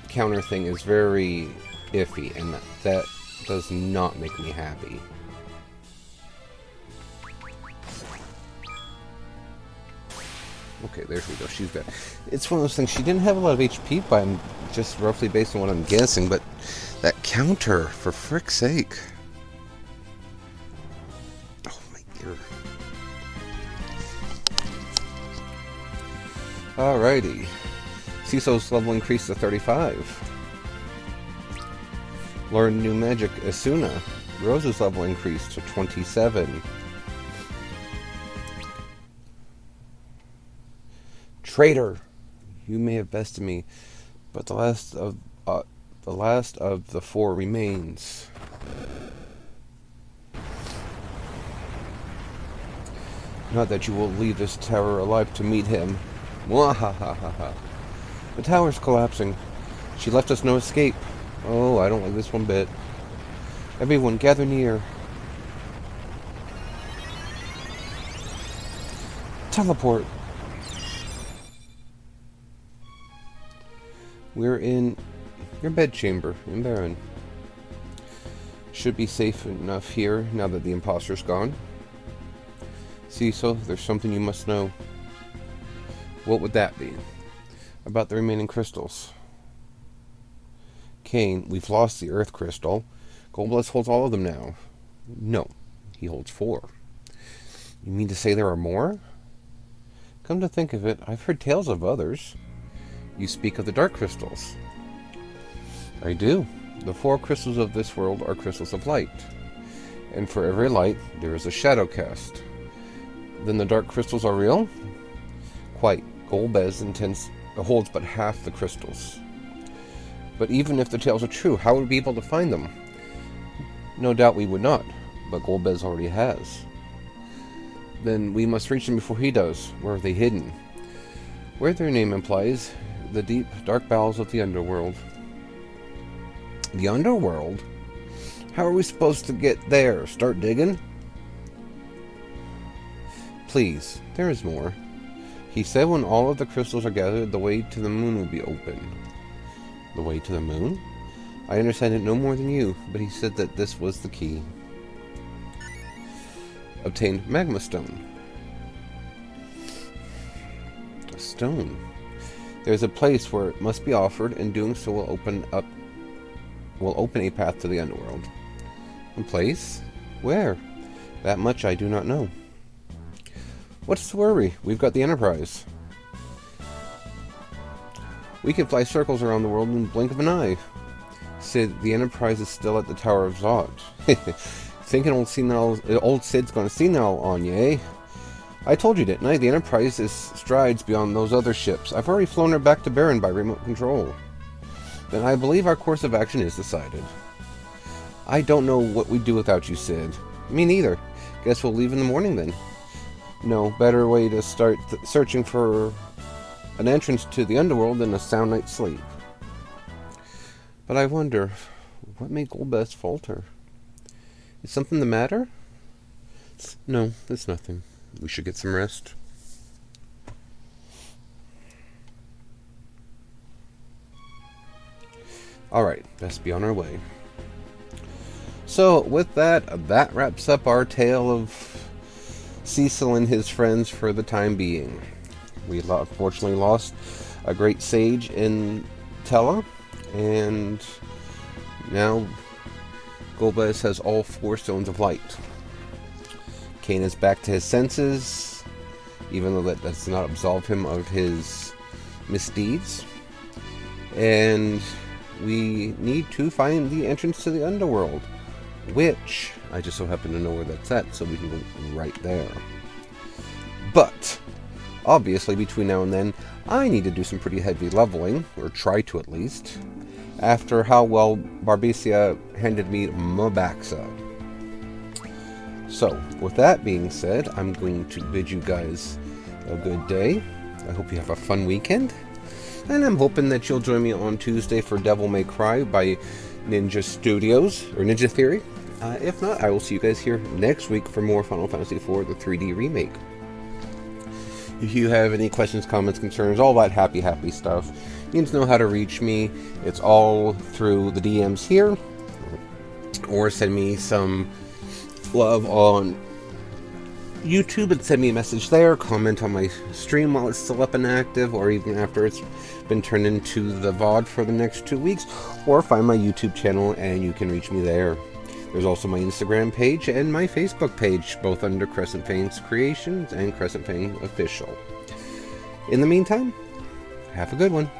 counter thing is very iffy, and that does not make me happy. Okay, there we go. She's back. It's one of those things. She didn't have a lot of HP, but I'm just roughly based on what I'm guessing. But that counter, for frick's sake. Oh, my ear. Alrighty. Cecil's level increased to 35. Learn new magic, Asuna. Rose's level increased to 27. Traitor, you may have bested me, but the last of the four remains. Not that you will leave this tower alive to meet him. Mwahahaha. The tower's collapsing. She left us no escape. Oh, I don't like this one bit. Everyone, gather near. Teleport. We're in your bedchamber in Baron. Should be safe enough here now that the imposter's gone. Cecil, there's something you must know. What would that be? About the remaining crystals. Kain, we've lost the Earth Crystal. Golbez holds all of them now. No, he holds 4. You mean to say there are more? Come to think of it, I've heard tales of others. You speak of the Dark Crystals. I do. The 4 crystals of this world are crystals of light. And for every light, there is a shadow cast. Then the Dark Crystals are real? Quite. Golbez holds but half the crystals. But even if the tales are true, how would we be able to find them? No doubt we would not, but Golbez already has. Then we must reach them before he does. Where are they hidden? Where their name implies, the deep, dark bowels of the underworld. The underworld? How are we supposed to get there? Start digging? Please, there is more. He said when all of the crystals are gathered, the way to the moon will be open. The way to the moon? I understand it no more than you, but he said that this was the key. Obtained Magma Stone. A stone. There's a place where it must be offered, and doing so will open a path to the underworld. A place? Where? That much I do not know. What's the worry? We've got the Enterprise. We can fly circles around the world in the blink of an eye. Sid, the Enterprise is still at the Tower of Zod. Thinking old Sid's gonna senile on you, eh? I told you, didn't I? The Enterprise is strides beyond those other ships. I've already flown her back to Baron by remote control. Then I believe our course of action is decided. I don't know what we'd do without you, Sid. Me neither. Guess we'll leave in the morning then. No better way to start searching for an entrance to the underworld than a sound night's sleep. But I wonder, what made Golbez falter? Is something the matter? No, it's nothing. We should get some rest. Alright, best be on our way. So, with that, that wraps up our tale of Cecil and his friends for the time being. We unfortunately lost a great sage in Tella, and now Golbez has all 4 stones of light. Kain is back to his senses, even though that does not absolve him of his misdeeds. And we need to find the entrance to the underworld, which I just so happen to know where that's at, so we can go right there. But obviously between now and then, I need to do some pretty heavy leveling, or try to at least, after how well Barbecia handed me Mabaxa. So, with that being said, I'm going to bid you guys a good day. I hope you have a fun weekend. And I'm hoping that you'll join me on Tuesday for Devil May Cry by Ninja Studios, or Ninja Theory. If not, I will see you guys here next week for more Final Fantasy IV, the 3D remake. If you have any questions, comments, concerns, all that happy stuff, you need to know how to reach me. It's all through the DMs here, or send me some love on YouTube and send me a message there, comment on my stream while it's still up and active, or even after it's been turned into the VOD for the next 2 weeks, or find my YouTube channel and you can reach me there. There's also my Instagram page and my Facebook page, both under Crescent Fane's Creations and Crescent Fane Official. In the meantime, have a good one.